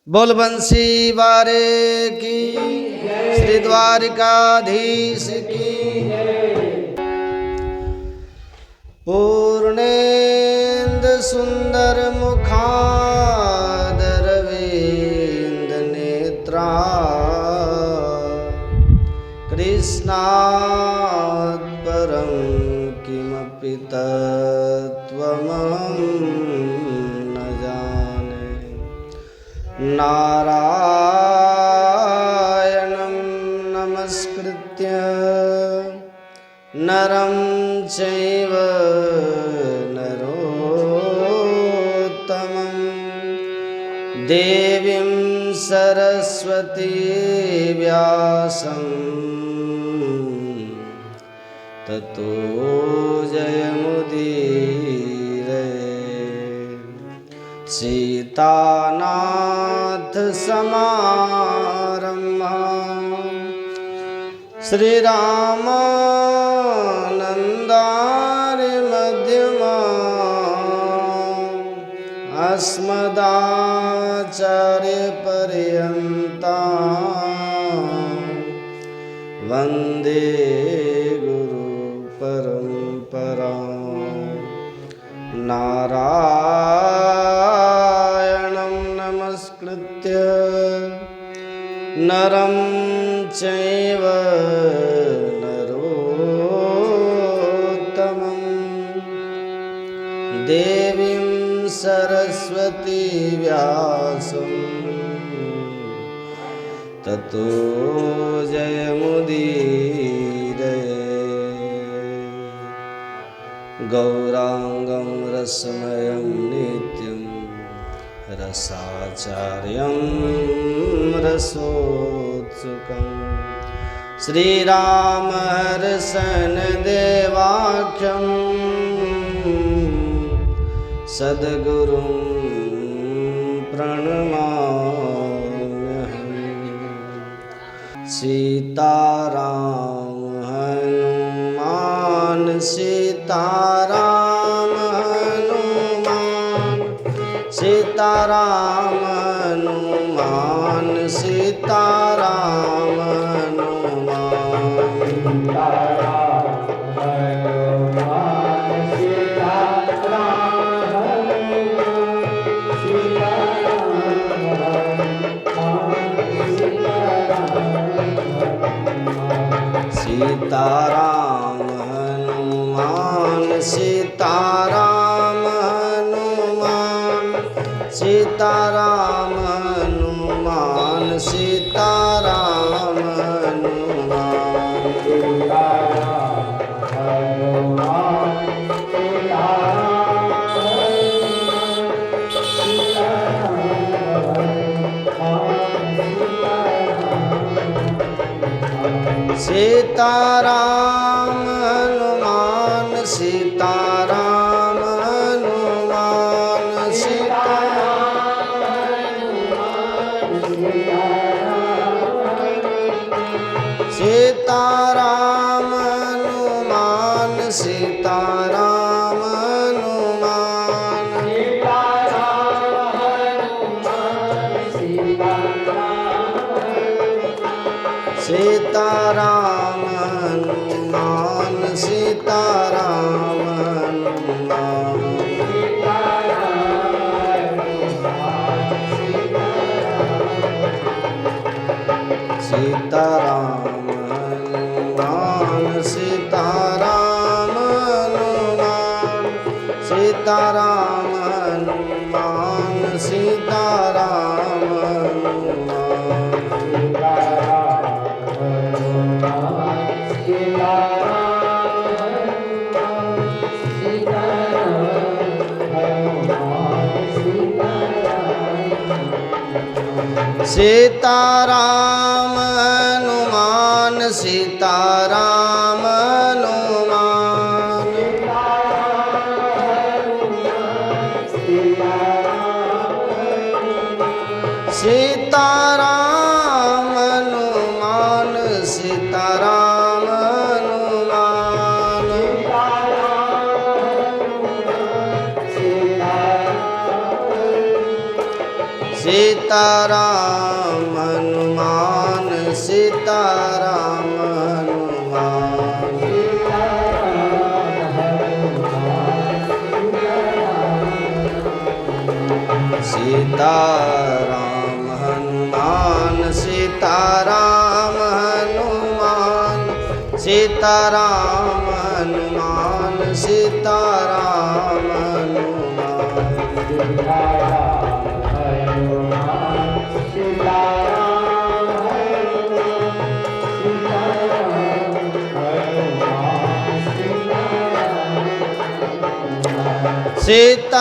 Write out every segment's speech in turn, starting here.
बोल बंसी बारे की, श्री द्वारिकाधीश की। पूर्णेन्दु सुंदर मुखादरविंद नेत्रा, कृष्णात् परं किमपि तत्त्वमहं न जाने। नारायणं नमस्कृत्य नरं चैव नरोत्तमं, देवीं सरस्वती व्यासं ततो जयमुदीरये। सीतानाथ समारम्भां श्रीरामानन्दार्य मध्यमाम्, अस्मदाचार्यपर्यन्तां वन्दे गुरुपरम्पराम्। नारायणं नमस्कृत्य नरं चैव नरोत्तमं, देवीं सरस्वती व्यासं ततो जयमुदीरये। गौरांगं रसमयं नित्यं रसाचार्यं रसोत्सुकं, श्रीरामहर्षन् देवाख्यं सद्गुरुं प्रणमाम्यहम्। सीताराम हनुमान सीताराम हनुमान, सीताराम हनुमान सीताराम सीताराम हनुमान सीताराम हनुमान, सीताराम हनुमान सीताराम सीताराम हनुमान सीताराम हनुमान सीताराम हनुमान सीताराम हनुमान, सीताराम हनुमान सीताराम हनुमान, सीताराम हनुमान सीताराम हनुमान, सीताराम हनुमान सीताराम सीताराम हनुमान सीताराम हनुमान, सीताराम हनुमान सीताराम हनुमान, सीताराम हनुमान सीताराम हनुमान सीताराम हनुमान सीताराम हनुमान सीताराम हनुमान सीताराम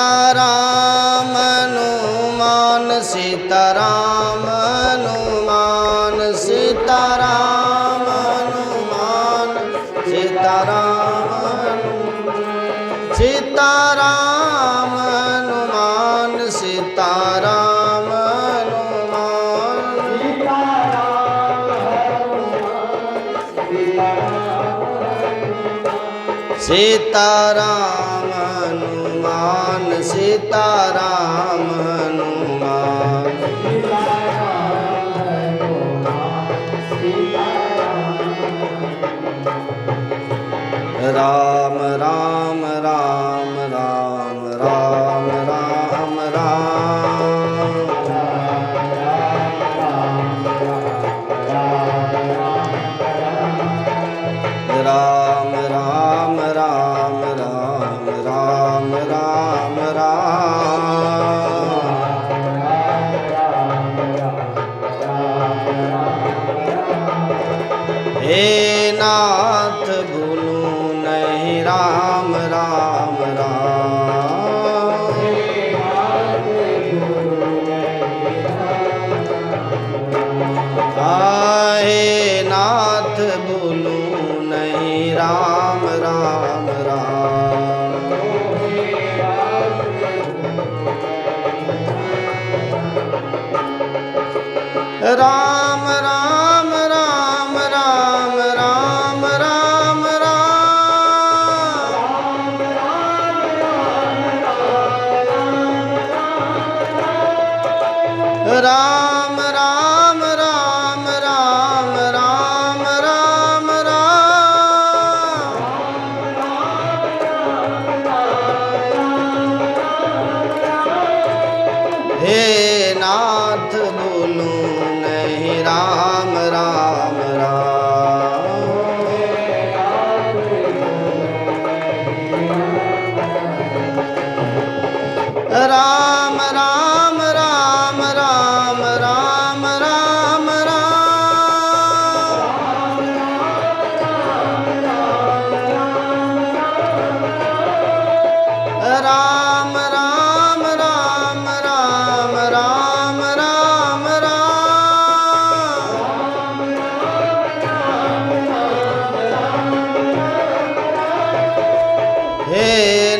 सीताराम हनुमान सीताराम हनुमान सीताराम हनुमान सीताराम सीताराम हनुमान सीताराम हनुमान सीताराम हनुमान सीताराम हनुमान राम राम राम राम राम राम राम राम राम राम राम राम हे नाथ भूलूं नहीं राम राम राम हे नाथ भूलूं नहीं राम राम राम राम राम राम राम राम राम राम राम राम राम राम हे नाथ बोलूं नहीं राम राम राम राम राम राम राम राम राम राम राम राम राम राम हे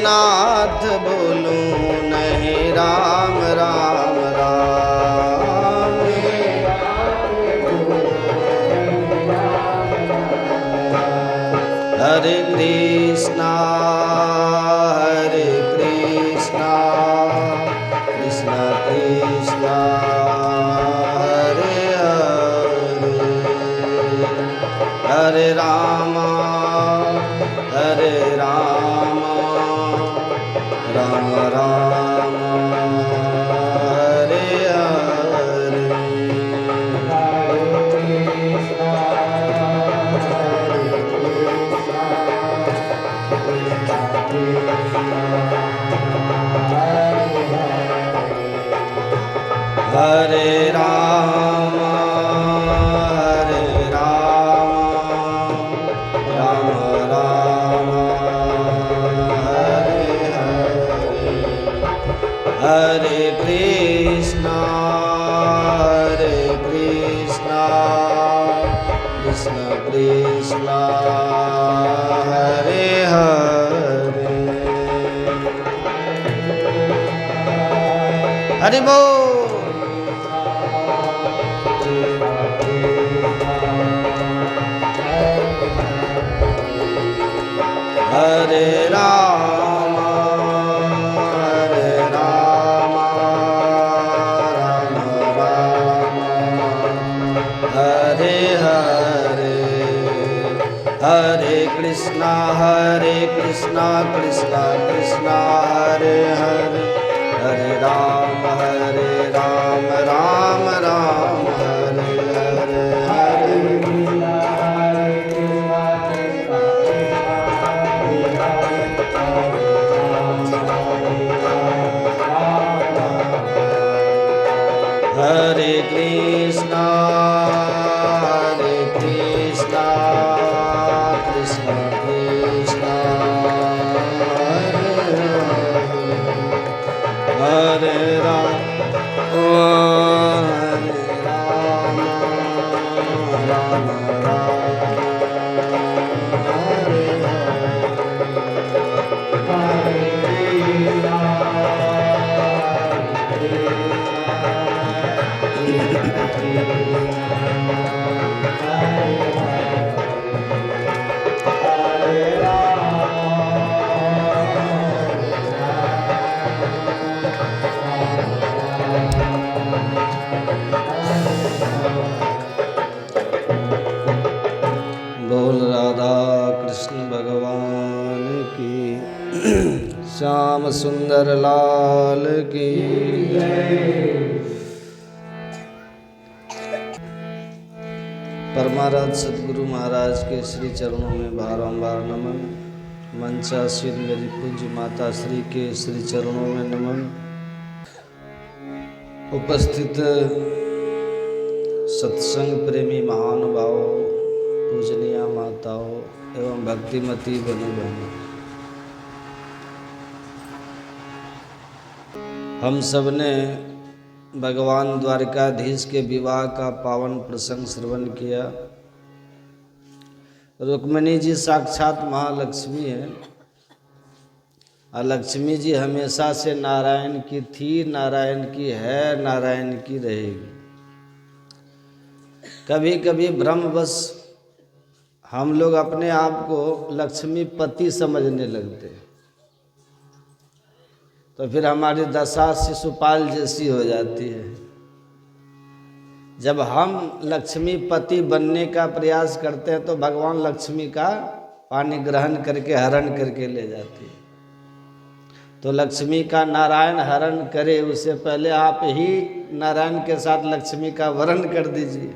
नाथ बोलूं नहीं राम राम राम हरे कृष्णा कृष्ण कृष्ण हरे हरे हरे राम राम राम हरे हरे हरे राम राम राम हरे हरे हरे कृष्णा कृष्ण कृष्ण हरे हरे हरि बोल हरे राम राम हरे कृष्णा कृष्णा कृष्णा हरे हरे, हरे राम राम राम हरे हरे, हरे हरे कृष्णा कृष्णा कृष्णा हरे राम राम राम हरे बोल राधा कृष्ण भगवान की, श्याम सुंदर लाल की। परमाराध सदगुरु महाराज के श्री चरणों में बारंबार नमन। मंचासीन मेरी पूज्य माता श्री के श्री चरणों में नमन। उपस्थित सत्संग प्रेमी महानुभावों, पूजनीय माताओं एवं भक्तिमती बहनों बहनों, हम सब ने भगवान द्वारकाधीश के विवाह का पावन प्रसंग श्रवण किया। रुक्मिणी जी साक्षात महालक्ष्मी है और लक्ष्मी जी हमेशा से नारायण की थी, नारायण की है, नारायण की रहेगी। कभी कभी भ्रमवश हम लोग अपने आप को लक्ष्मीपति समझने लगते हैं, तो फिर हमारी दशा शिशुपाल जैसी हो जाती है। जब हम लक्ष्मीपति बनने का प्रयास करते हैं तो भगवान लक्ष्मी का पानी ग्रहण करके हरण करके ले जाती है। तो लक्ष्मी का नारायण हरण करे उससे पहले आप ही नारायण के साथ लक्ष्मी का वरण कर दीजिए।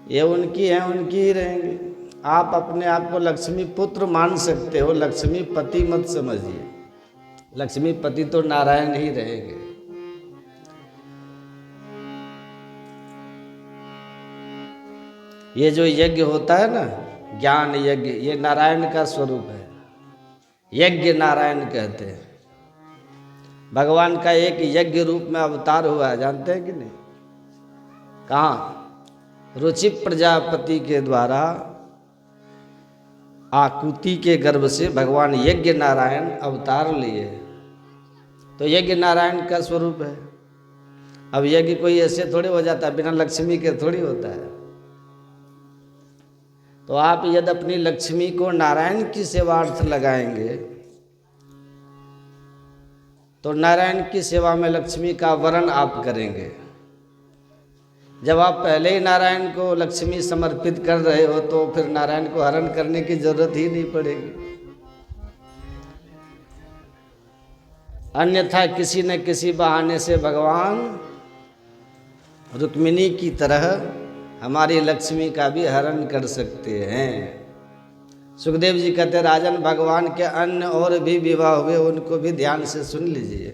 ये उनकी हैं, उनकी ही रहेंगी। आप अपने आप को लक्ष्मी पुत्र मान सकते हो, लक्ष्मी पति मत समझिए। लक्ष्मी पति तो नारायण ही रहेंगे। ये जो यज्ञ होता है ना, ज्ञान यज्ञ, ये नारायण का स्वरूप है। यज्ञ नारायण कहते हैं। भगवान का एक यज्ञ रूप में अवतार हुआ है, जानते हैं कि नहीं? कहाँ? रुचि प्रजापति के द्वारा आकुति के गर्भ से भगवान यज्ञ नारायण अवतार लिए। तो यज्ञ नारायण का स्वरूप है। अब यज्ञ कोई ऐसे थोड़ी हो जाता है, बिना लक्ष्मी के थोड़ी होता है। तो आप यदि अपनी लक्ष्मी को नारायण की सेवार्थ लगाएंगे तो नारायण की सेवा में लक्ष्मी का वरण आप करेंगे। जब आप पहले ही नारायण को लक्ष्मी समर्पित कर रहे हो तो फिर नारायण को हरण करने की जरूरत ही नहीं पड़ेगी। अन्यथा किसी न किसी बहाने से भगवान रुक्मिणी की तरह हमारी लक्ष्मी का भी हरण कर सकते हैं। सुखदेव जी कहते, राजन भगवान के अन्य और भी विवाह हुए, उनको भी ध्यान से सुन लीजिए।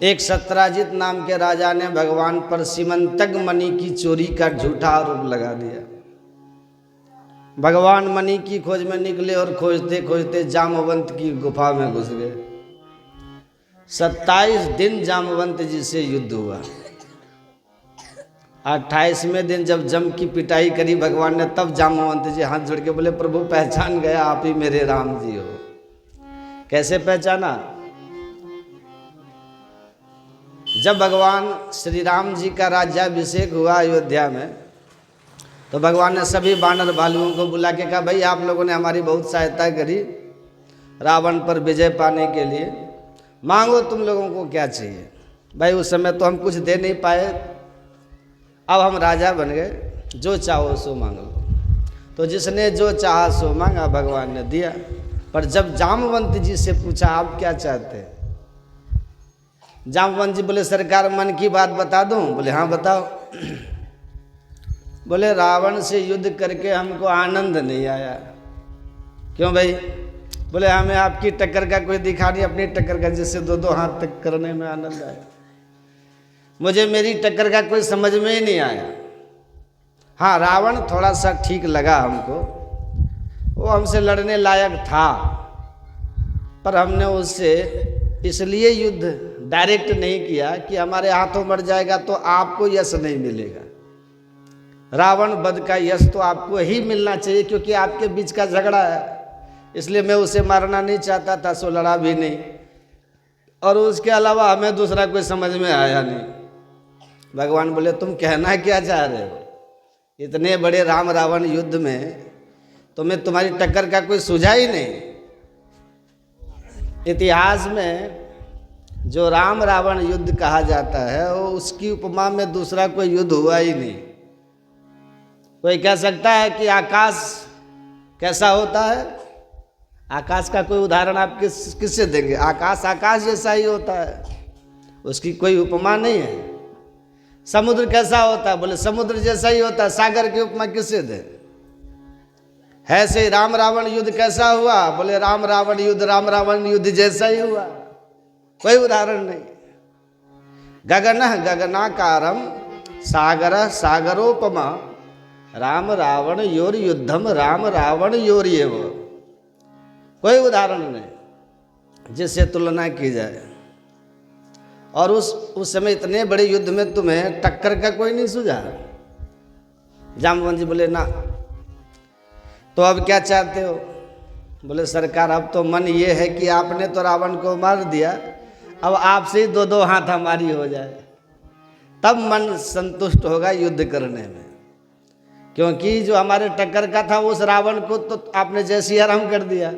एक सत्राजित नाम के राजा ने भगवान पर सीमंतक मणि की चोरी का झूठा आरोप लगा दिया। भगवान मणि की खोज में निकले और खोजते खोजते जामवंत की गुफा में घुस गए। 27 दिन जामवंत जी से युद्ध हुआ। 28वें दिन जब जम की पिटाई करी भगवान ने, तब जामवंत जी हाथ जोड़ के बोले, प्रभु पहचान गया, आप ही मेरे राम जी हो। कैसे पहचाना? जब भगवान श्री राम जी का राज्याभिषेक हुआ अयोध्या में, तो भगवान ने सभी बानर भालुओं को बुला के कहा, भाई आप लोगों ने हमारी बहुत सहायता करी रावण पर विजय पाने के लिए, मांगो तुम लोगों को क्या चाहिए। भाई उस समय तो हम कुछ दे नहीं पाए, अब हम राजा बन गए, जो चाहो सो मांग लो। तो जिसने जो चाहा सो मांगा, भगवान ने दिया। पर जब जामवंत जी से पूछा आप क्या चाहते हैं, जामवंत जी बोले सरकार मन की बात बता दूं? बोले हाँ बताओ। बोले रावण से युद्ध करके हमको आनंद नहीं आया। क्यों भाई? बोले हमें आपकी टक्कर का कोई दिखा नहीं, अपनी टक्कर का जिससे दो दो हाथ तक करने में आनंद आया। मुझे मेरी टक्कर का कोई समझ में ही नहीं आया। हाँ, रावण थोड़ा सा ठीक लगा हमको, वो हमसे लड़ने लायक था, पर हमने उससे इसलिए युद्ध डायरेक्ट नहीं किया कि हमारे हाथों मर जाएगा तो आपको यश नहीं मिलेगा। रावण वध का यश तो आपको ही मिलना चाहिए, क्योंकि आपके बीच का झगड़ा है, इसलिए मैं उसे मारना नहीं चाहता था, सो लड़ा भी नहीं। और उसके अलावा हमें दूसरा कोई समझ में आया नहीं। भगवान बोले तुम कहना क्या चाह रहे हो? इतने बड़े राम रावण युद्ध में तुम्हें तुम्हारी टक्कर का कोई सूझा ही नहीं। इतिहास में जो राम रावण युद्ध कहा जाता है, वो उसकी उपमा में दूसरा कोई युद्ध हुआ ही नहीं। कोई कह सकता है कि आकाश कैसा होता है? आकाश का कोई उदाहरण आप किससे देंगे? आकाश आकाश जैसा ही होता है, उसकी कोई उपमा नहीं है। समुद्र कैसा होता है? बोले समुद्र जैसा ही होता है, सागर की उपमा किससे दे? है से राम रावण युद्ध कैसा हुआ? बोले राम रावण युद्ध जैसा ही हुआ, कोई उदाहरण नहीं। गगन गगनाकारम सागर सागरोपमा Ram Ravan your Yuddham Ram Ravan your एव, कोई उदाहरण नहीं जिससे तुलना की जाए। और उस समय इतने बड़े युद्ध में तुम्हें टक्कर का कोई नहीं सूझा। जामवंत जी बोले ना, तो अब क्या चाहते हो? बोले सरकार अब तो मन ये है कि आपने तो रावण को मार दिया, अब आपसे ही दो दो हाथ हमारी हो जाए, तब मन संतुष्ट होगा युद्ध करने में। क्योंकि जो हमारे टक्कर का था उस रावण को तो आपने जैसी आराम कर दिया,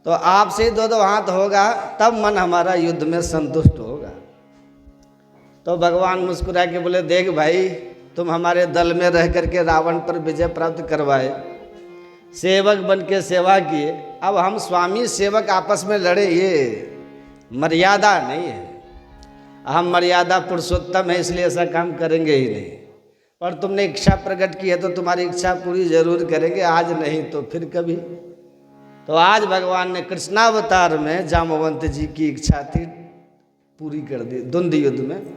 तो आपसे ही दो दो हाथ होगा, तब मन हमारा युद्ध में संतुष्ट होगा। तो भगवान मुस्कुरा के बोले देख भाई, तुम हमारे दल में रह करके रावण पर विजय प्राप्त करवाए, सेवक बन के सेवा किए, अब हम स्वामी सेवक आपस में लड़े, ये मर्यादा नहीं है। हम मर्यादा पुरुषोत्तम है, इसलिए ऐसा काम करेंगे ही नहीं। पर तुमने इच्छा प्रकट की है तो तुम्हारी इच्छा पूरी जरूर करेंगे, आज नहीं तो फिर कभी। तो आज भगवान ने कृष्णावतार में जामवंत जी की इच्छा थी पूरी कर दी। द्वंद युद्ध में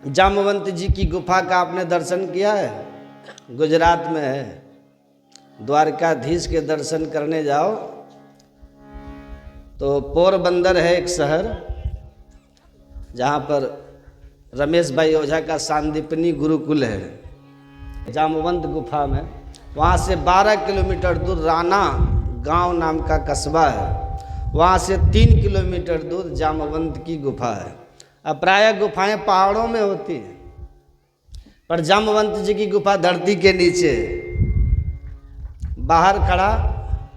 जामवंत जी की गुफा का आपने दर्शन किया है? गुजरात में है। द्वारकाधीश के दर्शन करने जाओ तो पोरबंदर है एक शहर, जहाँ पर रमेश भाई ओझा का सांदीपनी गुरुकुल है। जामवंत गुफा में, वहाँ से 12 किलोमीटर दूर राना गांव नाम का कस्बा है, वहाँ से 3 किलोमीटर दूर जामवंत की गुफा है। अब प्रायः गुफाएं पहाड़ों में होती हैं, पर जामवंत जी की गुफा धरती के नीचे। बाहर खड़ा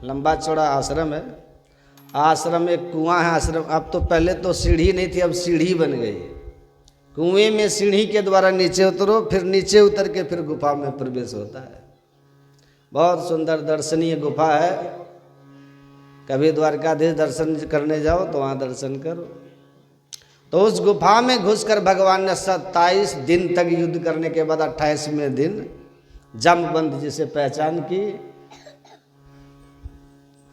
लंबा चौड़ा आश्रम है, आश्रम में एक कुआं है। आश्रम अब तो, पहले तो सीढ़ी नहीं थी, अब सीढ़ी बन गई। कुएं में सीढ़ी के द्वारा नीचे उतरो, फिर नीचे उतर के फिर गुफा में प्रवेश होता है। बहुत सुंदर दर्शनीय गुफा है। कभी द्वारकाधीश दर्शन करने जाओ तो वहाँ दर्शन करो। तो उस गुफा में घुसकर भगवान ने 27 दिन तक युद्ध करने के बाद 28वें दिन जामवंत जी से पहचान की।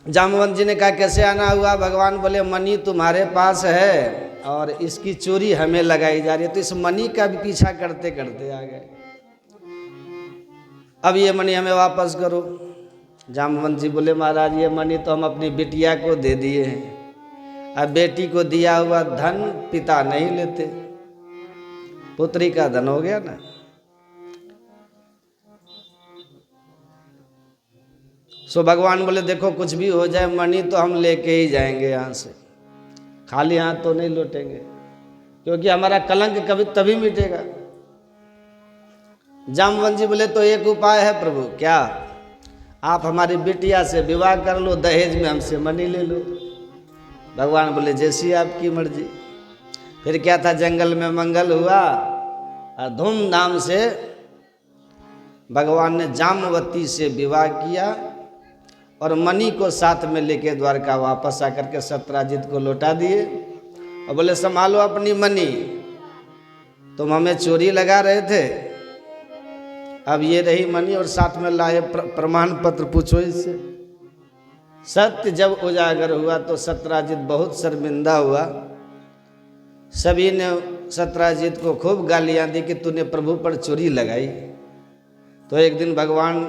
जामवंत जी ने कहा कैसे आना हुआ? भगवान बोले मणि तुम्हारे पास है और इसकी चोरी हमें लगाई जा रही है, तो इस मणि का भी पीछा करते करते आ गए। अब ये मणि हमें वापस करो। जामवंत जी बोले महाराज ये मणि तो हम अपनी बिटिया को दे दिए हैं, अब बेटी को दिया हुआ धन पिता नहीं लेते, पुत्री का धन हो गया ना। सो भगवान बोले देखो कुछ भी हो जाए मणि तो हम लेके ही जाएंगे, यहाँ से खाली हाथ तो नहीं लौटेंगे, क्योंकि हमारा कलंक कभी तभी मिटेगा। जामवंत जी बोले तो एक उपाय है प्रभु। क्या? आप हमारी बिटिया से विवाह कर लो, दहेज में हमसे मणि ले लो। भगवान बोले जैसी आपकी मर्जी। फिर क्या था, जंगल में मंगल हुआ और धूमधाम से भगवान ने जामवती से विवाह किया और मणि को साथ में लेके द्वारका वापस आकर के सत्यराजित को लौटा दिए और बोले संभालो अपनी मणि, तुम हमें चोरी लगा रहे थे, अब ये रही मणि और साथ में लाए प्रमाण पत्र, पूछो इससे। सत्य जब उजागर हुआ तो सत्यराजित बहुत शर्मिंदा हुआ। सभी ने सत्यराजित को खूब गालियां दी कि तूने प्रभु पर चोरी लगाई। तो एक दिन भगवान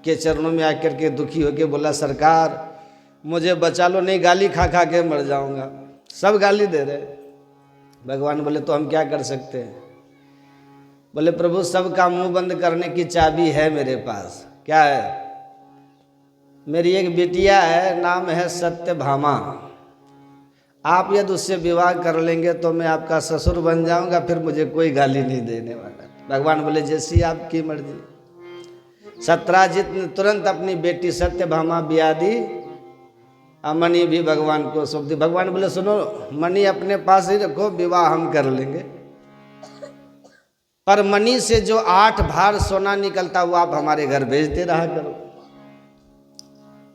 के चरणों में आकर के दुखी होकर बोला, सरकार मुझे बचा लो, नहीं गाली खा खा के मर जाऊंगा। सब गाली दे रहे। भगवान बोले तो हम क्या कर सकते हैं? बोले प्रभु सबका मुंह बंद करने की चाबी है मेरे पास। क्या है? मेरी एक बिटिया है, नाम है सत्यभामा। आप यदि उससे विवाह कर लेंगे तो मैं आपका ससुर बन जाऊंगा, फिर मुझे कोई गाली नहीं देने वाला। भगवान बोले जैसी आपकी मर्जी। सत्यराजित ने तुरंत अपनी बेटी सत्यभामा ब्याह दी, मणि भी भगवान को सौंप दी। भगवान बोले सुनो, मणि अपने पास ही रखो, विवाह हम कर लेंगे, पर मणि से जो 8 भार सोना निकलता वो आप हमारे घर भेजते रहा करो।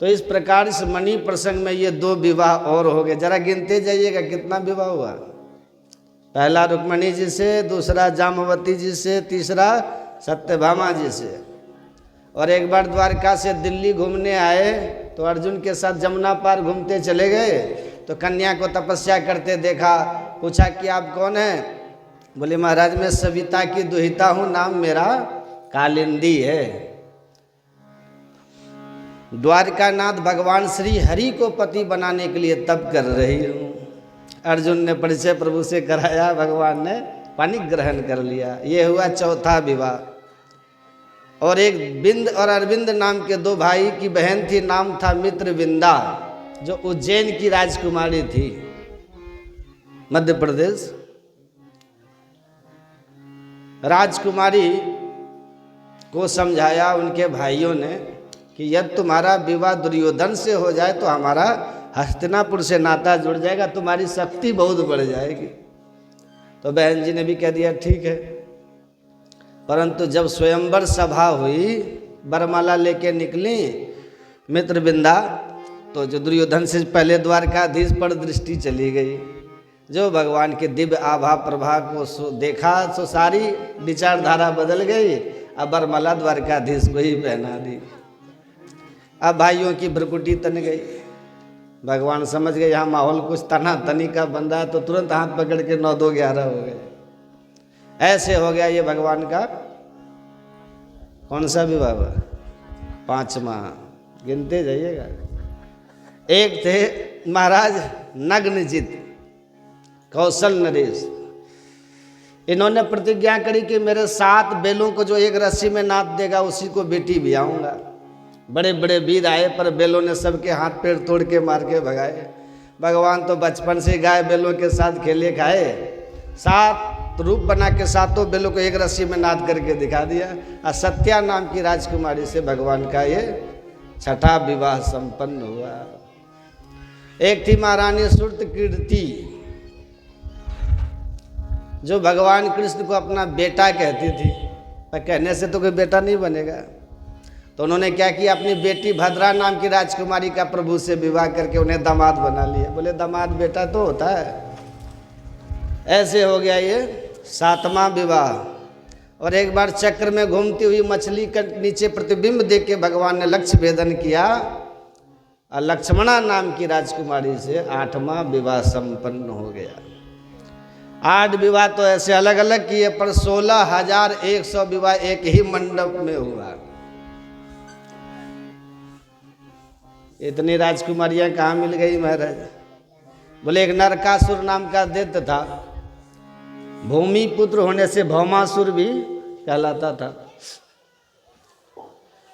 तो इस प्रकार इस मणि प्रसंग में ये 2 विवाह और हो गए। जरा गिनते जाइएगा कितना विवाह हुआ। पहला रुक्मणी जी से, दूसरा जामवती जी से, तीसरा सत्यभामा जी से। और एक बार द्वारका से दिल्ली घूमने आए तो अर्जुन के साथ जमुना पार घूमते चले गए तो कन्या को तपस्या करते देखा। पूछा कि आप कौन हैं? बोले महाराज मैं सविता की दुहिता हूँ, नाम मेरा कालिंदी है। द्वारकानाथ भगवान श्री हरि को पति बनाने के लिए तप कर रही हूँ। अर्जुन ने परिचय प्रभु से कराया, भगवान ने पानी ग्रहण कर लिया। ये हुआ चौथा विवाह। और एक बिंद और अरविंद नाम के 2 भाई की बहन थी, नाम था मित्रविंदा, जो उज्जैन की राजकुमारी थी, मध्य प्रदेश। राजकुमारी को समझाया उनके भाइयों ने कि यदि तुम्हारा विवाह दुर्योधन से हो जाए तो हमारा हस्तिनापुर से नाता जुड़ जाएगा, तुम्हारी शक्ति बहुत बढ़ जाएगी। तो बहन जी ने भी कह दिया ठीक है। परंतु जब स्वयंवर सभा हुई, बरमाला लेके निकली मित्रविंदा, तो जो दुर्योधन से पहले द्वारकाधीश पर दृष्टि चली गई। जो भगवान के दिव्य आभा प्रभा को देखा तो सारी विचारधारा बदल गई। अब बरमाला द्वारकाधीश को ही पहना दी। अब भाइयों की भ्रकुटी तन गई। भगवान समझ गए यहाँ माहौल कुछ तना तनी का बन रहा है, तो तुरंत हाथ पकड़ के 9 2 11 हो गए। ऐसे हो गया ये भगवान का कौन सा विवाह हुआ? 5वां। गिनते जाइएगा। एक थे महाराज नग्नजित, कौशल नरेश। इन्होंने प्रतिज्ञा करी कि मेरे 7 बैलों को जो एक रस्सी में नाप देगा उसी को बेटी भी आऊँगा। बड़े बड़े वीर आए पर बैलों ने सबके हाथ पैर तोड़ के मार के भगाए। भगवान तो बचपन से गाय बैलों के साथ खेले खाए, 7 रूप बना के 7 बैलों को एक रस्सी में नाद करके दिखा दिया। और सत्या नाम की राजकुमारी से भगवान का ये 6ठा विवाह संपन्न हुआ। एक थी महारानी श्रुतकीर्ति, जो भगवान कृष्ण को अपना बेटा कहती थी, पर कहने से तो कोई बेटा नहीं बनेगा। तो उन्होंने क्या किया, अपनी बेटी भद्रा नाम की राजकुमारी का प्रभु से विवाह करके उन्हें दामाद बना लिया। बोले दामाद बेटा तो होता है। ऐसे हो गया ये 7वां विवाह। और एक बार चक्र में घूमती हुई मछली के नीचे प्रतिबिंब देख के भगवान ने लक्ष्य भेदन किया और लक्ष्मणा नाम की राजकुमारी से 8वां विवाह संपन्न हो गया। 8 विवाह तो ऐसे अलग अलग किए, पर 16,100 विवाह एक ही मंडप में हुआ। इतनी राजकुमारियां कहाँ मिल गई महाराज? बोले एक नरकासुर नाम का दैत्य था, भूमि पुत्र होने से भौमासुर भी कहलाता था।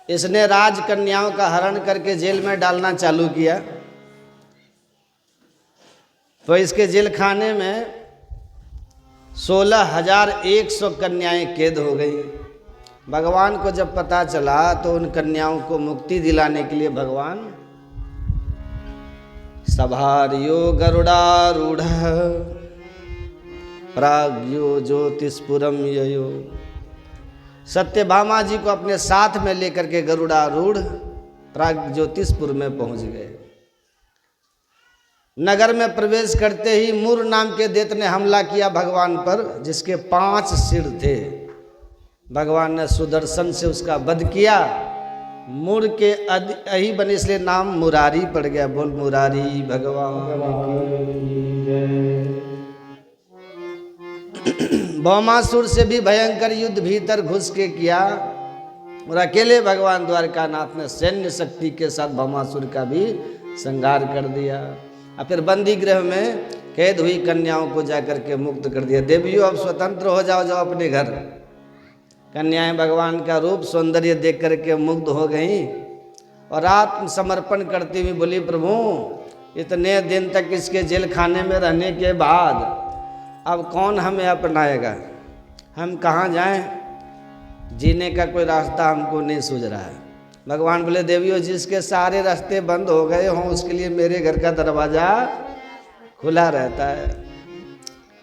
इसने राजकन्याओं का हरण करके जेल में डालना चालू किया। तो इसके जेल खाने में 16,100 कन्याएं कैद हो गई। भगवान को जब पता चला तो उन कन्याओं को मुक्ति दिलाने के लिए भगवान सभार्यो गरुडारूढ़ प्राज्ञो ज्योतिष्पुरम ययो सत्यभामा जी को अपने साथ में लेकर के गरुड़ारूढ़ प्राग ज्योतिषपुर में पहुंच गए। नगर में प्रवेश करते ही मूर नाम के दैत्य ने हमला किया भगवान पर, जिसके 5 सिर थे। भगवान ने सुदर्शन से उसका वध किया। मूर के अही बने इसलिए नाम मुरारी पड़ गया। बोल मुरारी भगवान। भौमासुर से भी भयंकर युद्ध भीतर घुस के किया और अकेले भगवान द्वारकानाथ ने सैन्य शक्ति के साथ भौमासुर का भी संहार कर दिया। और फिर बंदी गृह में कैद हुई कन्याओं को जाकर के मुक्त कर दिया। देवियों अब स्वतंत्र हो जाओ, जाओ अपने घर। कन्याएं भगवान का रूप सौंदर्य देख करके मुग्ध हो गईं और आत्मसमर्पण करती हुई बोली, प्रभु इतने दिन तक इसके जेल खाने में रहने के बाद अब कौन हमें अपनाएगा? हम कहाँ जाएं? जीने का कोई रास्ता हमको नहीं सूझ रहा है। भगवान बोले, देवियों जिसके सारे रास्ते बंद हो गए हों उसके लिए मेरे घर का दरवाज़ा खुला रहता है।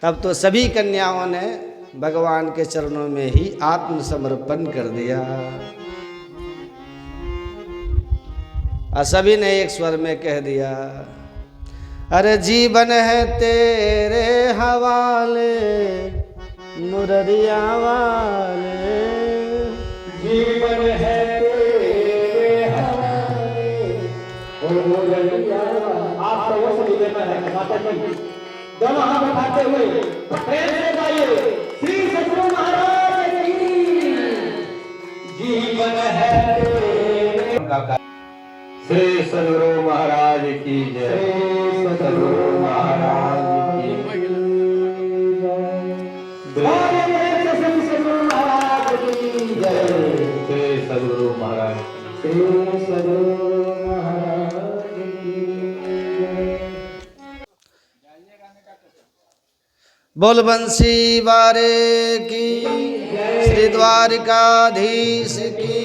तब तो सभी कन्याओं ने भगवान के चरणों में ही आत्मसमर्पण कर दिया और सभी ने एक स्वर में कह दिया, अरे जीवन है तेरे हवाले मुररिया वाले, जीवन है तेरे हवाले ओ मुररिया वाले। आप सबों से निवेदन है माता जी दोनों हाथ उठाते हुए प्रेम से गाइए, श्री सद्गुरु महाराज की। जीवन है तेरे, श्री सद्गुरु महाराज की जय, श्री सद्गुरु महाराज की जय, श्री सद्गुरु महाराज की जय, श्री सद्गुरु महाराज, श्री सद्गुरु महाराज की जय। बोल बंसी वारे की, श्री द्वारिकाधीश की।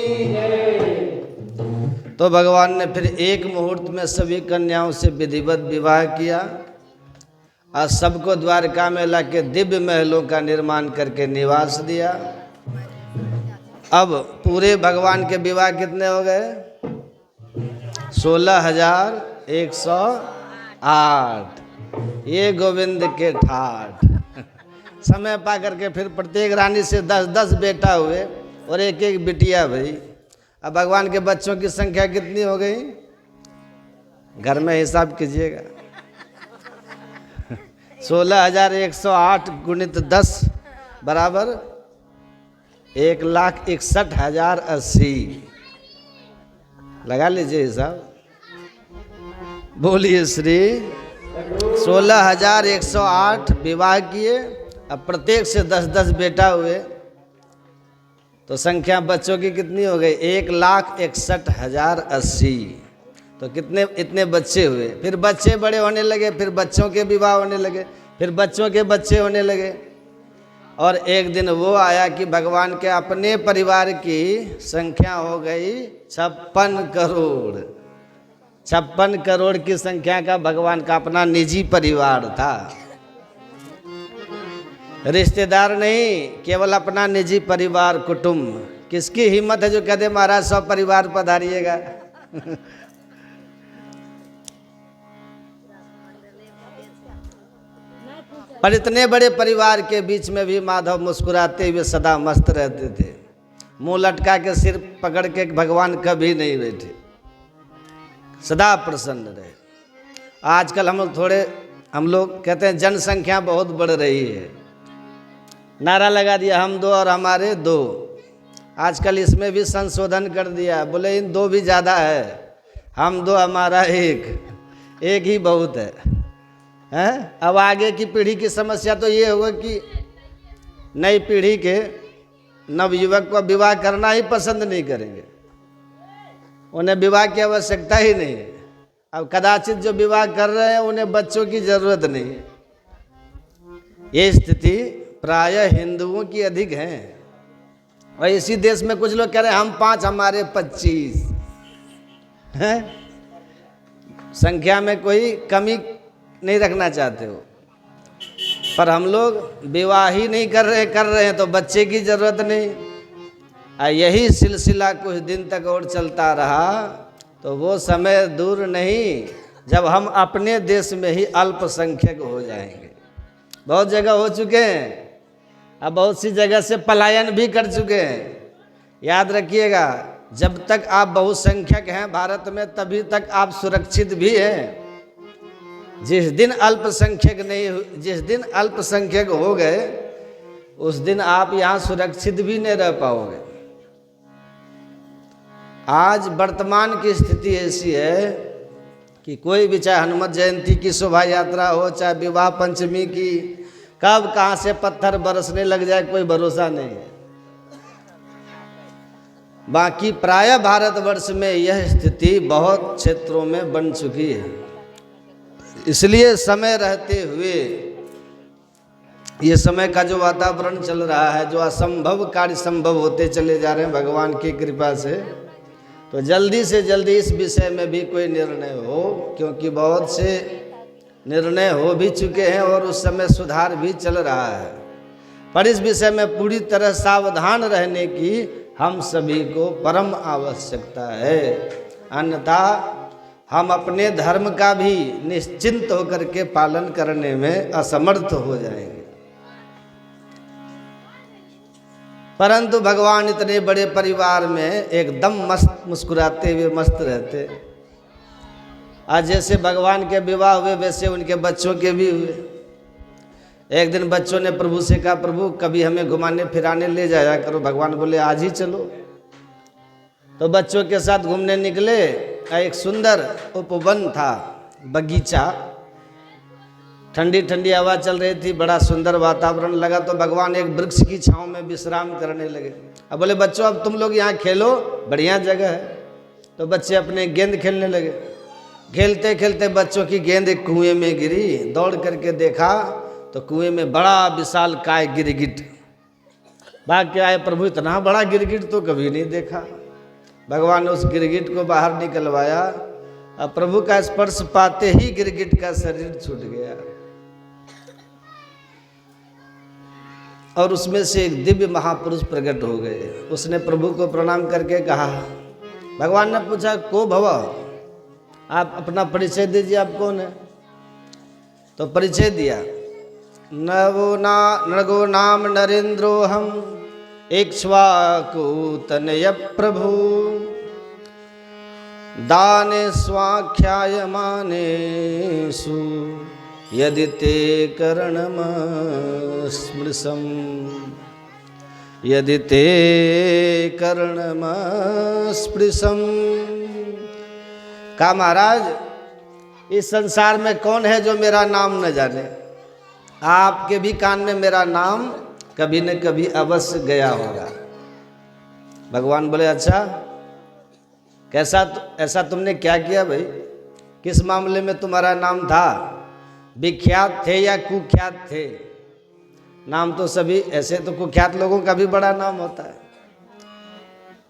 तो भगवान ने फिर एक मुहूर्त में सभी कन्याओं से विधिवत विवाह किया और सबको द्वारका में लाके दिव्य महलों का निर्माण करके निवास दिया। अब पूरे भगवान के विवाह कितने हो गए? 16,108। ये गोविंद के ठाठ। समय पा करके फिर प्रत्येक रानी से 10-10 बेटा हुए और एक एक बिटिया भई। अब भगवान के बच्चों की संख्या कितनी हो गई? घर में हिसाब कीजिएगा। 16,108 गुणित 10 बराबर 1,61,080। लगा लीजिए हिसाब। बोलिए श्री। 16,108 विवाह किए, अब प्रत्येक से 10-10 बेटा हुए, तो संख्या बच्चों की कितनी हो गई? 1,61,080। तो कितने इतने बच्चे हुए। फिर बच्चे बड़े होने लगे, फिर बच्चों के विवाह होने लगे, फिर बच्चों के बच्चे होने लगे। और एक दिन वो आया कि भगवान के अपने परिवार की संख्या हो गई 56 करोड़। 56 करोड़ की संख्या का भगवान का अपना निजी परिवार था। रिश्तेदार नहीं, केवल अपना निजी परिवार, कुटुंब। किसकी हिम्मत है जो कहते महाराज सब परिवार पधारिएगा? पर इतने बड़े परिवार के बीच में भी माधव मुस्कुराते हुए सदा मस्त रहते थे। मुंह लटका के सिर पकड़ के भगवान कभी नहीं बैठे, सदा प्रसन्न रहे। आजकल हम लोग कहते हैं जनसंख्या बहुत बढ़ रही है। नारा लगा दिया हम 2 और हमारे 2। आजकल इसमें भी संशोधन कर दिया, बोले इन 2 भी ज़्यादा है, हम 2 हमारा 1 ही बहुत है। हैं? अब आगे की पीढ़ी की समस्या तो ये होगा कि नई पीढ़ी के नवयुवक को विवाह करना ही पसंद नहीं करेंगे। उन्हें विवाह की आवश्यकता ही नहीं है। अब कदाचित जो विवाह कर रहे हैं उन्हें बच्चों की जरूरत नहीं है। ये स्थिति प्रायः हिंदुओं की अधिक है। और इसी देश में कुछ लोग कह रहे हैं हम 5 हमारे 25 हैं। संख्या में कोई कमी नहीं रखना चाहते हो, पर हम लोग विवाह ही नहीं कर रहे हैं तो बच्चे की जरूरत नहीं। यही सिलसिला कुछ दिन तक और चलता रहा तो वो समय दूर नहीं जब हम अपने देश में ही अल्पसंख्यक हो जाएंगे। बहुत जगह हो चुके हैं, अब बहुत सी जगह से पलायन भी कर चुके हैं। याद रखिएगा, जब तक आप बहुसंख्यक हैं भारत में तभी तक आप सुरक्षित भी हैं। जिस दिन अल्पसंख्यक हो गए उस दिन आप यहाँ सुरक्षित भी नहीं रह पाओगे। आज वर्तमान की स्थिति ऐसी है कि कोई भी, चाहे हनुमत जयंती की शोभा यात्रा हो, चाहे विवाह पंचमी की, कब कहाँ से पत्थर बरसने लग जाए कोई भरोसा नहीं है। बाकी प्राय भारतवर्ष में यह स्थिति बहुत क्षेत्रों में बन चुकी है। इसलिए समय रहते हुए ये समय का जो वातावरण चल रहा है, जो असंभव कार्य संभव होते चले जा रहे हैं भगवान की कृपा से, तो जल्दी से जल्दी इस विषय में भी कोई निर्णय हो, क्योंकि बहुत से निर्णय हो भी चुके हैं और उस समय सुधार भी चल रहा है। पर इस विषय में पूरी तरह सावधान रहने की हम सभी को परम आवश्यकता है, अन्यथा हम अपने धर्म का भी निश्चिंत होकर के पालन करने में असमर्थ हो जाएंगे। परंतु भगवान इतने बड़े परिवार में एकदम मस्त मुस्कुराते हुए मस्त रहते। आज जैसे भगवान के विवाह हुए वैसे उनके बच्चों के भी हुए। एक दिन बच्चों ने प्रभु से कहा, प्रभु कभी हमें घुमाने फिराने ले जाया करो। भगवान बोले आज ही चलो। तो बच्चों के साथ घूमने निकले। एक सुंदर उपवन था, बगीचा, ठंडी ठंडी हवा चल रही थी, बड़ा सुंदर वातावरण लगा। तो भगवान एक वृक्ष की छांव में विश्राम करने लगे। अब बोले बच्चों अब तुम लोग यहाँ खेलो, बढ़िया जगह है। तो बच्चे अपने गेंद खेलने लगे। खेलते खेलते बच्चों की गेंद एक कुएं में गिरी। दौड़ करके देखा तो कुएं में बड़ा विशाल काय गिरगिट। भाग के आए, प्रभु इतना बड़ा गिरगिट तो कभी नहीं देखा। भगवान ने उस गिरगिट को बाहर निकलवाया। अब प्रभु का स्पर्श पाते ही गिरगिट का शरीर छूट गया और उसमें से एक दिव्य महापुरुष प्रकट हो गए। उसने प्रभु को प्रणाम करके कहा, भगवान ने पूछा को भव, आप अपना परिचय दीजिए, आप कौन है। तो परिचय दिया, नगो नाम नरेंद्रोहम इक्ष्वाकुतनय प्रभु दाने स्वाख्यायमानेषु यदि ते करणम स्मृशम यदि ते करणम स्पृशम। कहा महाराज इस संसार में कौन है जो मेरा नाम न जाने। आपके भी कान में मेरा नाम कभी न कभी अवश्य गया होगा। भगवान बोले अच्छा कैसा, ऐसा तुमने क्या किया भाई, किस मामले में तुम्हारा नाम था, विख्यात थे या कुख्यात थे। नाम तो सभी, ऐसे तो कुख्यात लोगों का भी बड़ा नाम होता है।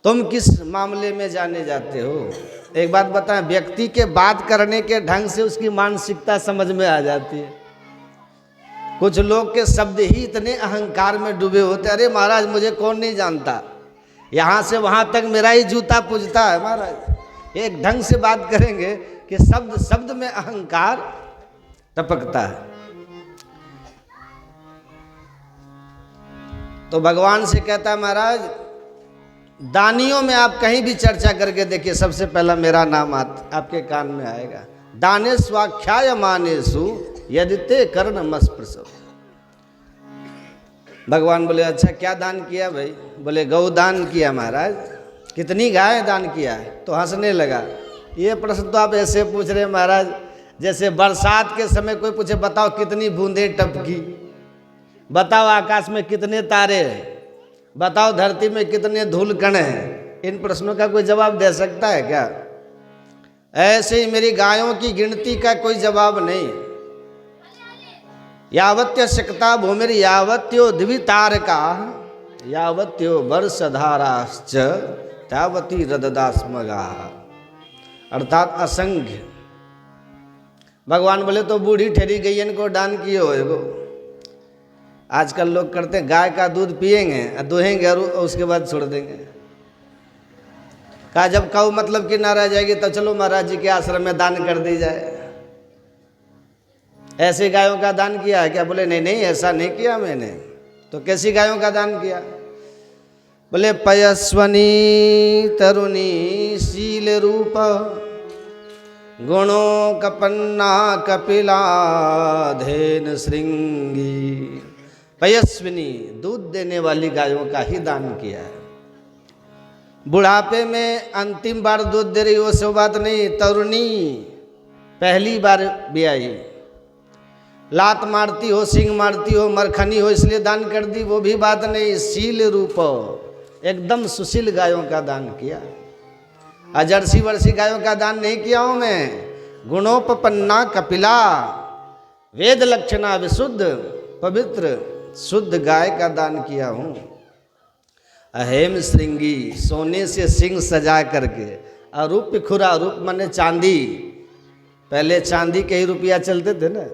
तुम किस मामले में जाने जाते हो। एक बात बताएं, व्यक्ति के बात करने के ढंग से उसकी मानसिकता समझ में आ जाती है। कुछ लोग के शब्द ही इतने अहंकार में डूबे होते, अरे महाराज मुझे कौन नहीं जानता, यहाँ से वहाँ तक मेरा ही जूता पूजता है महाराज। एक ढंग से बात करेंगे कि शब्द शब्द में अहंकार टपकता है। तो भगवान से कहता है महाराज दानियों में आप कहीं भी चर्चा करके देखिए, सबसे पहला मेरा नाम आपके कान में आएगा। दाने स्वाख्याय मानेसु यदि ते कर्णमस्पृशम। भगवान बोले अच्छा क्या दान किया भाई। बोले गौ दान किया महाराज। कितनी गाय दान किया है। तो हंसने लगा। ये प्रश्न तो आप ऐसे पूछ रहे महाराज जैसे बरसात के समय कोई पूछे बताओ कितनी बूंदें टपकी, बताओ आकाश में कितने तारे हैं, बताओ धरती में कितने धूल कण हैं। इन प्रश्नों का कोई जवाब दे सकता है क्या। ऐसे ही मेरी गायों की गिनती का कोई जवाब नहीं। यावत्य शक्ता भूमिर यावत्यो द्वितारका यावत्यो वर्षधाराश्च तावती रददास्मगा। अर्थात असंख्य। भगवान बोले तो बूढ़ी ठहरी गईयन को दान किए होएगो। आजकल लोग करते हैं गाय का दूध पिएंगे, दुहेंगे और उसके बाद छोड़ देंगे। कहा जब कऊ मतलब कि ना रह जाएगी तो चलो महाराज जी के आश्रम में दान कर दी जाए। ऐसी गायों का दान किया है क्या? बोले नहीं नहीं ऐसा नहीं किया मैंने। तो कैसी गायों का दान किया? बोले पयस्वनी तरुणी शील रूप गुणों कपन्ना कपिला धेन श्रृंगी। पयस्विनी दूध देने वाली गायों का ही दान किया है। बुढ़ापे में अंतिम बार दूध दे रही हो सो बात नहीं, तरुणी पहली बार भी आई, लात मारती हो, सींग मारती हो, मरखनी हो इसलिए दान कर दी, वो भी बात नहीं। शील रूप एकदम सुशील गायों का दान किया। अजर्सी वर्षी गायों का दान नहीं किया हूं मैं। गुणोपन्ना कपिला वेद लक्षणा विशुद्ध पवित्र शुद्ध गाय का दान किया हूं। अहेम श्रृंगी सोने से सिंह सजा करके, अरूप खुरा, रूप माने चांदी, पहले चांदी के ही रुपया चलते थे ना,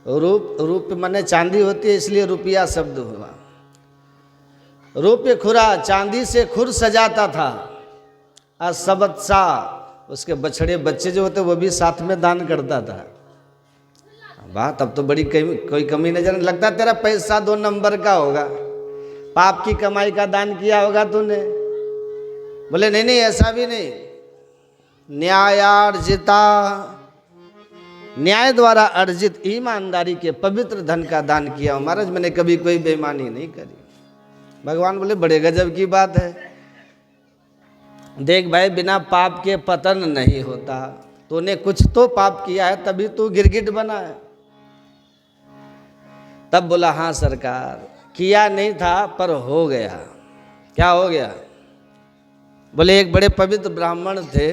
रूप माने चांदी होती है इसलिए रुपया शब्द हुआ। रूप खुरा चांदी से खुर सजाता था। असबत्सा उसके बछड़े बच्चे जो होते वो भी साथ में दान करता था। वाह तब तो बड़ी कोई कमी नजर लगता, तेरा पैसा 2 नंबर का होगा, पाप की कमाई का दान किया होगा तूने। बोले नहीं नहीं ऐसा भी नहीं, न्यायार्जिता न्याय द्वारा अर्जित ईमानदारी के पवित्र धन का दान किया महाराज, मैंने कभी कोई बेईमानी नहीं करी। भगवान बोले बड़े गजब की बात है। देख भाई बिना पाप के पतन नहीं होता, तूने कुछ तो पाप किया है तभी तू गिरगिट बना है। तब बोला हाँ सरकार किया नहीं था पर हो गया। क्या हो गया? बोले एक बड़े पवित्र ब्राह्मण थे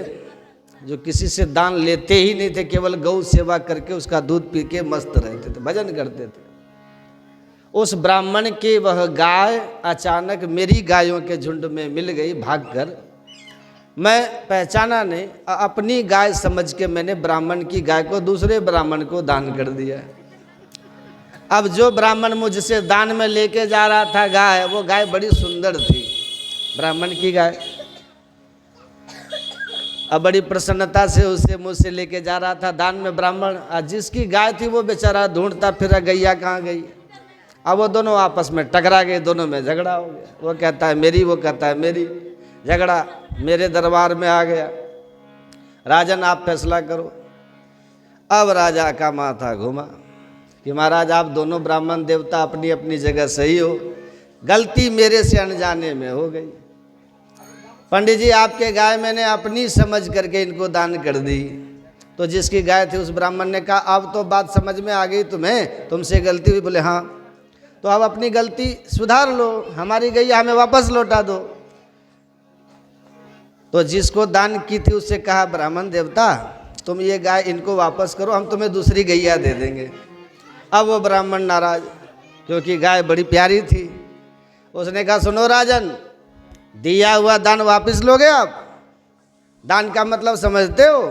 जो किसी से दान लेते ही नहीं थे, केवल गौ सेवा करके उसका दूध पी के मस्त रहते थे, भजन करते थे। उस ब्राह्मण की वह गाय अचानक मेरी गायों के झुंड में मिल गई भागकर। मैं पहचाना नहीं, अपनी गाय समझ के मैंने ब्राह्मण की गाय को दूसरे ब्राह्मण को दान कर दिया। अब जो ब्राह्मण मुझसे दान में लेके जा रहा था गाय, वो गाय बड़ी सुंदर थी, ब्राह्मण की गाय। अब बड़ी प्रसन्नता से उसे मुझसे लेके जा रहा था दान में ब्राह्मण। जिसकी गाय थी वो बेचारा ढूंढता फिरा गैया कहाँ गई। अब वो दोनों आपस में टकरा गए, दोनों में झगड़ा हो गया। वो कहता है मेरी, वो कहता है मेरी, झगड़ा मेरे दरबार में आ गया। राजन आप फैसला करो। अब राजा का माथा घुमा कि महाराज आप दोनों ब्राह्मण देवता अपनी अपनी जगह सही हो, गलती मेरे से अनजाने में हो गई। पंडित जी आपके गाय मैंने अपनी समझ करके इनको दान कर दी। तो जिसकी गाय थी उस ब्राह्मण ने कहा अब तो बात समझ में आ गई तुम्हें, तुमसे गलती हुई। बोले हाँ, तो अब अपनी गलती सुधार लो, हमारी गैया हमें वापस लौटा दो। तो जिसको दान की थी उससे कहा ब्राह्मण देवता तुम ये गाय इनको वापस करो, हम तुम्हें दूसरी गैया दे देंगे। अब वो ब्राह्मण नाराज, क्योंकि गाय बड़ी प्यारी थी। उसने कहा सुनो राजन, दिया हुआ दान वापस लोगे आप? दान का मतलब समझते हो?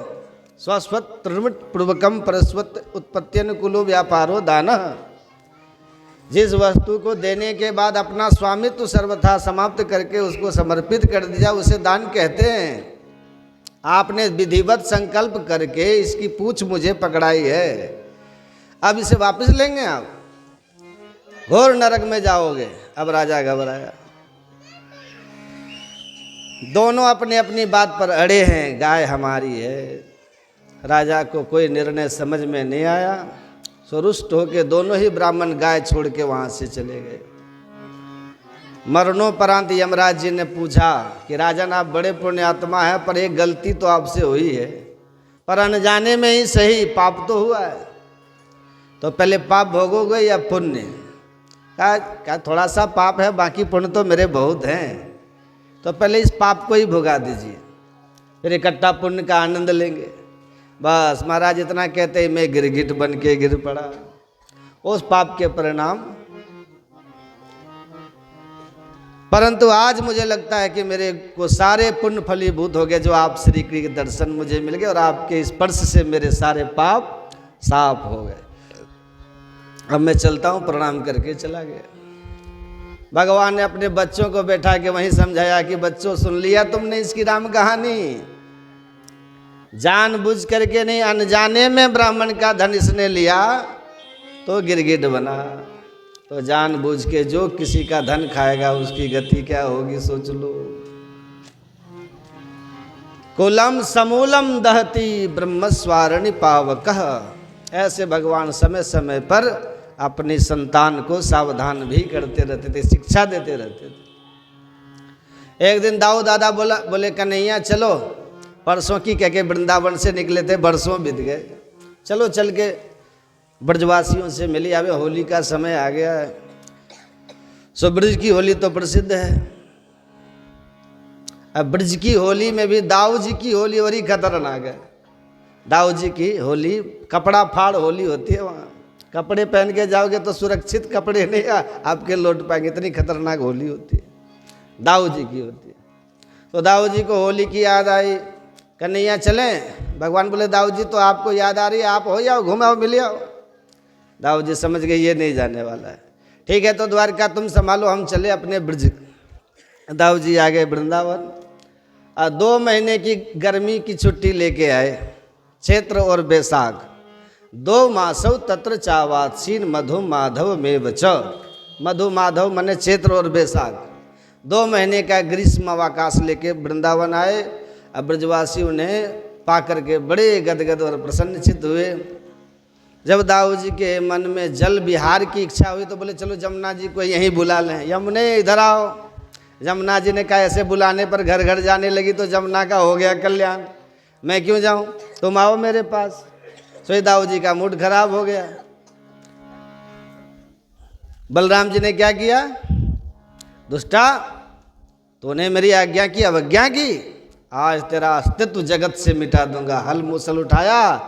स्वस्वत पूर्वकम परस्वत उत्पत्त्यनुकूलो व्यापारो दान। जिस वस्तु को देने के बाद अपना स्वामित्व सर्वथा समाप्त करके उसको समर्पित कर दिया उसे दान कहते हैं। आपने विधिवत संकल्प करके इसकी पूंछ मुझे पकड़ाई है, अब इसे वापस लेंगे आप? घोर नरक में जाओगे। अब राजा घबराया। दोनों अपनी अपनी बात पर अड़े हैं, गाय हमारी है। राजा को कोई निर्णय समझ में नहीं आया। सुरुष्ट होकर दोनों ही ब्राह्मण गाय छोड़ के वहां से चले गए। मरणोपरांत यमराज जी ने पूछा कि राजन आप बड़े पुण्यात्मा हैं, पर एक गलती तो आपसे हुई है, पर अनजाने में ही सही, पाप तो हुआ है। तो पहले पाप भोगोगे या पुण्य? क्या थोड़ा सा पाप है, बाकी पुण्य तो मेरे बहुत हैं। तो पहले इस पाप को ही भुगा दीजिए, फिर इकट्ठा पुण्य का आनंद लेंगे। बस महाराज इतना कहते ही मैं गिरगिट बन के गिर पड़ा। उस पाप के परिणाम। परंतु आज मुझे लगता है कि मेरे को सारे पुण्य फलीभूत हो गए, जो आप श्री कृष्ण के दर्शन मुझे मिल गए और आपके स्पर्श से मेरे सारे पाप साफ हो गए। अब मैं चलता हूँ, प्रणाम करके चला गया। भगवान ने अपने बच्चों को बैठा के वहीं समझाया कि बच्चों सुन लिया तुमने इसकी राम कहानी, जानबूझ करके नहीं, अनजाने में ब्राह्मण का धन इसने लिया तो गिरगिट बना। तो जानबूझ के जो किसी का धन खाएगा उसकी गति क्या होगी सोच लो। कुलम समूलम दहती ब्रह्मस्वारणि पावकः। ऐसे भगवान समय समय पर अपनी संतान को सावधान भी करते रहते थे, शिक्षा देते रहते थे। एक दिन दाऊ दादा बोले कन्हैया चलो, परसों की कह के वृंदावन से निकले थे, बरसों बीत गए, चलो चल के ब्रजवासियों से मिली, अबे होली का समय आ गया है। सो ब्रज की होली तो प्रसिद्ध है। अब ब्रज की होली में भी दाऊ जी की होली बड़ी खतरनाक है। दाऊ जी की होली कपड़ा फाड़ होली होती है। वहाँ कपड़े पहन के जाओगे तो सुरक्षित कपड़े नहीं आपके लौट पाएंगे, इतनी खतरनाक होली होती है, दाऊ जी की होती है। तो दाऊ जी को होली की याद आई, कन्हैया चलें। भगवान बोले दाऊ जी तो आपको याद आ रही है, आप हो जाओ, घुमाओ मिल आओ। दाऊ जी समझ गए ये नहीं जाने वाला है, ठीक है तो द्वारका तुम संभालो, हम चले अपने ब्रज। दाऊ जी आ गए वृंदावन। 2 महीने की गर्मी की छुट्टी लेके आए, चैत्र और बैसाख। 2 मासव तत्र चावासीन मधु माधव में च। मधु माधव मने चैत्र और बैसाख। 2 महीने का ग्रीष्म अवकाश लेके वृंदावन आए। अब ब्रजवासी उन्हें पा करके बड़े गदगद और प्रसन्नचित्त हुए। जब दाऊ जी के मन में जल विहार की इच्छा हुई तो बोले चलो जमुना जी को यहीं बुला लें, यमुने इधर आओ। जमुना जी ने कहा ऐसे बुलाने पर घर घर जाने लगी तो जमुना का हो गया कल्याण, मैं क्यों जाऊं, तुम आओ मेरे पास। सो दाऊ जी का मूड खराब हो गया। बलराम जी ने क्या किया, दुष्टा तूने मेरी आज्ञा की अवज्ञा की, आज तेरा अस्तित्व जगत से मिटा दूंगा। हल मूसल उठाया।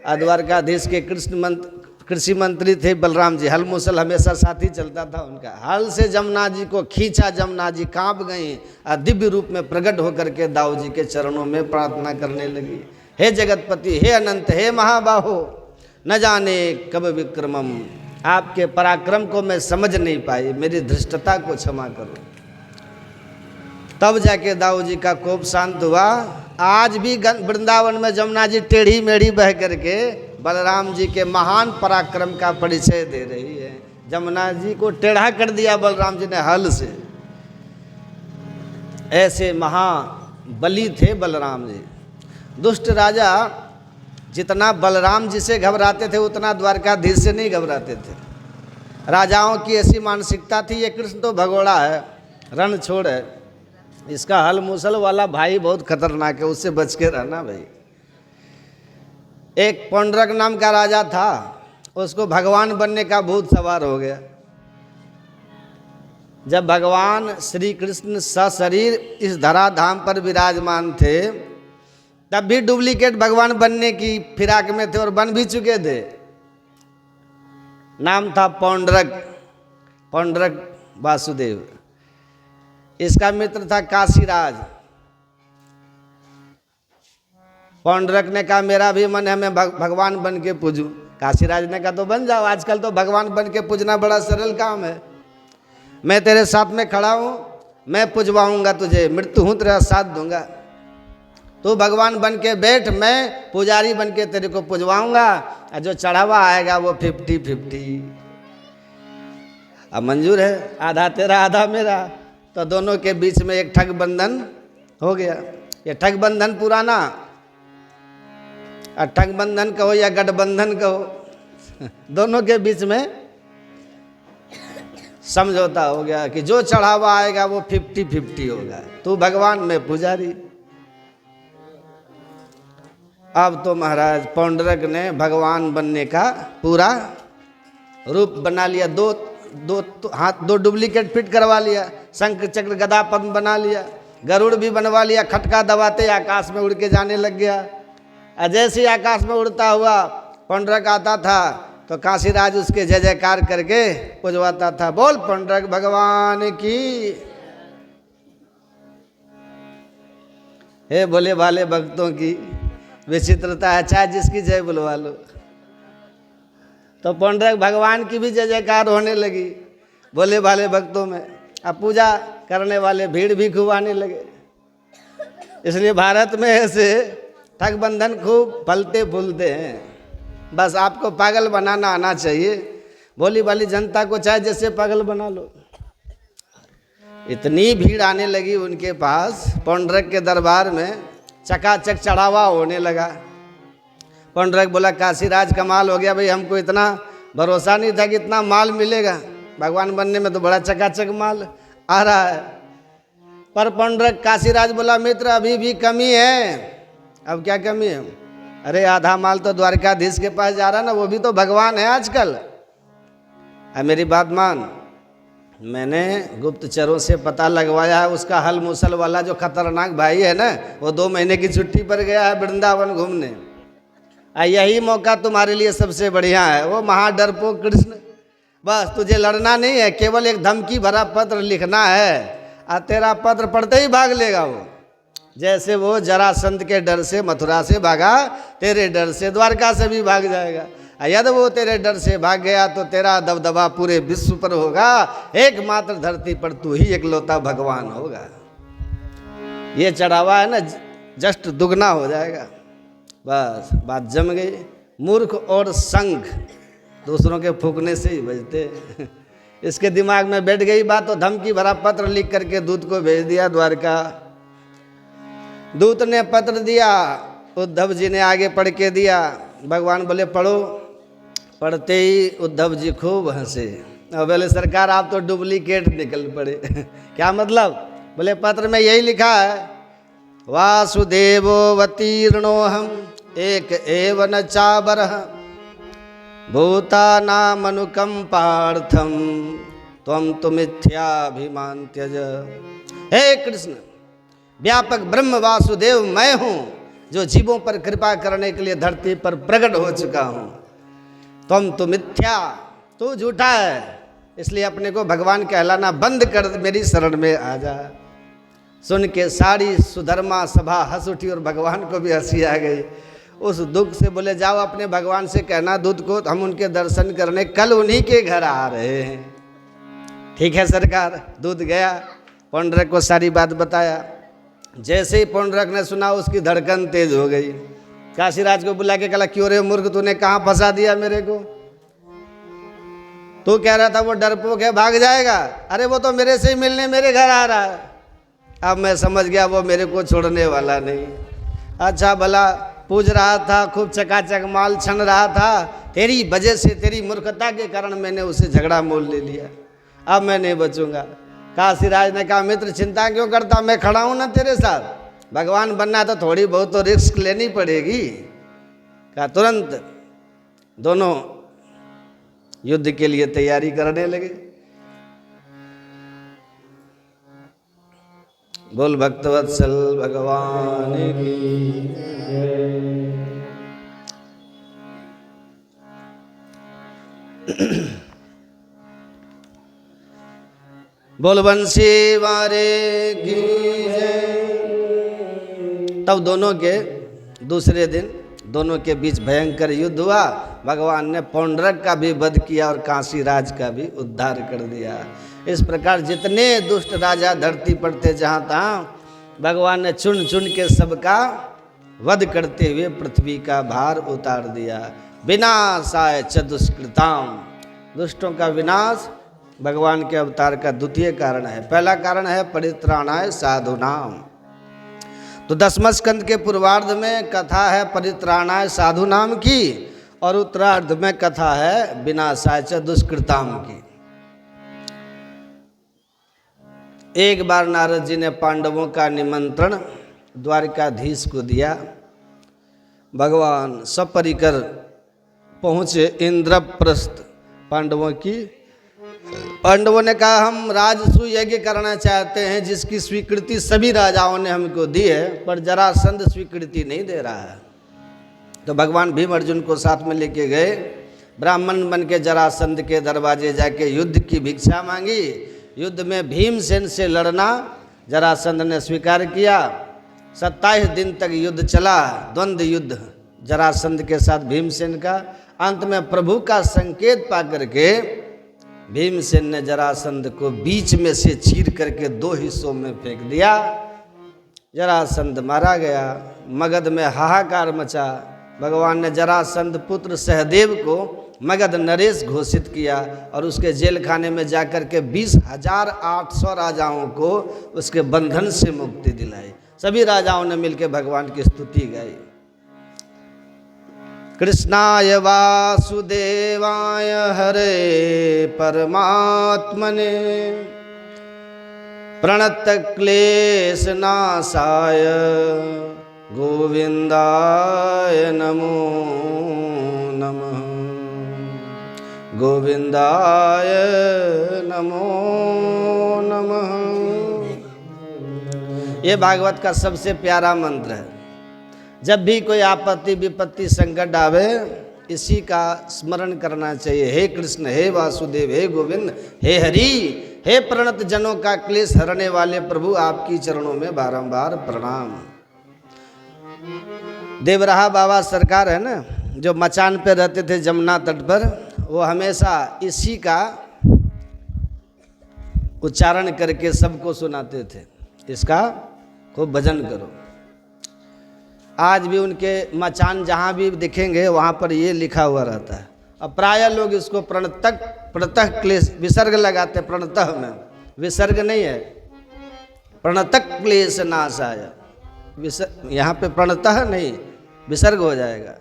द्वारकाधीश के कृषि मंत्री थे बलराम जी, हल मूसल हमेशा साथी चलता था उनका। हल से जमुना जी को खींचा, जमुना जी कांप गई, दिव्य रूप में प्रकट होकर के दाऊ जी के चरणों में प्रार्थना करने लगी, हे जगतपति, हे अनंत, हे महाबाहो, न जाने कब विक्रमम। आपके पराक्रम को मैं समझ नहीं पाई, मेरी धृष्टता को क्षमा करो। तब जाके दाऊ जी का कोप शांत हुआ। आज भी वृंदावन में जमुना जी टेढ़ी मेढ़ी बह करके बलराम जी के महान पराक्रम का परिचय दे रही है। जमुना जी को टेढ़ा कर दिया बलराम जी ने हल से। ऐसे महाबली थे बलराम जी। दुष्ट राजा जितना बलराम जी से घबराते थे उतना द्वारकाधीश से नहीं घबराते थे। राजाओं की ऐसी मानसिकता थी, ये कृष्ण तो भगोड़ा है, रण छोड़ है, इसका हल मूसल वाला भाई बहुत खतरनाक है, उससे बच के रहना भाई। एक पौंड्रक नाम का राजा था, उसको भगवान बनने का भूत सवार हो गया। जब भगवान श्री कृष्ण सशरीर इस धराधाम पर विराजमान थे तब भी डुप्लीकेट भगवान बनने की फिराक में थे और बन भी चुके थे। नाम था पौंड्रक, पौंड्रक वासुदेव। इसका मित्र था काशीराज। पौंड्रक ने कहा मेरा भी मन है मैं भगवान बन के पूजूं। काशीराज ने कहा तो बन जाओ, आजकल तो भगवान बन के पूजना बड़ा सरल काम है, मैं तेरे साथ में खड़ा हूं, मैं पुजवाऊंगा तुझे, मृत्यु हूं तेरा साथ दूंगा, तू भगवान बन के बैठ, मैं पुजारी बन के तेरे को पुजवाऊंगा, और जो चढ़ावा आएगा वो 50-50। अब मंजूर है, आधा तेरा आधा मेरा। तो दोनों के बीच में एक ठग बंधन हो गया। ये ठग बंधन पुराना, और ठग बंधन कहो या गठबंधन कहो, दोनों के बीच में समझौता हो गया कि जो चढ़ावा आएगा वो 50-50 होगा, तू भगवान मैं पुजारी। अब तो महाराज पौंड्रक ने भगवान बनने का पूरा रूप बना लिया। दो डुप्लीकेट फिट करवा लिया, शंख चक्र गदा पद्म बना लिया, गरुड़ भी बनवा लिया, खटका दबाते आकाश में उड़ के जाने लग गया। जैसे ही आकाश में उड़ता हुआ पौंड्रक आता था तो काशीराज उसके जय जयकार करके पुजवाता था, बोल पौंड्रक भगवान की। हे भोले भाले भक्तों की विचित्रता है, चाहे जिसकी जय बुलवा लो। तो पौंड्रक भगवान की भी जय जयकार होने लगी। भोले भाले भक्तों में। अब पूजा करने वाले भीड़ भी खूब आने लगे। इसलिए भारत में ऐसे ठग बंधन खूब फलते फूलते हैं। बस आपको पागल बनाना आना चाहिए। भोली भाली जनता को चाहे जैसे पागल बना लो। इतनी भीड़ आने लगी उनके पास, पौंडरक के दरबार में चकाचक चढ़ावा होने लगा। पौंडरक बोला काशीराज कमाल हो गया भाई, हमको इतना भरोसा नहीं था कि इतना माल मिलेगा। भगवान बनने में तो बड़ा चकाचक माल आ रहा है। पर पौंडरक काशीराज बोला मित्र अभी भी कमी है। अब क्या कमी है? अरे आधा माल तो द्वारकाधीश के पास जा रहा ना, वो भी तो भगवान है आजकल। अब मेरी बात मान, मैंने गुप्तचरों से पता लगवाया है, उसका हल मूसल वाला जो खतरनाक भाई है ना, वो 2 महीने की छुट्टी पर गया है वृंदावन घूमने। यही मौका तुम्हारे लिए सबसे बढ़िया है। वो महाडरपोक कृष्ण, बस तुझे लड़ना नहीं है, केवल एक धमकी भरा पत्र लिखना है और तेरा पत्र पढ़ते ही भाग लेगा वो। जैसे वो जरासंध के डर से मथुरा से भागा, तेरे डर से द्वारका से भी भाग जाएगा। यदि वो तेरे डर से भाग गया तो तेरा दबदबा पूरे विश्व पर होगा। एकमात्र धरती पर तू ही इकलौता भगवान होगा। ये चढ़ावा है ना, जस्ट दुगना हो जाएगा। बस बात जम गई। मूर्ख और संघ दूसरों के फूकने से ही बजते। इसके दिमाग में बैठ गई बात, तो धमकी भरा पत्र लिख करके दूत को भेज दिया द्वारका। दूत ने पत्र दिया, उद्धव जी ने आगे पढ़ के दिया। भगवान बोले पढ़ो। पढ़ते ही उद्धव जी खूब हंसे और बोले सरकार आप तो डुप्लीकेट निकल पड़े। क्या मतलब? बोले पत्र में यही लिखा है वासुदेवोऽवतीर्णो हम एक एव न चाबरः भूतानामनुकंपार्थम त्वं तु मिथ्याभिमान त्यज। हे कृष्ण, व्यापक ब्रह्म वासुदेव मैं हूँ जो जीवों पर कृपा करने के लिए धरती पर प्रकट हो चुका हूँ। तुम तो मिथ्या, तू झूठा है, इसलिए अपने को भगवान कहलाना बंद कर, मेरी शरण में आ जा। सुन के सारी सुधर्मा सभा हंस उठी और भगवान को भी हंसी आ गई। उस दुख से बोले जाओ अपने भगवान से कहना दूत को हम उनके दर्शन करने कल उन्हीं के घर आ रहे हैं। ठीक है सरकार। दूत गया, पौंडरक को सारी बात बताया। जैसे ही पौंडरक ने सुना उसकी धड़कन तेज हो गई। काशीराज को बुला के कहा क्यों रे मूर्ख, तूने कहाँ फंसा दिया मेरे को? तू कह रहा था वो डरपोक है भाग जाएगा, अरे वो तो मेरे से ही मिलने मेरे घर आ रहा है। अब मैं समझ गया वो मेरे को छोड़ने वाला नहीं। अच्छा भला पूज रहा था, खूब चकाचक माल छन रहा था, तेरी वजह से, तेरी मूर्खता के कारण मैंने उसे झगड़ा मोल ले लिया। अब मैं नहीं बचूंगा। काशीराज ने कहा मित्र चिंता क्यों करता, मैं खड़ा हूं ना तेरे साथ। भगवान बनना तो थोड़ी बहुत तो रिस्क लेनी पड़ेगी। कहा तुरंत दोनों युद्ध के लिए तैयारी करने लगे। बोल भक्तवत्सल भगवान की। बोल बंसी वारे की जय। तब दोनों के दूसरे दिन दोनों के बीच भयंकर युद्ध हुआ। भगवान ने पौंडरक का भी वध किया और काशीराज का भी उद्धार कर दिया। इस प्रकार जितने दुष्ट राजा धरती पर थे जहाँ तहाँ भगवान ने चुन चुन के सबका वध करते हुए पृथ्वी का भार उतार दिया। विनाशाय च दुष्कृताम, दुष्टों का विनाश भगवान के अवतार का द्वितीय कारण है। पहला कारण है परित्राणाय साधुनाम। तो 10वें स्कंद के पूर्वार्ध में कथा है परित्राणाय साधुनाम की और उत्तरार्ध में कथा है विनाशाय च दुष्कृताम की। एक बार नारद जी ने पांडवों का निमंत्रण द्वारकाधीश को दिया। भगवान सपरिकर पहुँचे इंद्रप्रस्थ। पांडवों ने कहा हम राजसूय यज्ञ करना चाहते हैं जिसकी स्वीकृति सभी राजाओं ने हमको दी है, पर जरासंध स्वीकृति नहीं दे रहा है। तो भगवान भीम अर्जुन को साथ में लेके गए। ब्राह्मण बन के जरासंध के दरवाजे जाके युद्ध की भिक्षा मांगी। युद्ध में भीमसेन से लड़ना जरासंध ने स्वीकार किया। 27 दिन तक युद्ध चला, द्वंद्व युद्ध जरासंध के साथ भीमसेन का। अंत में प्रभु का संकेत पा करके भीमसेन ने जरासंध को बीच में से चीर करके 2 हिस्सों में फेंक दिया। जरासंध मारा गया। मगध में हाहाकार मचा। भगवान ने जरासंध पुत्र सहदेव को मगध नरेश घोषित किया और उसके जेल खाने में जाकर के 20,800 राजाओं को उसके बंधन से मुक्ति दिलाई। सभी राजाओं ने मिलकर भगवान की स्तुति गाई। कृष्णाय वासुदेवाय हरे परमात्मने प्रणतक्लेशनाशाय गोविंदाय नमो नमः। गोविंदाय नमो नमः। ये भागवत का सबसे प्यारा मंत्र है। जब भी कोई आपत्ति विपत्ति संकट आवे इसी का स्मरण करना चाहिए। हे कृष्ण, हे वासुदेव, हे गोविंद, हे हरि, हे प्रणत जनों का क्लेश हरने वाले प्रभु, आपकी चरणों में बारंबार प्रणाम। देवराहा बाबा सरकार है ना, जो मचान पे रहते थे जमुना तट पर, वो हमेशा इसी का उच्चारण करके सबको सुनाते थे। इसका खूब भजन करो। आज भी उनके मचान जहाँ भी दिखेंगे वहाँ पर ये लिखा हुआ रहता है। अब प्रायः लोग इसको प्रणतः क्लेश विसर्ग लगाते। प्रणतः में विसर्ग नहीं है, प्रणतः क्लेश नाशाय। यहाँ पे प्रणतः नहीं, विसर्ग हो जाएगा।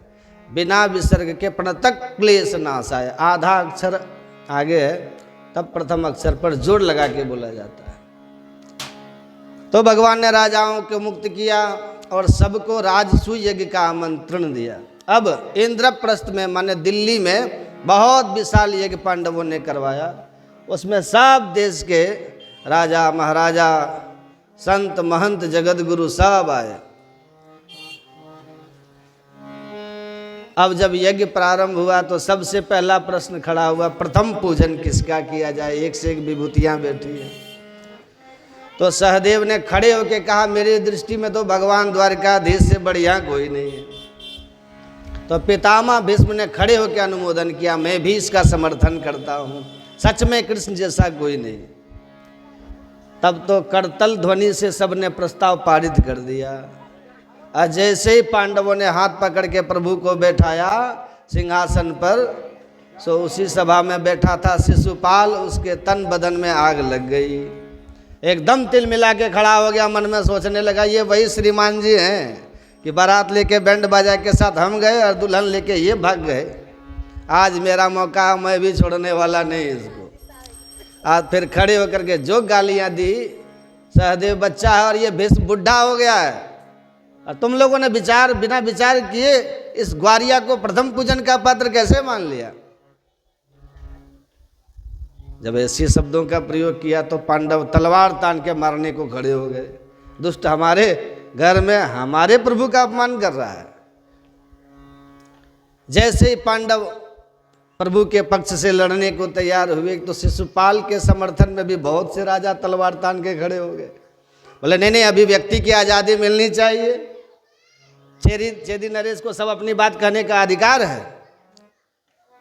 बिना विसर्ग के प्रणतः क्लेश नाशाय। आधा अक्षर आगे है तब प्रथम अक्षर पर जोड़ लगा के बोला जाता है। तो भगवान ने राजाओं को मुक्त किया और सबको राजसूय यज्ञ का आमंत्रण दिया। अब इंद्रप्रस्थ में माने दिल्ली में बहुत विशाल यज्ञ पांडवों ने करवाया। उसमें सब देश के राजा महाराजा संत महंत जगतगुरु सब आए। अब जब यज्ञ प्रारंभ हुआ तो सबसे पहला प्रश्न खड़ा हुआ, प्रथम पूजन किसका किया जाए। एक से एक विभूतियां बैठी है। तो सहदेव ने खड़े होकर कहा, मेरी दृष्टि में तो भगवान द्वारकाधीश से बढ़िया कोई नहीं है। तो पितामह भीष्म ने खड़े होकर अनुमोदन किया, मैं भी इसका समर्थन करता हूँ, सच में कृष्ण जैसा कोई नहीं। तब तो करतल ध्वनि से सबने प्रस्ताव पारित कर दिया। और जैसे ही पांडवों ने हाथ पकड़ के प्रभु को बैठाया सिंहासन पर, सो उसी सभा में बैठा था शिशुपाल, उसके तन बदन में आग लग गई। एकदम तिल मिला के खड़ा हो गया। मन में सोचने लगा, ये वही श्रीमान जी हैं कि बारात लेके बैंड बाजा के साथ हम गए और दुल्हन लेके ये भाग गए। आज मेरा मौका, मैं भी छोड़ने वाला नहीं इसको। आज फिर खड़े होकर के जो गालियां दी, सहदेव बच्चा है और ये भीष्म बुढ़ा हो गया है, और तुम लोगों ने बिना विचार किए इस ग्वारिया को प्रथम पूजन का पात्र कैसे मान लिया। जब ऐसे शब्दों का प्रयोग किया तो पांडव तलवार तान के मारने को खड़े हो गए। दुष्ट हमारे घर में हमारे प्रभु का अपमान कर रहा है। जैसे ही पांडव प्रभु के पक्ष से लड़ने को तैयार हुए तो शिशुपाल के समर्थन में भी बहुत से राजा तलवार तान के खड़े हो गए। बोले नहीं, अभी व्यक्ति की आज़ादी मिलनी चाहिए। चेदी नरेश को सब अपनी बात कहने का अधिकार है।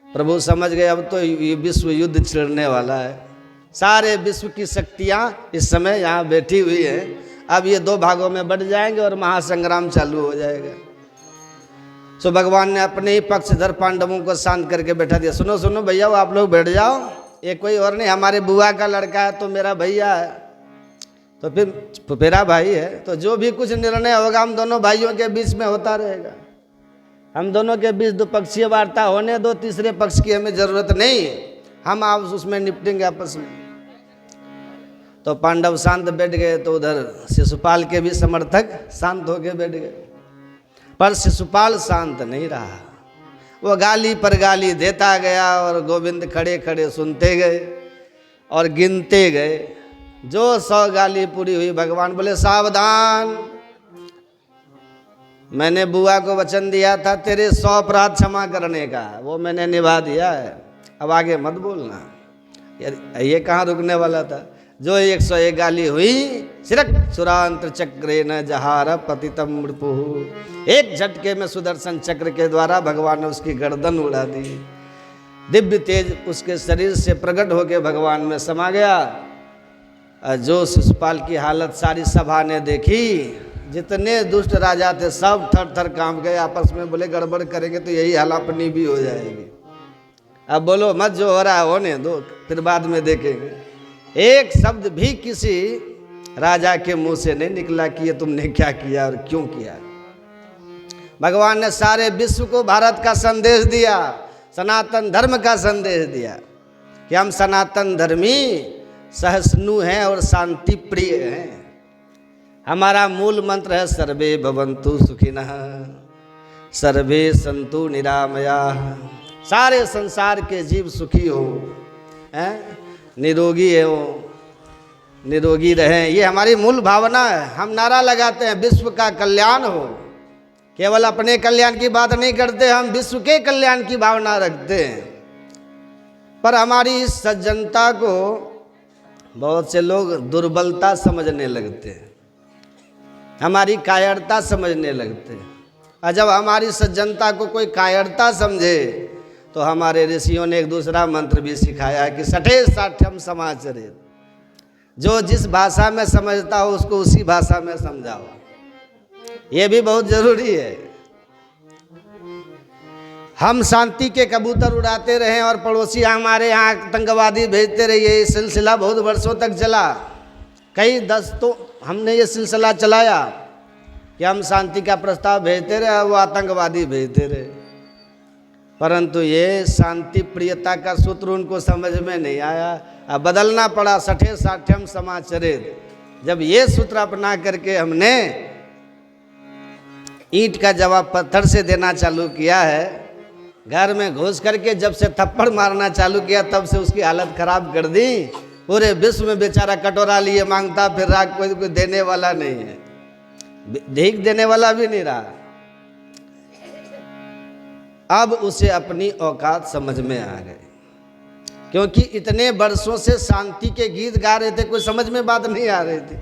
प्रभु समझ गए अब तो विश्व युद्ध छिड़ने वाला है। सारे विश्व की शक्तियाँ इस समय यहाँ बैठी हुई हैं। अब ये 2 भागों में बढ़ जाएंगे और महासंग्राम चालू हो जाएगा। सो भगवान ने अपने ही पक्षधर पांडवों को शांत करके बैठा दिया। सुनो सुनो भैया, वो आप लोग बैठ जाओ, ये कोई और नहीं, हमारे बुआ का लड़का है तो मेरा भैया है, तो फिर मेरा भाई है, तो जो भी कुछ निर्णय होगा हम दोनों भाइयों के बीच में होता रहेगा। हम दोनों के बीच द्विपक्षीय वार्ता होने दो, तीसरे पक्ष की हमें जरूरत नहीं, हम आप उसमें निपटेंगे आपस में। तो पांडव शांत बैठ गए। तो उधर शिशुपाल के भी समर्थक शांत होकर बैठ गए। पर शिशुपाल शांत नहीं रहा, वो गाली पर गाली देता गया और गोविंद खड़े खड़े सुनते गए और गिनते गए। जो 100 गाली पूरी हुई, भगवान बोले सावधान, मैंने बुआ को वचन दिया था तेरे 100 अपराध क्षमा करने का, वो मैंने निभा दिया है, अब आगे मत बोलना। ये कहाँ रुकने वाला था। जो 101 गाली हुई, सिरक सुरांत्र चक्रे न जहार पतितम मृपुः, एक झटके में सुदर्शन चक्र के द्वारा भगवान ने उसकी गर्दन उड़ा दी। दिव्य तेज उसके शरीर से प्रकट होकर भगवान में समा गया। और जो शिशुपाल की हालत सारी सभा ने देखी, जितने दुष्ट राजा थे सब थर थर कांप गए, आपस में बोले गड़बड़ करेंगे तो यही हाल अपनी भी हो जाएगी। अब बोलो मत, जो हो रहा है होने दो, फिर बाद में देखेंगे। एक शब्द भी किसी राजा के मुंह से नहीं निकला कि ये तुमने क्या किया और क्यों किया। भगवान ने सारे विश्व को भारत का संदेश दिया, सनातन धर्म का संदेश दिया कि हम सनातन धर्मी सहिष्णु हैं और शांति प्रिय हैं। हमारा मूल मंत्र है सर्वे भवन्तु सुखिनः, सर्वे सन्तु निरामयाः। सारे संसार के जीव सुखी हो, निरोगी हो, निरोगी रहें, ये हमारी मूल भावना है। हम नारा लगाते हैं विश्व का कल्याण हो, केवल अपने कल्याण की बात नहीं करते, हम विश्व के कल्याण की भावना रखते हैं। पर हमारी इस सज्जनता को बहुत से लोग दुर्बलता समझने लगते हैं, हमारी कायरता समझने लगते हैं। और जब हमारी सज्जनता को कोई कायरता समझे तो हमारे ऋषियों ने एक दूसरा मंत्र भी सिखाया कि सठे साठ्यम समाचरेत। जो जिस भाषा में समझता हो उसको उसी भाषा में समझाओ, ये भी बहुत जरूरी है। हम शांति के कबूतर उड़ाते रहे और पड़ोसी हमारे यहाँ आतंकवादी भेजते रहे, ये सिलसिला बहुत वर्षों तक चला। कई दस्तों हमने ये सिलसिला चलाया कि हम शांति का प्रस्ताव भेजते रहे और वो आतंकवादी भेजते रहे, परंतु ये शांति प्रियता का सूत्र उनको समझ में नहीं आया। अब बदलना पड़ा, सठे साठ्यम समाचरेत। जब ये सूत्र अपना करके हमने ईंट का जवाब पत्थर से देना चालू किया है, घर में घुस करके जब से थप्पड़ मारना चालू किया तब से उसकी हालत खराब कर दी। पूरे विश्व में बेचारा कटोरा लिए मांगता फिर रहा, कोई देने वाला नहीं है, भीख देने वाला भी नहीं रहा। अब उसे अपनी औकात समझ में आ गई, क्योंकि इतने वर्षों से शांति के गीत गा रहे थे, कोई समझ में बात नहीं आ रही थी।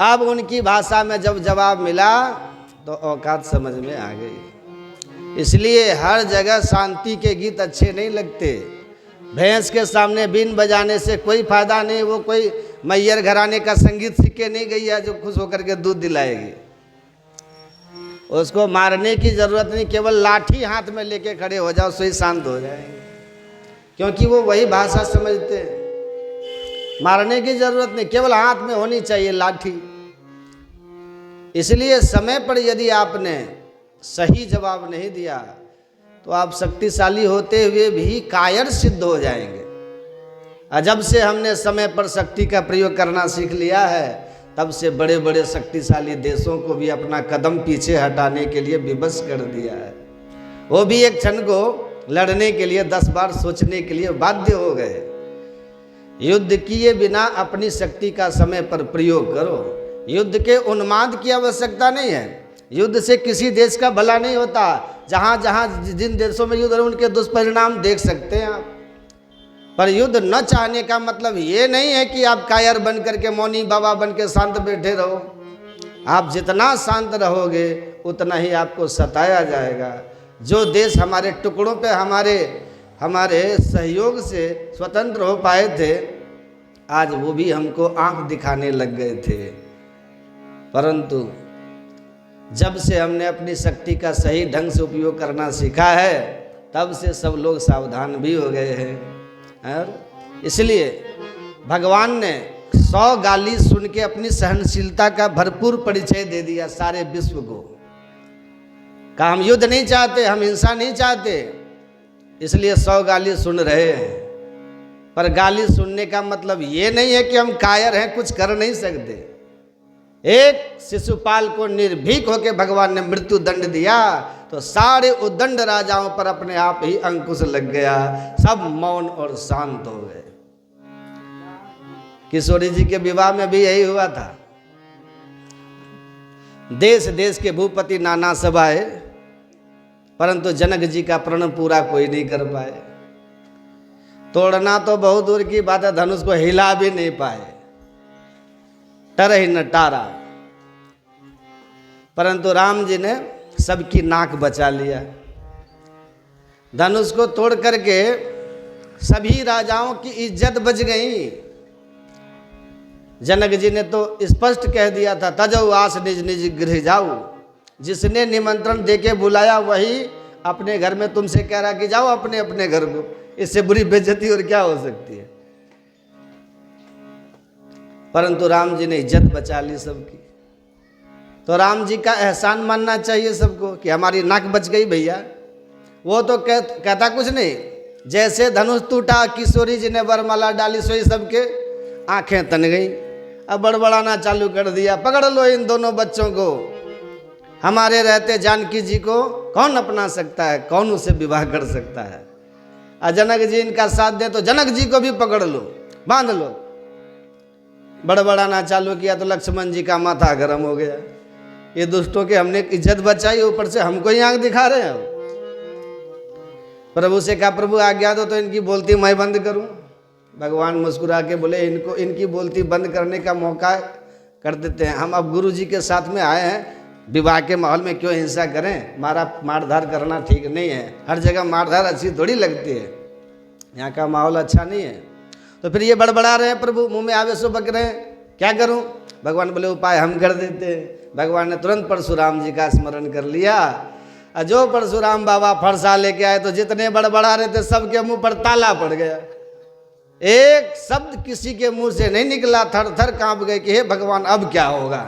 अब उनकी भाषा में जब जवाब मिला तो औकात समझ में आ गई। इसलिए हर जगह शांति के गीत अच्छे नहीं लगते। भैंस के सामने बीन बजाने से कोई फायदा नहीं, वो कोई मैयर घराने का संगीत सीख के नहीं गई है जो खुश होकर के दूध दिलाएगी। उसको मारने की जरूरत नहीं, केवल लाठी हाथ में लेके खड़े हो जाओ, सही शांत हो जाएंगे, क्योंकि वो वही भाषा समझते हैं। मारने की जरूरत नहीं, केवल हाथ में होनी चाहिए लाठी। इसलिए समय पर यदि आपने सही जवाब नहीं दिया तो आप शक्तिशाली होते हुए भी कायर सिद्ध हो जाएंगे। और जब से हमने समय पर शक्ति का प्रयोग करना सीख लिया है, तब से बड़े बड़े शक्तिशाली देशों को भी अपना कदम पीछे हटाने के लिए विवश कर दिया है। वो भी एक क्षण को लड़ने के लिए 10 बार सोचने के लिए बाध्य हो गए। युद्ध किए बिना अपनी शक्ति का समय पर प्रयोग करो। युद्ध के उन्माद की आवश्यकता नहीं है, युद्ध से किसी देश का भला नहीं होता। जहाँ जहाँ जिन देशों में युद्ध हो उनके दुष्परिणाम देख सकते हैं आप। पर युद्ध न चाहने का मतलब ये नहीं है कि आप कायर बन करके मौनी बाबा बन के शांत बैठे रहो। आप जितना शांत रहोगे उतना ही आपको सताया जाएगा। जो देश हमारे टुकड़ों पे हमारे सहयोग से स्वतंत्र हो पाए थे, आज वो भी हमको आंख दिखाने लग गए थे। परंतु जब से हमने अपनी शक्ति का सही ढंग से उपयोग करना सीखा है, तब से सब लोग सावधान भी हो गए हैं। और इसलिए भगवान ने 100 गाली सुन के अपनी सहनशीलता का भरपूर परिचय दे दिया सारे विश्व को। कहा हम युद्ध नहीं चाहते, हम हिंसा नहीं चाहते, इसलिए 100 गाली सुन रहे हैं। पर गाली सुनने का मतलब ये नहीं है कि हम कायर हैं, कुछ कर नहीं सकते। एक शिशुपाल को निर्भीक होकर भगवान ने मृत्यु दंड दिया तो सारे उद्दंड राजाओं पर अपने आप ही अंकुश लग गया, सब मौन और शांत हो गए। किशोरी जी के विवाह में भी यही हुआ था। देश देश के भूपति नाना सब आए, परंतु जनक जी का प्रण पूरा कोई नहीं कर पाए। तोड़ना तो बहुत दूर की बात है, धनुष को हिला भी नहीं पाए, टर ही न टारा। परंतु राम जी ने सबकी नाक बचा लिया। धनुष को तोड़ करके सभी राजाओं की इज्जत बच गई। जनक जी ने तो स्पष्ट कह दिया था, तजौ आस निज निज गृह जाओ। जिसने निमंत्रण देके बुलाया वही अपने घर में तुमसे कह रहा कि जाओ अपने अपने घर को। इससे बुरी बेइज्जती और क्या हो सकती है। परंतु राम जी ने इज्जत बचा ली सबकी। तो राम जी का एहसान मानना चाहिए सबको कि हमारी नाक बच गई भैया। वो तो कहता कुछ नहीं, जैसे धनुष टूटा किशोरी जी ने वरमाला डाली सोई सबके आंखें तन गई। अब बड़बड़ाना चालू कर दिया, पकड़ लो इन दोनों बच्चों को, हमारे रहते जानकी जी को कौन अपना सकता है, कौन उसे विवाह कर सकता है। और जनक जी इनका साथ दे तो जनक जी को भी पकड़ लो, बांध लो। बड़बड़ाना चालू किया तो लक्ष्मण जी का माथा गर्म हो गया। ये दुष्टों के हमने इज्जत बचाई, ऊपर से हमको ही आंख दिखा रहे हैं। प्रभु से कहा, प्रभु आज्ञा दो तो इनकी बोलती मैं बंद करूं। भगवान मुस्कुरा के बोले, इनको इनकी बोलती बंद करने का मौका कर देते हैं। हम अब गुरु जी के साथ में आए हैं, विवाह के माहौल में क्यों हिंसा करें। मारधार करना ठीक नहीं है। हर जगह मारधार अच्छी थोड़ी लगती है, यहाँ का माहौल अच्छा नहीं है। तो फिर ये बड़बड़ा रहे हैं, प्रभु मुंह में आवे सो बक रहे हैं, क्या करूं। भगवान बोले, उपाय हम कर देते हैं। भगवान ने तुरंत परशुराम जी का स्मरण कर लिया। जो परशुराम बाबा फरसा लेके आए तो जितने बड़बड़ा रहे थे सबके मुंह पर ताला पड़ गया। एक शब्द किसी के मुंह से नहीं निकला। थर थर कांप गए कि हे भगवान अब क्या होगा।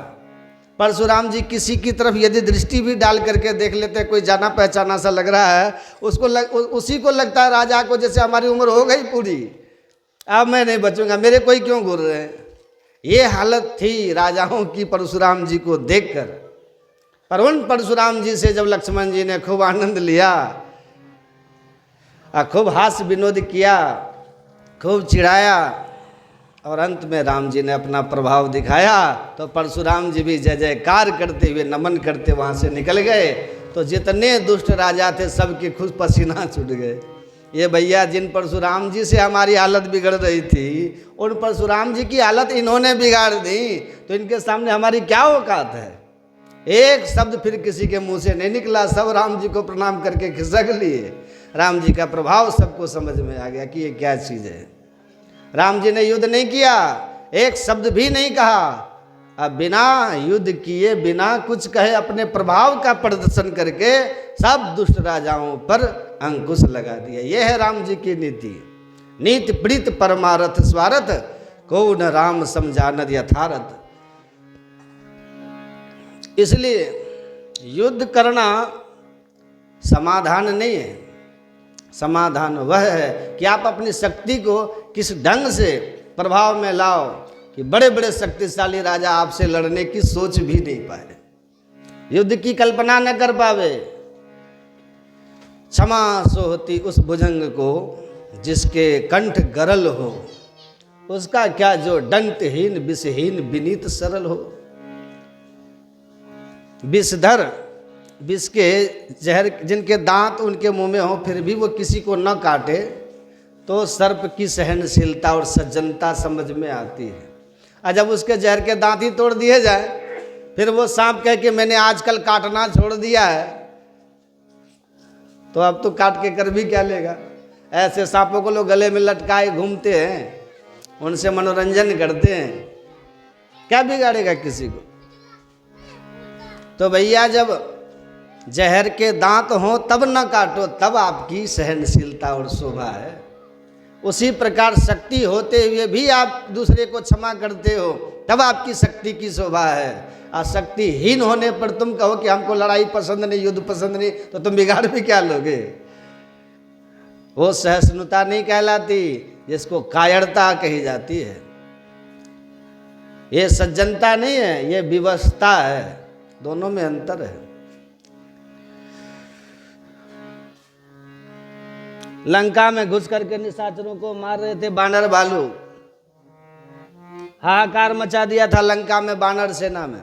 परशुराम जी किसी की तरफ यदि दृष्टि भी डाल करके देख लेते, कोई जाना पहचाना सा लग रहा है, उसी को लगता है राजा को जैसे हमारी उम्र हो गई पूरी, अब मैं नहीं बचूंगा, मेरे कोई क्यों घूर रहे हैं। ये हालत थी राजाओं की परशुराम जी को देखकर। पर उन परशुराम जी से जब लक्ष्मण जी ने खूब आनंद लिया, खूब हास्य विनोद किया, खूब चिढ़ाया और अंत में राम जी ने अपना प्रभाव दिखाया, तो परशुराम जी भी जय जयकार करते हुए नमन करते वहाँ से निकल गए। तो जितने दुष्ट राजा थे सबके खुद पसीना छूट गए। ये भैया जिन परशुराम जी से हमारी हालत बिगड़ रही थी, उन परशुराम जी की हालत इन्होंने बिगाड़ दी, तो इनके सामने हमारी क्या औकात है। एक शब्द फिर किसी के मुंह से नहीं निकला, सब राम जी को प्रणाम करके खिसक लिए। राम जी का प्रभाव सबको समझ में आ गया कि ये क्या चीज़ है। राम जी ने युद्ध नहीं किया, एक शब्द भी नहीं कहा। अब बिना युद्ध किए, बिना कुछ कहे, अपने प्रभाव का प्रदर्शन करके सब दुष्ट राजाओं पर अंकुश लगा दिया। यह है राम जी की नीति। नीति प्रीत परमारथ स्वारथ, को न राम समझानद यथारथ। इसलिए युद्ध करना समाधान नहीं है। समाधान वह है कि आप अपनी शक्ति को किस ढंग से प्रभाव में लाओ कि बड़े बड़े शक्तिशाली राजा आपसे लड़ने की सोच भी नहीं पाए, युद्ध की कल्पना न कर पावे। क्षमा सोहती उस भुजंग को जिसके कंठ गरल हो, उसका क्या जो दंतहीन विषहीन विनीत सरल हो। विषधर, विष के जहर जिनके दांत उनके मुंह में हो फिर भी वो किसी को न काटे, तो सर्प की सहनशीलता और सज्जनता समझ में आती है। और जब उसके जहर के दांत ही तोड़ दिए जाए, फिर वो सांप कह के मैंने आजकल काटना छोड़ दिया है, तो अब तो काट के कर भी क्या लेगा। ऐसे सांपों को लोग गले में लटकाए घूमते हैं, उनसे मनोरंजन करते हैं, क्या बिगाड़ेगा किसी को। तो भैया जब जहर के दांत हों तब न काटो, तब आपकी सहनशीलता और शोभा है। उसी प्रकार शक्ति होते हुए भी आप दूसरे को क्षमा करते हो, तब आपकी शक्ति की शोभा है। और शक्तिहीन होने पर तुम कहो कि हमको लड़ाई पसंद नहीं, युद्ध पसंद नहीं, तो तुम बिगाड़ भी क्या लोगे। वो सहिष्णुता नहीं कहलाती, जिसको कायरता कही जाती है। ये सज्जनता नहीं है, ये विवशता है। दोनों में अंतर है। लंका में घुस करके निशाचरों को मार रहे थे बानर भालू, हाहाकार मचा दिया था लंका में बानर सेना में।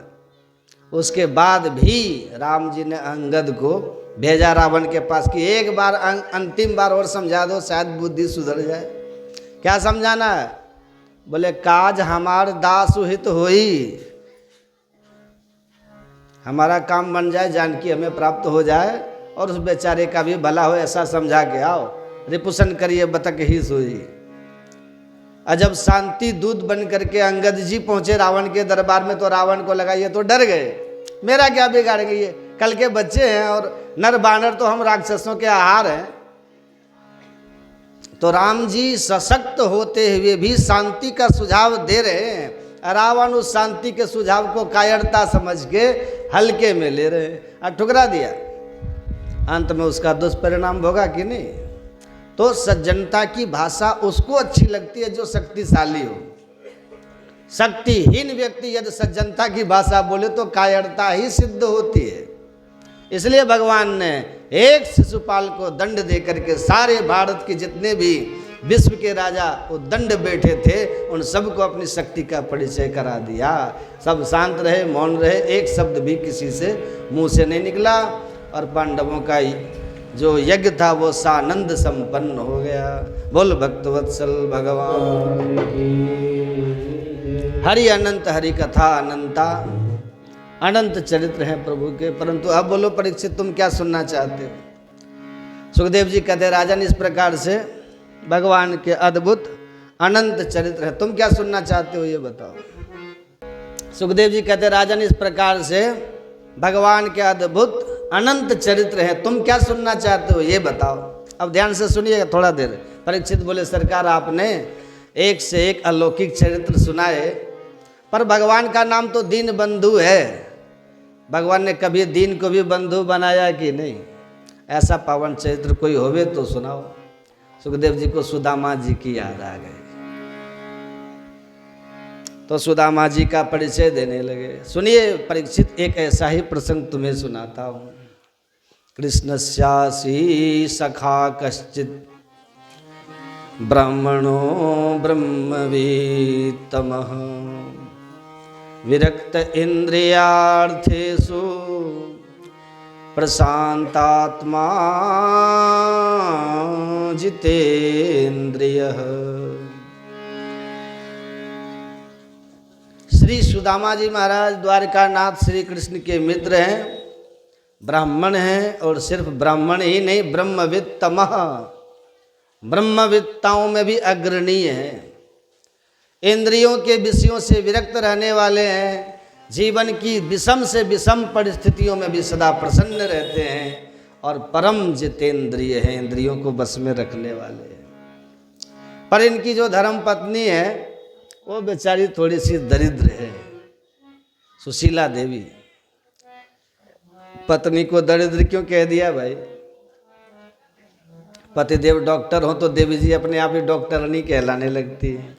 उसके बाद भी राम जी ने अंगद को भेजा रावण के पास कि एक बार अंतिम बार और समझा दो, शायद बुद्धि सुधर जाए। क्या समझाना है? बोले काज हमार दास हित होई, हमारा काम बन जाए, जानकी हमें प्राप्त हो जाए, और उस बेचारे का भी भला हो ऐसा समझा के आओ। रिपुसन करिए बतक ही सोई। और जब शांति दूत बन करके अंगद जी पहुंचे रावण के दरबार में, तो रावण को लगा ये तो डर गए, मेरा क्या बिगाड़ेंगे, ये कल के बच्चे हैं और नर बानर तो हम राक्षसों के आहार हैं। तो राम जी सशक्त होते हुए भी शांति का सुझाव दे रहे हैं। रावण उस शांति के सुझाव को कायरता समझ के हल्के में ले रहे हैं और ठुकरा दिया। अंत में उसका दुष्परिणाम भोगा कि नहीं। तो सज्जनता की भाषा उसको अच्छी लगती है जो शक्तिशाली हो। शक्तिहीन व्यक्ति यदि सज्जनता की भाषा बोले तो कायरता ही सिद्ध होती है। इसलिए भगवान ने एक शिशुपाल को दंड देकर के सारे भारत के जितने भी विश्व के राजा वो दंड बैठे थे उन सबको अपनी शक्ति का परिचय करा दिया। सब शांत रहे, मौन रहे, एक शब्द भी किसी से मुंह से नहीं निकला और पांडवों का जो यज्ञ था वो सानंद संपन्न हो गया। बोल भक्तवत्सल भगवान हरि अनंत, हरि कथा अनंता, अनंत चरित्र हैं प्रभु के। परंतु अब बोलो परीक्षित तुम क्या सुनना चाहते हो। सुखदेव जी कहते राजन इस प्रकार से भगवान के अद्भुत अनंत चरित्र है, तुम क्या सुनना चाहते हो ये बताओ। सुखदेव जी कहते राजन इस प्रकार से भगवान के अद्भुत अनंत चरित्र है, तुम क्या सुनना चाहते हो ये बताओ। अब ध्यान से सुनिएगा थोड़ा देर। परीक्षित बोले सरकार आपने एक से एक अलौकिक चरित्र सुनाए, पर भगवान का नाम तो दीन बंधु है। भगवान ने कभी दीन को भी बंधु बनाया कि नहीं। ऐसा पावन चरित्र कोई होवे तो सुनाओ। सुखदेव जी को सुदामा जी की याद आ गई, तो सुदामा जी का परिचय देने लगे। सुनिए परीक्षित, एक ऐसा ही प्रसंग तुम्हें सुनाता हूँ। कृष्णस्यासी सखा कश्चित ब्राह्मणो ब्रह्मवीतमः विरक्त इंद्रियार्थेषु प्रशांतात्मा जितेन्द्रियः। श्री सुदामा जी महाराज द्वारकानाथ श्री कृष्ण के मित्र हैं, ब्राह्मण हैं और सिर्फ ब्राह्मण ही नहीं ब्रह्मवित्तमः, ब्रह्मवित्ताओं में भी अग्रणीय हैं। इंद्रियों के विषयों से विरक्त रहने वाले हैं, जीवन की विषम से विषम परिस्थितियों में भी सदा प्रसन्न रहते हैं और परम जितेंद्रिय हैं, इंद्रियों को बस में रखने वाले हैं। पर इनकी जो धर्म पत्नी है वो बेचारी थोड़ी सी दरिद्र है, सुशीला देवी। पत्नी को दरिद्र क्यों कह दिया भाई। पतिदेव डॉक्टर हो तो देवी जी अपने आप ही डॉक्टरनी कहलाने लगती है।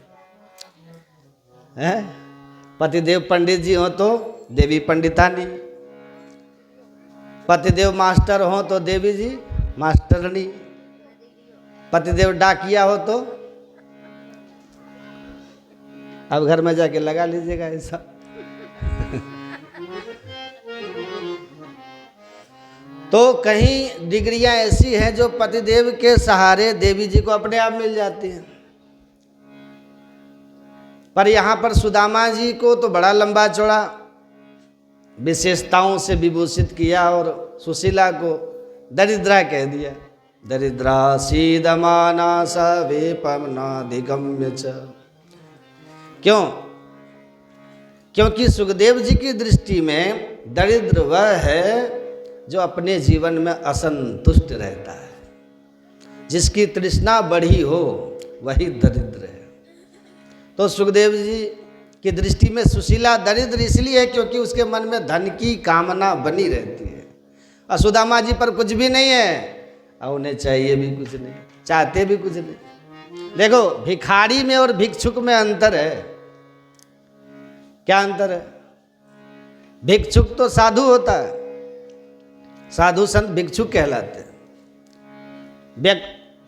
पतिदेव पंडित जी हो तो देवी पंडितानी, पतिदेव मास्टर हो तो देवी जी मास्टरनी, पतिदेव डाकिया हो तो अब घर में जाके लगा लीजिएगा ऐसा। तो कहीं डिग्रियां ऐसी हैं जो पतिदेव के सहारे देवी जी को अपने आप मिल जाती हैं। पर यहाँ पर सुदामा जी को तो बड़ा लंबा चौड़ा विशेषताओं से विभूषित किया और सुशीला को दरिद्रा कह दिया। दरिद्रा सीदमाना स वेपमनाधिगम्य च। क्यों? क्योंकि सुखदेव जी की दृष्टि में दरिद्र वह है जो अपने जीवन में असंतुष्ट रहता है, जिसकी तृष्णा बढ़ी हो वही दरिद्र है। तो सुखदेव जी की दृष्टि में सुशीला दरिद्र इसलिए है क्योंकि उसके मन में धन की कामना बनी रहती है और सुदामा जी पर कुछ भी नहीं है और उन्हें चाहिए भी कुछ नहीं, चाहते भी कुछ नहीं। देखो भिखारी में और भिक्षुक में अंतर है। क्या अंतर है? भिक्षुक तो साधु होता है, साधु संत भिक्षुक कहलाते हैं।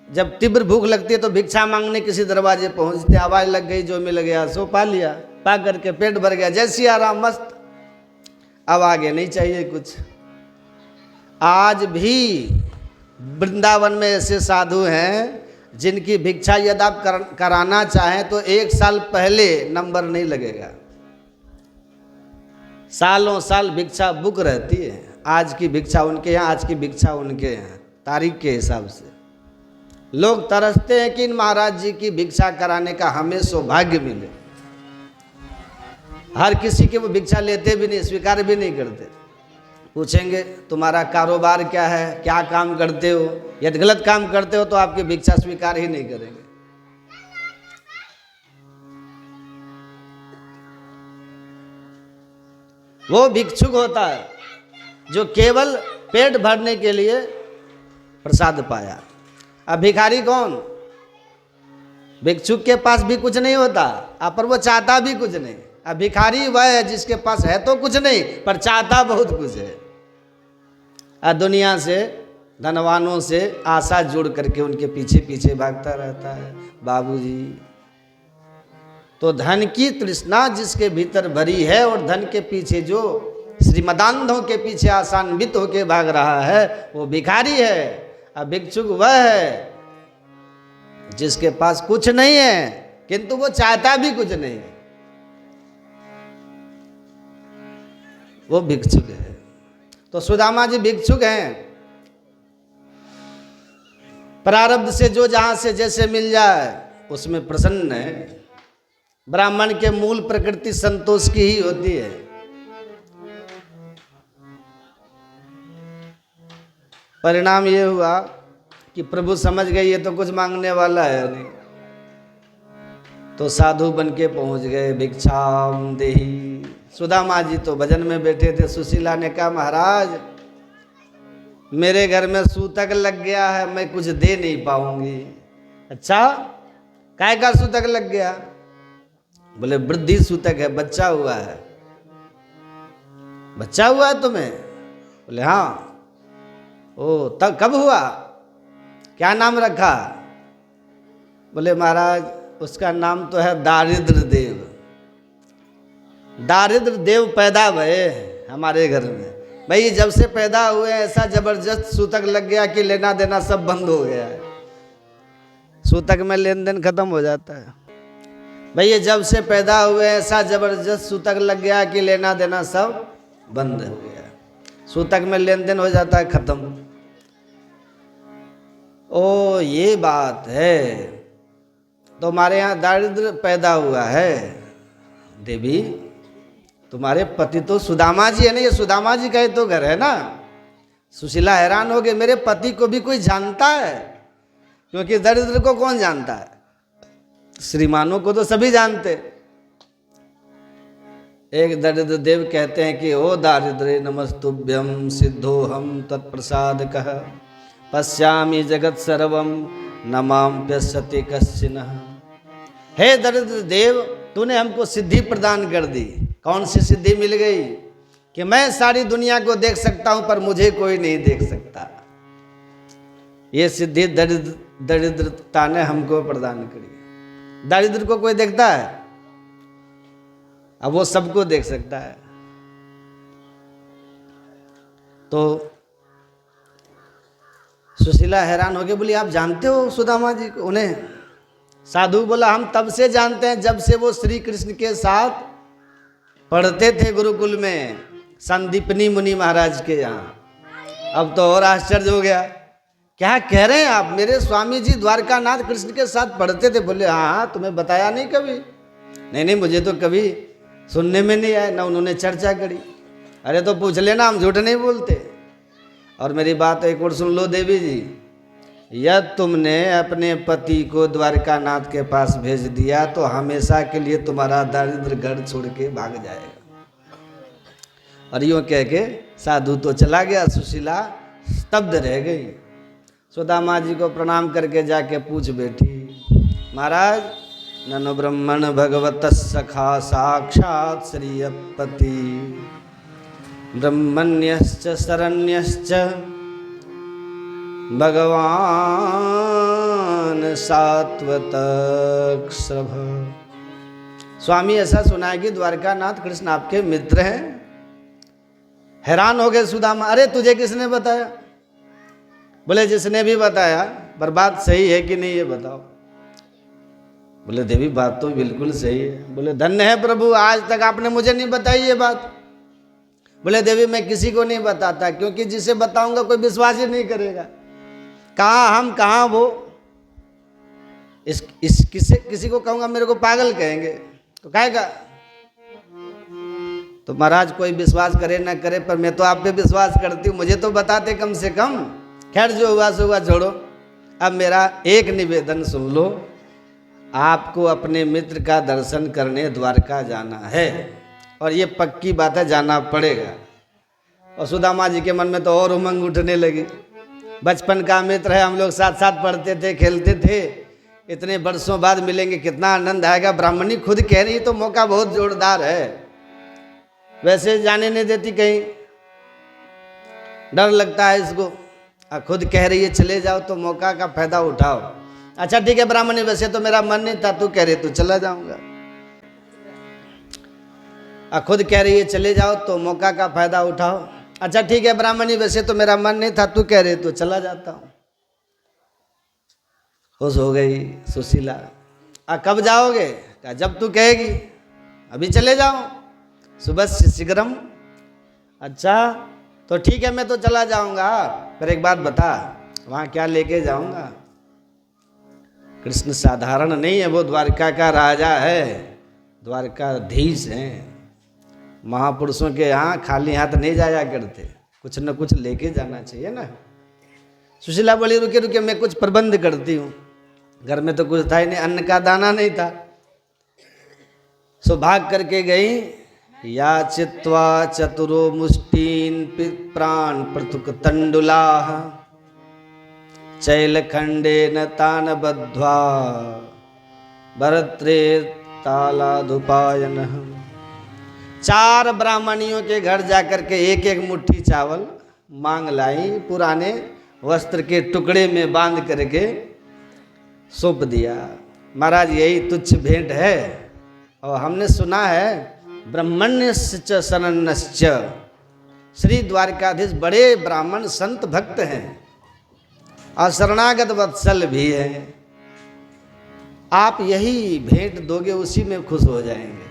जब तीव्र भूख लगती है तो भिक्षा मांगने किसी दरवाजे पहुंचते, आवाज लग गई, जो मिल गया सो पा लिया, पा करके पेट भर गया, जैसी आराम मस्त, अब आगे नहीं चाहिए कुछ। आज भी वृंदावन में ऐसे साधु हैं जिनकी भिक्षा यदि आप कराना चाहें तो 1 साल पहले नंबर नहीं लगेगा, सालों साल भिक्षा बुक रहती है। आज की भिक्षा उनके यहाँ, आज की भिक्षा उनके यहाँ, तारीख के हिसाब से। लोग तरसते हैं कि इन महाराज जी की भिक्षा कराने का हमें सौभाग्य मिले। हर किसी के वो भिक्षा लेते भी नहीं, स्वीकार भी नहीं करते। पूछेंगे तुम्हारा कारोबार क्या है, क्या काम करते हो, यदि गलत काम करते हो तो आपकी भिक्षा स्वीकार ही नहीं करेंगे। वो भिक्षुक होता है जो केवल पेट भरने के लिए प्रसाद पाया। अब भिखारी कौन? भिक्षुक के पास भी कुछ नहीं होता, अब पर वो चाहता भी कुछ नहीं। अब भिखारी वह है जिसके पास है तो कुछ नहीं, पर चाहता बहुत कुछ है। दुनिया से, धनवानों से आशा जोड़ करके उनके पीछे पीछे भागता रहता है। बाबूजी, तो धन की तृष्णा जिसके भीतर भरी है और धन के पीछे जो श्रीमदांधों के पीछे आशान्वित होके भाग रहा है, वो भिखारी है। अब भिक्षुक वह है जिसके पास कुछ नहीं है किंतु वो चाहता भी कुछ नहीं, वो भिक्षुक है। तो सुदामा जी भिक्षुक हैं। प्रारब्ध से जो जहां से जैसे मिल जाए उसमें प्रसन्न है। ब्राह्मण के मूल प्रकृति संतोष की ही होती है। परिणाम ये हुआ कि प्रभु समझ गए ये तो कुछ मांगने वाला है नहीं, तो साधु बन के पहुंच गए। भिक्षाम देहि। सुदामा जी तो भजन में बैठे थे। सुशीला ने कहा महाराज मेरे घर में सूतक लग गया है, मैं कुछ दे नहीं पाऊंगी। अच्छा, काय का सूतक लग गया? बोले वृद्धि सूतक है, बच्चा हुआ है। बच्चा हुआ है तुम्हें? बोले हाँ। ओ तब कब हुआ? क्या नाम रखा? बोले महाराज उसका नाम तो है दारिद्र देव। दारिद्र देव पैदा हुए हमारे घर में। भाई जब से पैदा हुए ऐसा जबरदस्त सूतक लग गया कि लेना देना सब बंद हो गया है। सूतक में लेन देन खत्म हो जाता है। भैया जब से पैदा हुए ऐसा जबरदस्त सूतक लग गया कि लेना देना सब बंद हो गया। सूतक में लेन देन हो जाता है खत्म। ओ ये बात है, तो हमारे यहाँ दारिद्र पैदा हुआ है। देवी तुम्हारे पति तो सुदामा जी है ना, ये सुदामा जी का ही तो घर है ना। सुशीला हैरान हो गए, मेरे पति को भी कोई जानता है? क्योंकि दरिद्र को कौन जानता है, श्रीमानों को तो सभी जानते। एक दरिद्र देव कहते हैं कि ओ दारिद्रे नमस्तुभ्यम सिद्धोहम तत्प्रसाद कह पश्यामि जगत सर्वम नमाम प्यस्यति कश्चिन। हे दरिद्र देव तूने हमको सिद्धि प्रदान कर दी। कौन सी सिद्धि मिल गई? कि मैं सारी दुनिया को देख सकता हूं पर मुझे कोई नहीं देख सकता। ये सिद्धि दरिद्रता ने हमको प्रदान करी। दारिद्र को कोई देखता है? अब वो सबको देख सकता है। तो सुशीला हैरान हो गई, बोली आप जानते हो सुदामा जी को? उन्हें साधु बोला हम तब से जानते हैं जब से वो श्री कृष्ण के साथ पढ़ते थे गुरुकुल में, संदीपनी मुनि महाराज के यहाँ। अब तो और आश्चर्य हो गया, क्या कह रहे हैं आप? मेरे स्वामी जी द्वारकानाथ कृष्ण के साथ पढ़ते थे। बोले हाँ, तुम्हें बताया नहीं कभी? नहीं मुझे तो कभी सुनने में नहीं आया, ना उन्होंने चर्चा करी। अरे तो पूछ लेना, हम झूठ नहीं बोलते। और मेरी बात एक और सुन लो देवी जी, यदि तुमने अपने पति को द्वारकानाथ के पास भेज दिया तो हमेशा के लिए तुम्हारा दारिद्र घर छोड़ के भाग जाएगा। और यूँ कह के साधु तो चला गया। सुशीला स्तब्ध रह गई। सुदामा जी को प्रणाम करके जाके पूछ बैठी, महाराज ननु ब्रह्मण भगवत सखा साक्षात श्रीयपति ब्रह्मण्यश्च शरण्यश्च भगवान सात्वतक्षभ। स्वामी ऐसा सुना है कि द्वारकानाथ कृष्ण आपके मित्र हैं। हैरान हो गए सुदामा, अरे तुझे किसने बताया? बोले जिसने भी बताया, पर बात सही है कि नहीं ये बताओ। बोले देवी बात तो बिल्कुल सही है। बोले धन्य है प्रभु, आज तक आपने मुझे नहीं बताई ये बात। बोले देवी मैं किसी को नहीं बताता, क्योंकि जिसे बताऊंगा कोई विश्वास ही नहीं करेगा। कहाँ हम कहाँ वो, इस किसी को कहूंगा मेरे को पागल कहेंगे, तो कहेगा। तो महाराज कोई विश्वास करे ना करे, पर मैं तो आप पे विश्वास करती हूँ, मुझे तो बताते कम से कम। खैर जो हुआ सो हुआ, छोड़ो। अब मेरा एक निवेदन सुन लो, आपको अपने मित्र का दर्शन करने द्वारका जाना है, और ये पक्की बात है, जाना पड़ेगा। और सुदामा जी के मन में तो और उमंग उठने लगी। बचपन का मित्र है, हम लोग साथ साथ पढ़ते थे, खेलते थे, इतने वर्षों बाद मिलेंगे, कितना आनंद आएगा। ब्राह्मणी खुद कह रही तो मौका बहुत जोरदार है, वैसे जाने नहीं देती, कहीं डर लगता है इसको। खुद कह रही है चले जाओ, तो मौका का फायदा उठाओ। अच्छा ठीक है ब्राह्मणी, वैसे तो मेरा मन नहीं था, तू कह रही तो चला जाऊंगा। खुद कह रही है चले जाओ, तो मौका का फायदा उठाओ। अच्छा ठीक है ब्राह्मणी, वैसे तो मेरा मन नहीं था, तू कह रही तो चला जाता हूँ। खुश हो गई सुशीला। कब जाओगे? कहा जब तू कहेगी, अभी चले जाओ, सुबह शीघ्रम। अच्छा तो ठीक है, मैं तो चला जाऊंगा, पर एक बात बता, वहाँ क्या लेके जाऊंगा? कृष्ण साधारण नहीं है, वो द्वारका का राजा है, द्वारकाधीश है। महापुरुषों के यहाँ खाली हाथ नहीं जाया करते, कुछ न कुछ लेके जाना चाहिए ना। सुशीला बोली रुके रुके, मैं कुछ प्रबंध करती हूँ। घर में तो कुछ था ही नहीं, अन्न का दाना नहीं था। सो भाग करके गई। या चित्वा चतुरो मुष्टीन प्राण पृथुक तंडुला चैलखंडेन तान बद्ध्वा भरत्रे तालाधुपायन। 4 ब्राह्मणियों के घर जाकर के एक एक मुट्ठी चावल मांग लाई, पुराने वस्त्र के टुकड़े में बांध करके सौंप दिया। महाराज यही तुच्छ भेंट है, और हमने सुना है ब्रह्मण्यश्च शरण्यश्च, श्री द्वारकाधीश बड़े ब्राह्मण संत भक्त हैं और शरणागत वत्सल भी है। आप यही भेंट दोगे, उसी में खुश हो जाएंगे,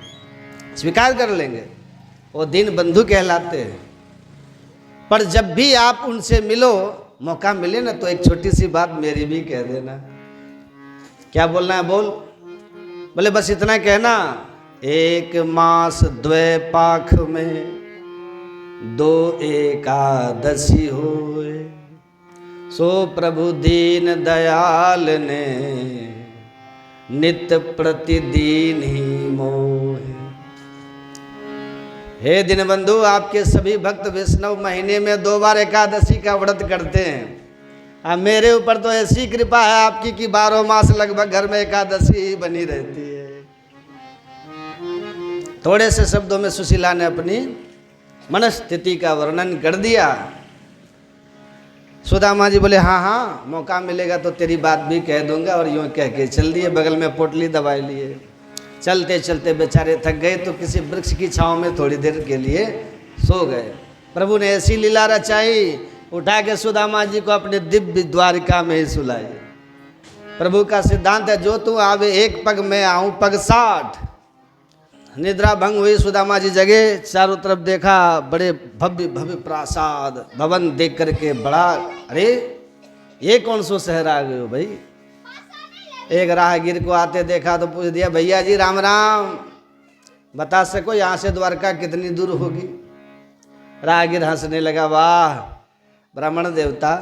स्वीकार कर लेंगे, वो दीन बंधु कहलाते हैं। पर जब भी आप उनसे मिलो, मौका मिले ना, तो एक छोटी सी बात मेरी भी कह देना। क्या बोलना है? बोल। बोले बस इतना कहना, 1 मास 2 पाख में 2 एकादशी होए, सो प्रभु दीन दयाल ने नित्य प्रतिदिन ही मोहे। हे दीनबंधु, आपके सभी भक्त वैष्णव महीने में 2 बार एकादशी का व्रत करते हैं। अब मेरे ऊपर तो ऐसी कृपा है आपकी कि 12 मास लगभग घर में एकादशी ही बनी रहती है। थोड़े से शब्दों में सुशीला ने अपनी मनस्थिति का वर्णन कर दिया। सुदामा जी बोले हाँ हाँ, मौका मिलेगा तो तेरी बात भी कह दूंगा। और यूँ कह के चल दिए, बगल में पोटली दबाई लिए। चलते चलते बेचारे थक गए, तो किसी वृक्ष की छांव में थोड़ी देर के लिए सो गए। प्रभु ने ऐसी लीला रचाई, उठा के सुदामा जी को अपने दिव्य द्वारिका में ही सुलाई। प्रभु का सिद्धांत है, जो तू आवे 1 पग में आऊं पग 60। निद्रा भंग हुई, सुदामा जी जगे, चारों तरफ देखा, बड़े भव्य भव्य प्रासाद भवन देख करके बड़ा, अरे ये कौन सो शहर आ गए हो भाई। एक राहगीर को आते देखा तो पूछ दिया, भैया जी राम राम, बता सको यहाँ से द्वारका कितनी दूर होगी? राहगीर हंसने लगा, वाह ब्राह्मण देवता,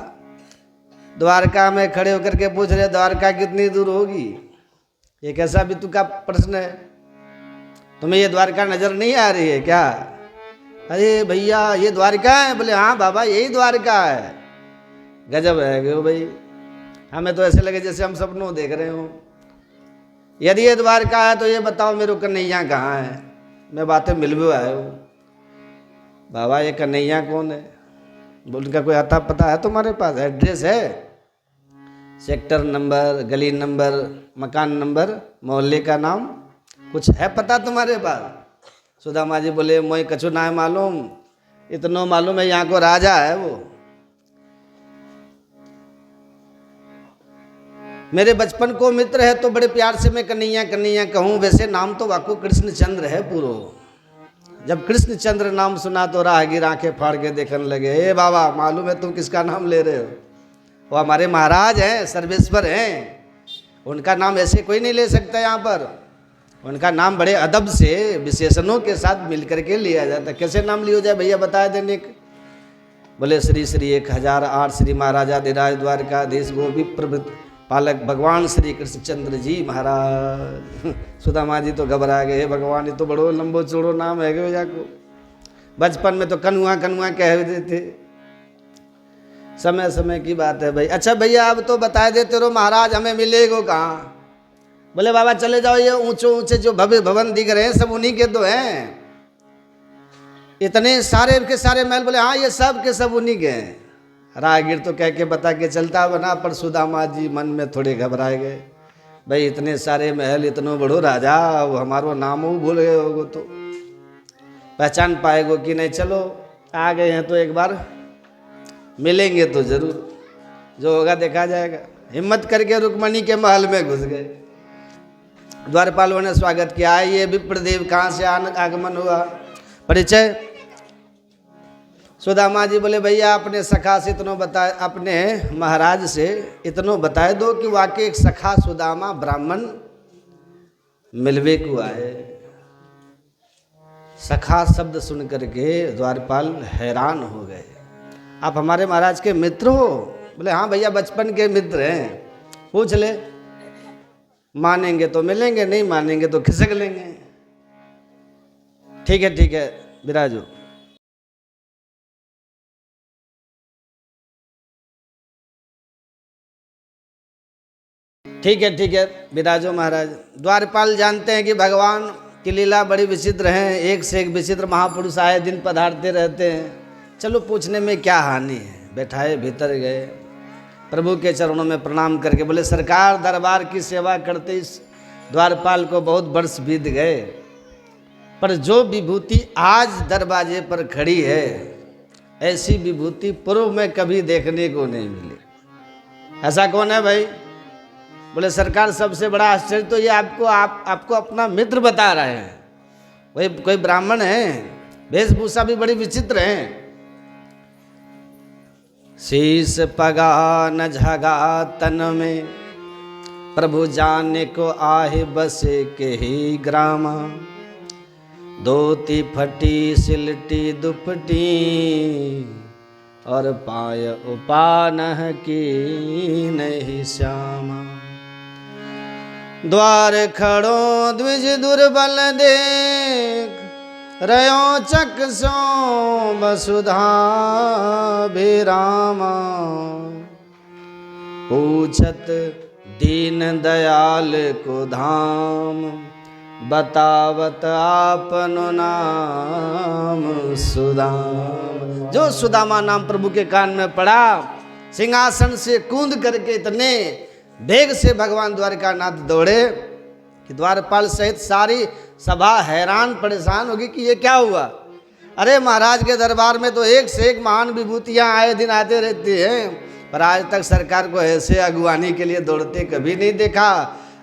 द्वारका में खड़े होकर के पूछ रहे द्वारका कितनी दूर होगी? ये कैसा भी तुका प्रश्न है? तुम्हें ये द्वारका नजर नहीं आ रही है क्या? अरे भैया ये द्वारका है। बोले हाँ बाबा यही द्वारका है। गजब है गो भाई, हमें तो ऐसे लगे जैसे हम सपनों देख रहे हो। यदि ये द्वारका है तो ये बताओ मेरे कन्हैया कहाँ है? मैं बातें मिल भी आए हो। बाबा ये कन्हैया कौन है? बोल उनका कोई आता पता है तुम्हारे पास? एड्रेस है, सेक्टर नंबर, गली नंबर, मकान नंबर, मोहल्ले का नाम कुछ है पता तुम्हारे पास? सुदामा जी बोले मोई कछु ना है मालूम, इतना मालूम है यहाँ को राजा है वो। मेरे बचपन को मित्र है तो बड़े प्यार से मैं कन्हैया कन्हैया कहूँ, वैसे नाम तो वाको कृष्णचंद्र है पूरो। जब कृष्णचंद्र नाम सुना तो राहगीर आंखें फाड़ के देखने लगे। ए बाबा, मालूम है तुम किसका नाम ले रहे हो? वो हमारे महाराज हैं, सर्वेश्वर हैं, उनका नाम ऐसे कोई नहीं ले सकता यहाँ पर। उनका नाम बड़े अदब से विशेषणों के साथ मिलकर के लिया जाता। कैसे नाम लिया जाए भैया, बताया देने के। बोले श्री श्री 1008 श्री महाराजाधिराज द्वारकाधीश गोविंद प्रभृत पालक भगवान श्री कृष्णचंद्र जी महाराज। सुदामा जी तो घबरा गए, भगवान ये तो बड़ो लंबो चौड़ो नाम है भैया को। बचपन में तो कनुआ कनुआ कह देते। समय समय की बात है भाई। अच्छा भैया, अब तो बता देते रहो महाराज, हमें मिलेगो कहाँ? बोले बाबा चले जाओ, ये ऊंचे ऊंचे जो भव्य भवन दिख रहे हैं सब उन्हीं के तो हैं। इतने सारे के सारे महल? बोले हाँ, ये सब के सब उन्हीं के हैं। राहगीर तो कह के बता के चलता बना, पर सुदामा जी मन में थोड़े घबराए गए। भाई इतने सारे महल, इतनो बड़ो राजा, वो हमारो नाम वो भूल गए होगो तो पहचान पाएगो कि नहीं? चलो आ गए हैं तो एक बार मिलेंगे तो जरूर, जो होगा देखा जाएगा। हिम्मत करके रुक्मणी के महल में घुस गए। द्वारपालों ने स्वागत किया। ये विप्रदेव कहाँ से आगमन हुआ? परिचय। सुदामा जी बोले भैया अपने सखा से इतनो बताए, अपने महाराज से इतनो बताए दो कि वाकई एक सखा सुदामा ब्राह्मण मिलवे को आए। सखा शब्द सुन करके द्वारपाल हैरान हो गए। आप हमारे महाराज के मित्र हो? बोले हाँ भैया, बचपन के मित्र हैं। पूछ ले, मानेंगे तो मिलेंगे, नहीं मानेंगे तो खिसक लेंगे। ठीक है विराजो। ठीक है विराजो महाराज। द्वारपाल जानते हैं कि भगवान की लीला बड़ी विचित्र है, एक से एक विचित्र महापुरुष आए दिन पधारते रहते हैं। चलो पूछने में क्या हानि है। बैठाए, भीतर गए, प्रभु के चरणों में प्रणाम करके बोले सरकार, दरबार की सेवा करते इस द्वारपाल को बहुत वर्ष बीत गए, पर जो विभूति आज दरवाजे पर खड़ी है ऐसी विभूति पूर्व में कभी देखने को नहीं मिली। ऐसा कौन है भाई? बोले सरकार, सबसे बड़ा आश्चर्य तो ये आपको अपना मित्र बता रहे हैं। वही कोई ब्राह्मण है, वेशभूषा भी बड़ी विचित्र है। शीस पगा न झगा तन में, प्रभु जाने को आहे बसे के ही ग्राम। धोती फटी सिलटी दुपटी, और पाय उपानह की नहीं श्यामा। द्वार खड़ो द्विज दुर्बल देख, रयो चक सो वसुधा विरामा। पूछत दीन दयाल को धाम, बतावत आपनो नाम सुदाम। जो सुदामा नाम प्रभु के कान में पड़ा, सिंहासन से कूद करके इतने वेग से भगवान द्वारकानाथ दौड़े कि द्वारपाल सहित सारी सभा हैरान परेशान होगी कि ये क्या हुआ। अरे महाराज के दरबार में तो एक से एक महान विभूतियाँ आए दिन आते रहती हैं, पर आज तक सरकार को ऐसे अगुवानी के लिए दौड़ते कभी नहीं देखा।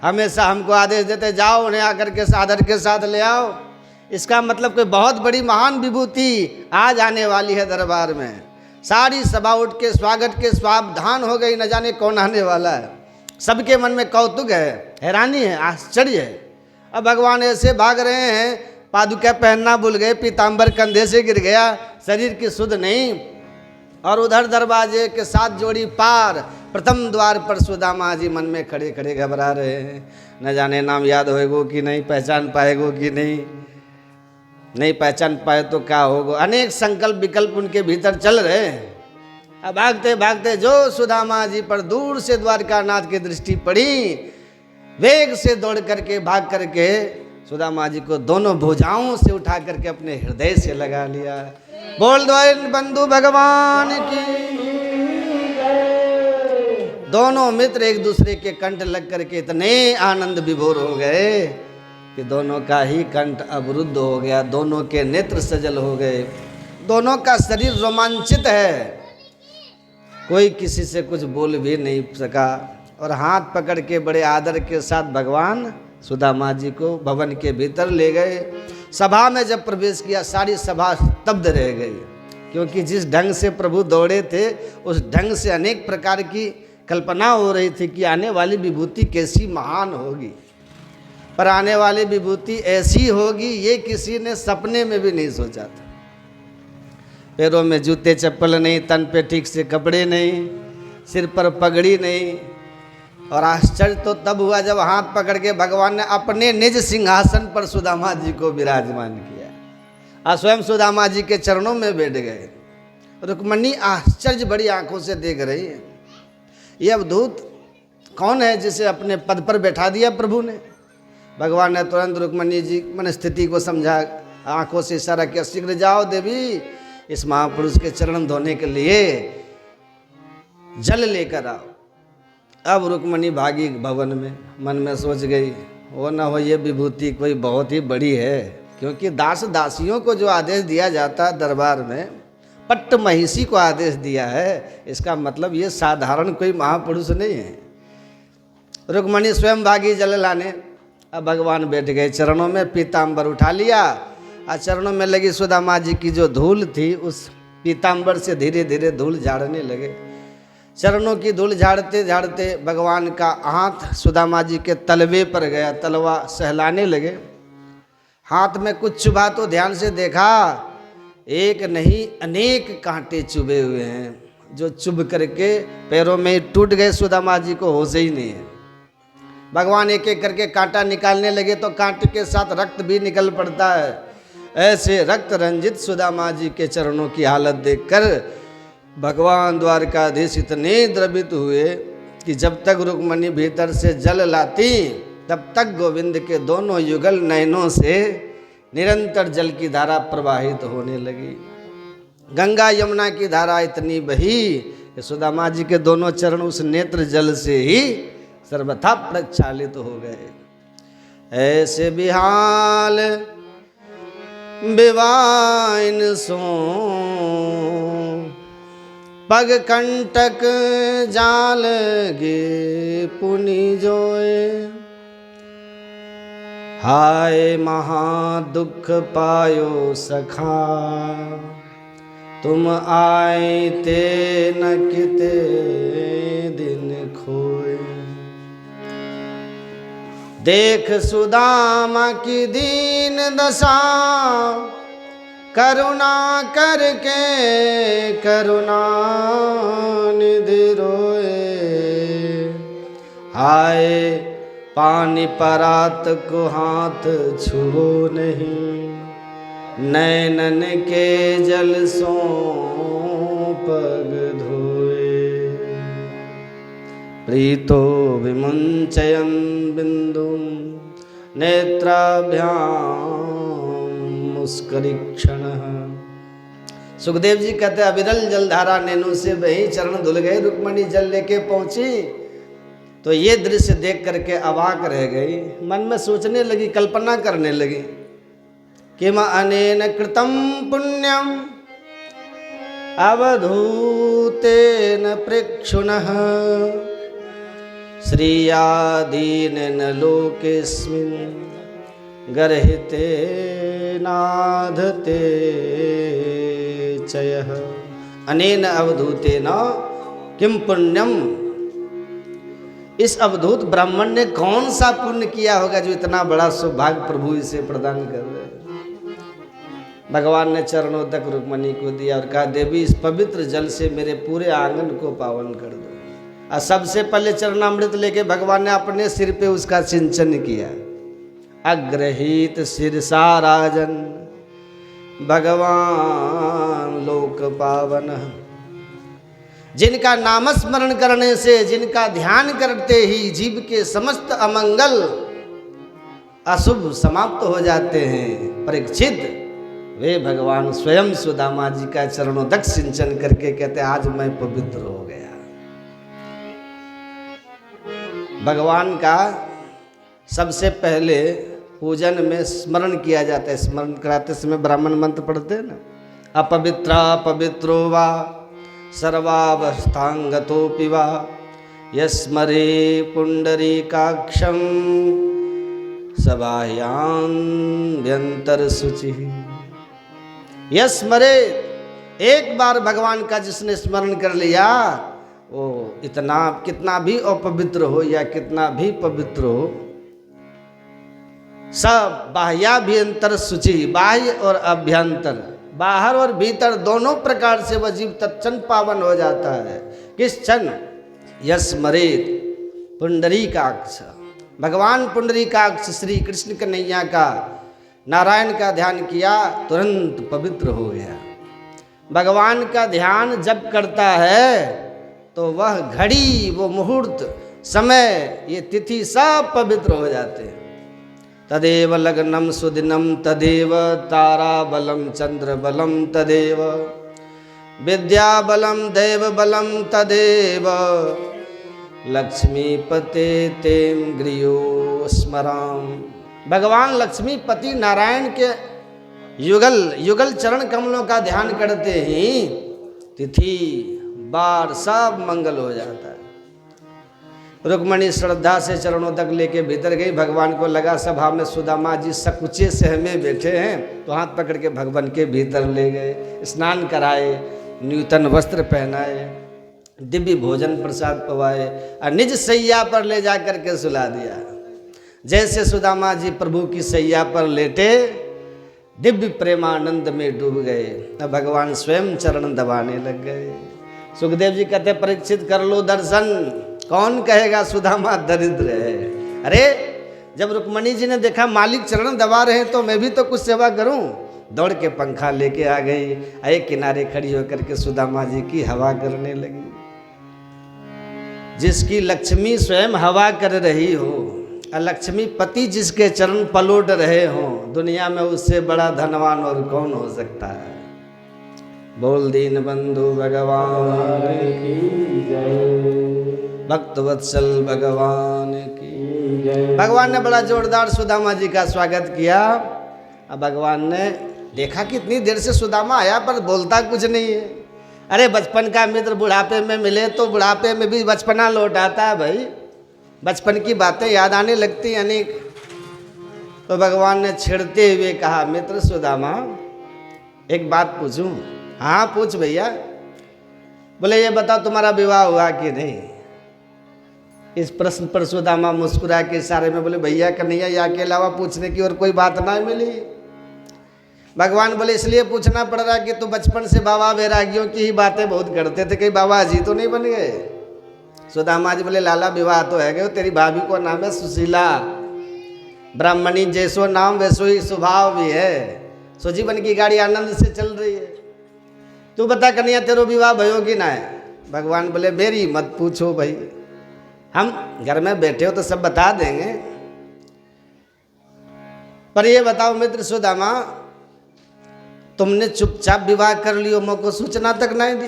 हमेशा हमको आदेश देते जाओ उन्हें आकर के सादर के साथ ले आओ। इसका मतलब कोई बहुत बड़ी महान विभूति आज आने वाली है दरबार में। सारी सभा उठ के स्वागत के सावधान हो गई, न जाने कौन आने वाला है। सबके मन में कौतुक है, हैरानी है, आश्चर्य है। अब भगवान ऐसे भाग रहे हैं, पादुका पहनना भूल गए, पीताम्बर कंधे से गिर गया, शरीर की सुध नहीं। और उधर दरवाजे के साथ जोड़ी पार प्रथम द्वार पर सुदामा जी मन में खड़े खड़े घबरा रहे हैं। न जाने नाम याद होएगो कि नहीं, पहचान पाएगो कि नहीं पहचान पाए तो क्या होगा। अनेक संकल्प विकल्प उनके भीतर चल रहे हैं। अब भागते भागते जो सुदामा जी पर दूर से द्वारकानाथ की दृष्टि पड़ी, वेग से दौड़ करके भाग करके सुदामा जी को दोनों भुजाओं से उठा करके अपने हृदय से लगा लिया। बोल दो बंधु भगवान की। दोनों मित्र एक दूसरे के कंठ लग करके इतने आनंद विभोर हो गए कि दोनों का ही कंठ अवरुद्ध हो गया, दोनों के नेत्र सजल हो गए, दोनों का शरीर रोमांचित है। कोई किसी से कुछ बोल भी नहीं सका। और हाथ पकड़ के बड़े आदर के साथ भगवान सुदामा जी को भवन के भीतर ले गए। सभा में जब प्रवेश किया सारी सभा स्तब्ध रह गई, क्योंकि जिस ढंग से प्रभु दौड़े थे उस ढंग से अनेक प्रकार की कल्पना हो रही थी कि आने वाली विभूति कैसी महान होगी, पर आने वाली विभूति ऐसी होगी ये किसी ने सपने में भी नहीं सोचा था। पैरों में जूते चप्पल नहीं, तन पे ठीक से कपड़े नहीं, सिर पर पगड़ी नहीं। और आश्चर्य तो तब हुआ जब हाथ पकड़ के भगवान ने अपने निज सिंहासन पर सुदामा जी को विराजमान किया और स्वयं सुदामा जी के चरणों में बैठ गए। रुक्मणी आश्चर्य बड़ी आंखों से देख रही है, ये अवधूत कौन है जिसे अपने पद पर बैठा दिया प्रभु ने। भगवान ने तुरंत रुक्मणी जी मन स्थिति को समझा, आंखों से इशारा किया, शीघ्र जाओ देवी, इस महापुरुष के चरण धोने के लिए जल लेकर आओ। अब रुक्मणी भागी भवन में, मन में सोच गई वो न हो ये विभूति कोई बहुत ही बड़ी है, क्योंकि दास दासियों को जो आदेश दिया जाता है दरबार में, पट्ट महिषी को आदेश दिया है, इसका मतलब ये साधारण कोई महापुरुष नहीं है। रुक्मणी स्वयं भागी जल लाने। अब भगवान बैठ गए चरणों में, पीताम्बर उठा लिया और चरणों में लगी सुदामा जी की जो धूल थी उस पीताम्बर से धीरे धीरे धूल झाड़ने लगे। चरणों की धूल झाड़ते झाड़ते भगवान का हाथ सुदामा जी के तलवे पर गया, तलवा सहलाने लगे। हाथ में कुछ चुभा तो ध्यान से देखा, एक नहीं अनेक कांटे चुभे हुए हैं, जो चुभ करके पैरों में टूट गए। सुदामा जी को होश ही नहीं है। भगवान एक एक करके कांटा निकालने लगे तो कांटे के साथ रक्त भी निकल पड़ता है। ऐसे रक्त रंजित सुदामा जी के चरणों की हालत देखकर भगवान द्वारकाधीश इतने द्रवित हुए कि जब तक रुक्मणी भीतर से जल लाती तब तक गोविंद के दोनों युगल नयनों से निरंतर जल की धारा प्रवाहित होने लगी। गंगा यमुना की धारा इतनी बही कि सुदामा जी के दोनों चरण उस नेत्र जल से ही सर्वथा प्रक्षालित हो गए। ऐसे बिहाल बिवाइन सो पग कंटक जाल गे पुनि जोए, हाय महा दुख पायो सखा, तुम आए ते न किते दिन खोए। देख सुदामा की दीन दशा, करुणा करके करुणा निधि रोए, हाय पानी परात को हाथ छुओ नहीं, नैनन के जल सो पग धोए। प्रीतो विमुंचयन बिंदु नेत्राभ्याम मुस्करीक्षण। सुखदेव जी कहते अविरल जलधारा नैनों से बही, चरण धुल गए। रुक्मणी जल लेके पहुंची तो ये दृश्य देख करके अवाक रह गई। मन में सोचने लगी, कल्पना करने लगी, किम अनेन कृतम पुण्यम अवधूतेन प्रेक्षुणः, श्रियादीन लोकेस्मिन् गर्हिते नाधते चयः। अनेन अवधूतेन किम पुण्यम, इस अवधूत ब्राह्मण ने कौन सा पुण्य किया होगा जो इतना बड़ा सौभाग्य प्रभु इसे प्रदान कर रहे हैं। भगवान ने चरणों तक रुक्मणी को दिया और कहा, देवी इस पवित्र जल से मेरे पूरे आंगन को पावन कर दो। और सबसे पहले चरणामृत लेके भगवान ने अपने सिर पे उसका सिंचन किया। अग्रहित सिरसा राजन भगवान लोक पावन, जिनका नामस्मरण करने से, जिनका ध्यान करते ही जीव के समस्त अमंगल अशुभ समाप्त हो जाते हैं। परीक्षित वे भगवान स्वयं सुदामा जी का चरणों तक सिंचन करके कहते आज मैं पवित्र हो गया। भगवान का सबसे पहले पूजन में स्मरण किया जाता है। स्मरण कराते समय ब्राह्मण मंत्र पढ़ते हैं ना, अपवित्रा पवित्रो वा सर्वावस्थांगतोऽपि वा यस्मरे पुंडरीकाक्षं सबाह्यान्यंतर शुचि। यस स्मरे, एक बार भगवान का जिसने स्मरण कर लिया वो इतना कितना भी अपवित्र हो या कितना भी पवित्र हो, सब बाह्याभ्यंतर शुचि, बाह्य और अभ्यंतर, बाहर और भीतर दोनों प्रकार से वह जीव तत्क्षण पावन हो जाता है। किस क्षण? यस्मरेत पुंडरीकाक्ष, भगवान पुंडरीकाक्ष श्री कृष्ण कन्हैया का, नारायण का ध्यान किया, तुरंत पवित्र हो गया। भगवान का ध्यान जब करता है तो वह घड़ी, वो मुहूर्त, समय, ये तिथि सब पवित्र हो जाते हैं। तदेव लग्नम सुदिनम तदेव तारा बलम चंद्र बलम तदेव विद्या बलम दैव बलम तदेव लक्ष्मीपते तेम गृयो स्मराम। भगवान लक्ष्मीपति नारायण के युगल युगल चरण कमलों का ध्यान करते ही तिथि बार सब मंगल हो जाता है। रुक्मणी श्रद्धा से चरणों तक लेके भीतर गई। भगवान को लगा सभा में सुदामा जी सकुचे से हमें बैठे हैं, तो हाथ पकड़ के भगवान के भीतर ले गए, स्नान कराए, नूतन वस्त्र पहनाए, दिव्य भोजन प्रसाद पवाए और निज सैया पर ले जा करके सुला दिया। जैसे सुदामा जी प्रभु की सैया पर लेटे दिव्य प्रेमानंद में डूब गए, तब भगवान स्वयं चरण दबाने लग गए। सुखदेव जी कहते परीक्षित कर लो दर्शन, कौन कहेगा सुदामा दरिद्र है। अरे जब रुक्मणी जी ने देखा मालिक चरण दबा रहे हैं तो मैं भी तो कुछ सेवा करूं, दौड़ के पंखा लेके आ गई, एक किनारे खड़ी होकर के सुदामा जी की हवा करने लगी। जिसकी लक्ष्मी स्वयं हवा कर रही हो और लक्ष्मी पति जिसके चरण पलोट रहे हो, दुनिया में उससे बड़ा धनवान और कौन हो सकता है। बोल दीन बंधु भगवान की जय, भक्त वत्सल भगवान की जय। भगवान ने बड़ा जोरदार सुदामा जी का स्वागत किया। अब भगवान ने देखा कि इतनी देर से सुदामा आया पर बोलता कुछ नहीं है। अरे बचपन का मित्र बुढ़ापे में मिले तो बुढ़ापे में भी बचपना लौट आता है भाई, बचपन की बातें याद आने लगती अनेक। तो भगवान ने छेड़ते हुए कहा, मित्र सुदामा एक बात पूछूं? हाँ पूछ भैया। बोले ये बताओ तुम्हारा विवाह हुआ कि नहीं। इस प्रश्न पर सुदामा मुस्कुरा के इशारे में बोले भैया कन्हैया या के अलावा पूछने की और कोई बात ना मिली। भगवान बोले इसलिए पूछना पड़ रहा कि तू बचपन से बाबा वैरागियों की ही बातें बहुत करते थे, कहीं बाबा जी तो नहीं बन गए। सुदामा जी बोले लाला विवाह तो है गए, तेरी भाभी को नाम है सुशीला, ब्राह्मणी जैसो नाम वैसो ही स्वभाव भी है, सुजीवन की गाड़ी आनंद से चल रही है। तू बता कन्हैया तेरो विवाह भयो कि ना है। भगवान बोले मेरी मत पूछो भाई, हम घर में बैठे हो तो सब बता देंगे, पर ये बताओ मित्र सुदामा तुमने चुपचाप विवाह कर लियो, मोको सूचना तक नहीं दी।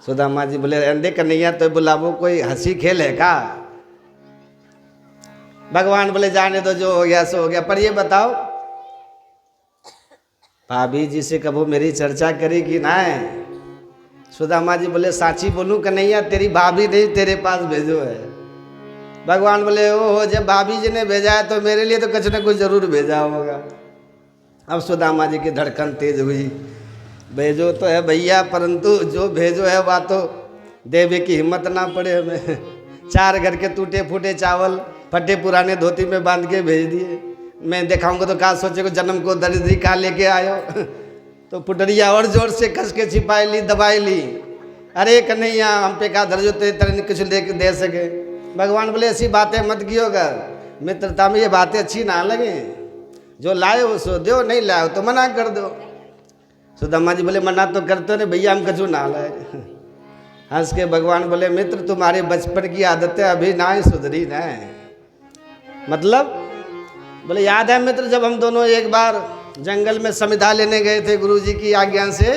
सुदामा जी बोले अंधे कन्हैया तो बुलावो, कोई हंसी खेल है का। भगवान बोले जाने दो, जो हो गया सो हो गया, पर ये बताओ भाभी जी से कबो मेरी चर्चा करी कि ना है। सुदामा जी बोले साची बोलूं कन्हैया तेरी भाभी नहीं तेरे पास भेजो है। भगवान बोले ओ जब भाभी जी ने भेजा है तो मेरे लिए तो कुछ न कुछ जरूर भेजा होगा। अब सुदामा जी की धड़कन तेज हुई, भेजो तो है भैया, परंतु जो भेजो है वह तो देवे की हिम्मत ना पड़े हमें। 4 घर के टूटे फूटे चावल फटे पुराने धोती में बांध के भेज दिए। मैं दिखाऊंगा तो कहा सोचे को जन्म को दरिद्री कहाँ लेके आयो। तो पुटरिया और जोर से कस के छिपाई ली, दबाई ली। अरे कन्हैया हम पे कहा धर जो तेरे कुछ दे सके। भगवान बोले ऐसी बातें मत कियो कर, मित्रता में ये बातें अच्छी ना लगे, जो लाए हो सो दो, नहीं लाए तो मना कर दो। सुदामा जी बोले मना तो करते नहीं भैया, हम कछु ना लाए। हंस के भगवान बोले मित्र तुम्हारे बचपन की आदतें अभी ना ही सुधरी ना है। मतलब बोले याद है मित्र जब हम दोनों एक बार जंगल में समिधा लेने गए थे गुरुजी की आज्ञा से।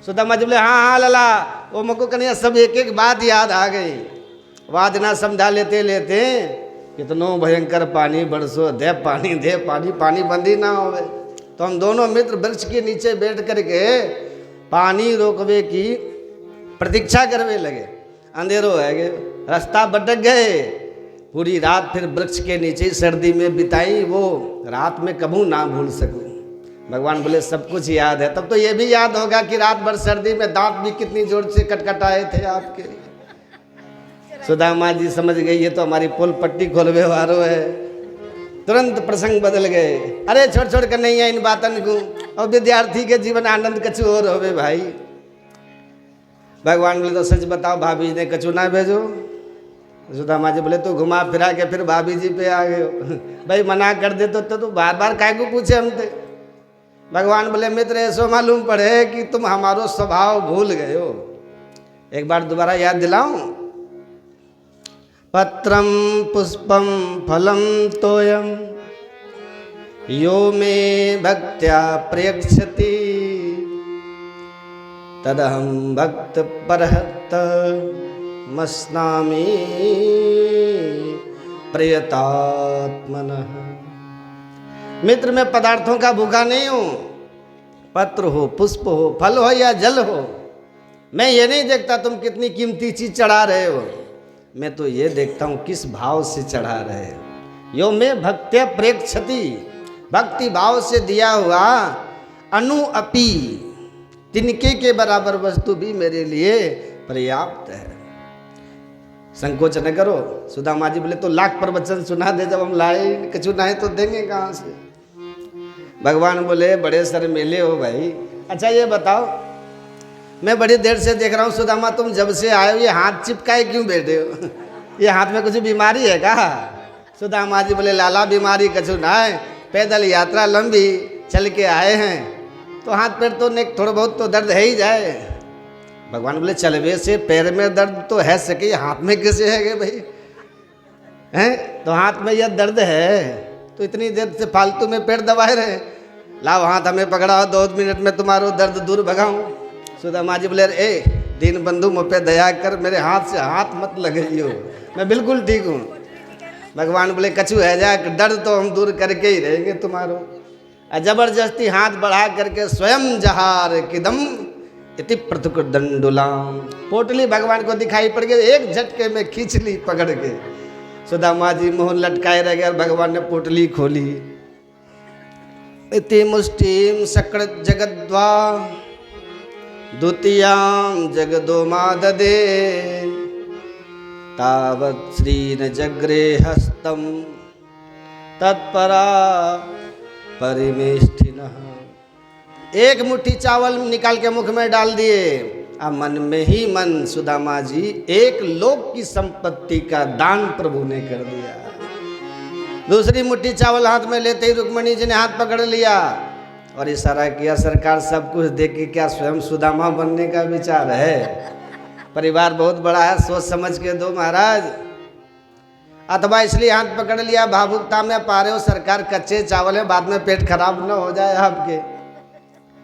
सुदामा जी बोले हाँ हाँ लाला, वो मुझको कन्हैया सब एक एक बात याद आ गई। वादना समझा लेते लेते कितनो भयंकर पानी बरसो, दे पानी पानी बंदी ना होवे। तो हम दोनों मित्र वृक्ष के नीचे बैठ करके पानी रोकवे की प्रतीक्षा करवे लगे। अंधेरो है गए, रास्ता भटक गए, पूरी रात फिर वृक्ष के नीचे सर्दी में बिताई, वो रात में कबू ना भूल सकूं। भगवान बोले सब कुछ याद है, तब तो ये भी याद होगा कि रात भर सर्दी में दांत भी कितनी जोर से कटकटाए थे आपके। सुदामा जी समझ गई ये तो हमारी पोल पट्टी खोलवे वारो है। तुरंत प्रसंग बदल गए। अरे छोड़ छोड़ कर नहीं है इन बातन को, और विद्यार्थी के जीवन आनंद कछु और होवे भाई। भगवान बोले तो सच बताओ भाभी जी ने कछु ना भेजो। सुदामा जी बोले तो घुमा फिरा के फिर भाभी जी पे आ गए हो। भाई मना कर दे तो बार बार काय को पूछे हमसे। भगवान बोले मित्र ऐसो मालूम पड़े कि तुम हमारो स्वभाव भूल गए हो। एक बार दोबारा याद दिलाऊं। पत्रम पुष्पम फलम तोयम यो मे भक्त्या प्रयक्षति तदहम भक्त परहत मस्नामि प्रयतात्मनः। मित्र मैं पदार्थों का भूखा नहीं हूँ। पत्र हो, पुष्प हो, फल हो या जल हो, मैं ये नहीं देखता तुम कितनी कीमती चीज चढ़ा रहे हो। मैं तो ये देखता हूँ किस भाव से चढ़ा रहे हो। यो मैं भक्त्या प्रेक्षति, भक्ति भाव से दिया हुआ अनु अपि, तिनके के बराबर वस्तु भी मेरे लिए पर्याप्त है। संकोच न करो। सुदामा जी बोले तो लाख प्रवचन सुना दे, जब हम लाए कछु ना तो देंगे कहाँ से। भगवान बोले बड़े शर्मीले हो भाई। अच्छा ये बताओ, मैं बड़ी देर से देख रहा हूँ सुदामा तुम जब से आए हो ये हाथ चिपकाए क्यों बैठे हो? ये हाथ में कुछ बीमारी है क्या? सुदामा जी बोले लाला बीमारी कछु ना है, पैदल यात्रा लंबी चल के आए हैं तो हाथ पैर तो थोड़ा बहुत तो दर्द है ही जाए। भगवान बोले चलवे से पैर में दर्द तो है सके, हाथ में कैसे है भाई? हैं तो हाथ में यह दर्द है तो इतनी देर से फालतू में पैर दबाए रहे। लाओ हाथ हमें पकड़ाओ, 2 मिनट में तुम्हारो दर्द दूर भगाऊं। सुदामा जी बोले ए दीन बंधु मुझ पे दया कर, मेरे हाथ से हाथ मत लगाइयो, मैं बिल्कुल ठीक हूँ। भगवान बोले कछु है जा, दर्द तो हम दूर करके ही रहेंगे तुम्हारो। जबरदस्ती हाथ बढ़ा करके स्वयं जहार किदम इति पृथुक दंडुलाम, पोटली भगवान को दिखाई पड़ गई, एक झटके में खींच ली पकड़ के। सुदामा जी मुंह लटकाए रह गए और भगवान ने पोटली खोली। इति मुष्टिम शक्र जगद्वा द्वितीयां जगदो माददे तावत् श्रीन जग्रे हस्तम तत्परा परिमेष्ठिनः। एक मुट्ठी चावल निकाल के मुख में डाल दिए। अब मन में ही मन सुदामा जी एक लोक की संपत्ति का दान प्रभु ने कर दिया। दूसरी मुट्ठी चावल हाथ में लेते ही रुक्मणी जी ने हाथ पकड़ लिया और इशारा किया सरकार सब कुछ देख के क्या स्वयं सुदामा बनने का विचार है? परिवार बहुत बड़ा है, सोच समझ के दो महाराज। अथवा इसलिए हाथ पकड़ लिया भावुकता में पा रहे हो सरकार कच्चे चावल है, बाद में पेट खराब न हो जाए आपके।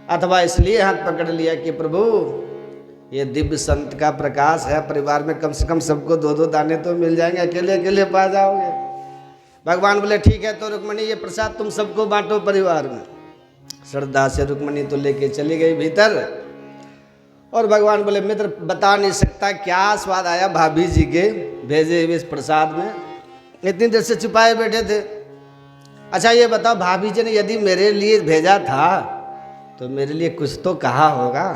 अथवा इसलिए हाथ पकड़ लिया कि प्रभु ये दिव्य संत का प्रकाश है, परिवार में कम से कम सबको 2-2 दाने तो मिल जाएंगे, अकेले अकेले पा जाओगे। भगवान बोले ठीक है तो रुक्मणी ये प्रसाद तुम सबको बांटो परिवार में। श्रद्धा से रुक्मणी तो लेके चली गई भीतर और भगवान बोले मित्र बता नहीं सकता क्या स्वाद आया भाभी जी के भेजे हुए इस प्रसाद में, इतनी देर से छुपाए बैठे थे। अच्छा ये बताओ भाभी जी ने यदि मेरे लिए भेजा था तो मेरे लिए कुछ तो कहा होगा।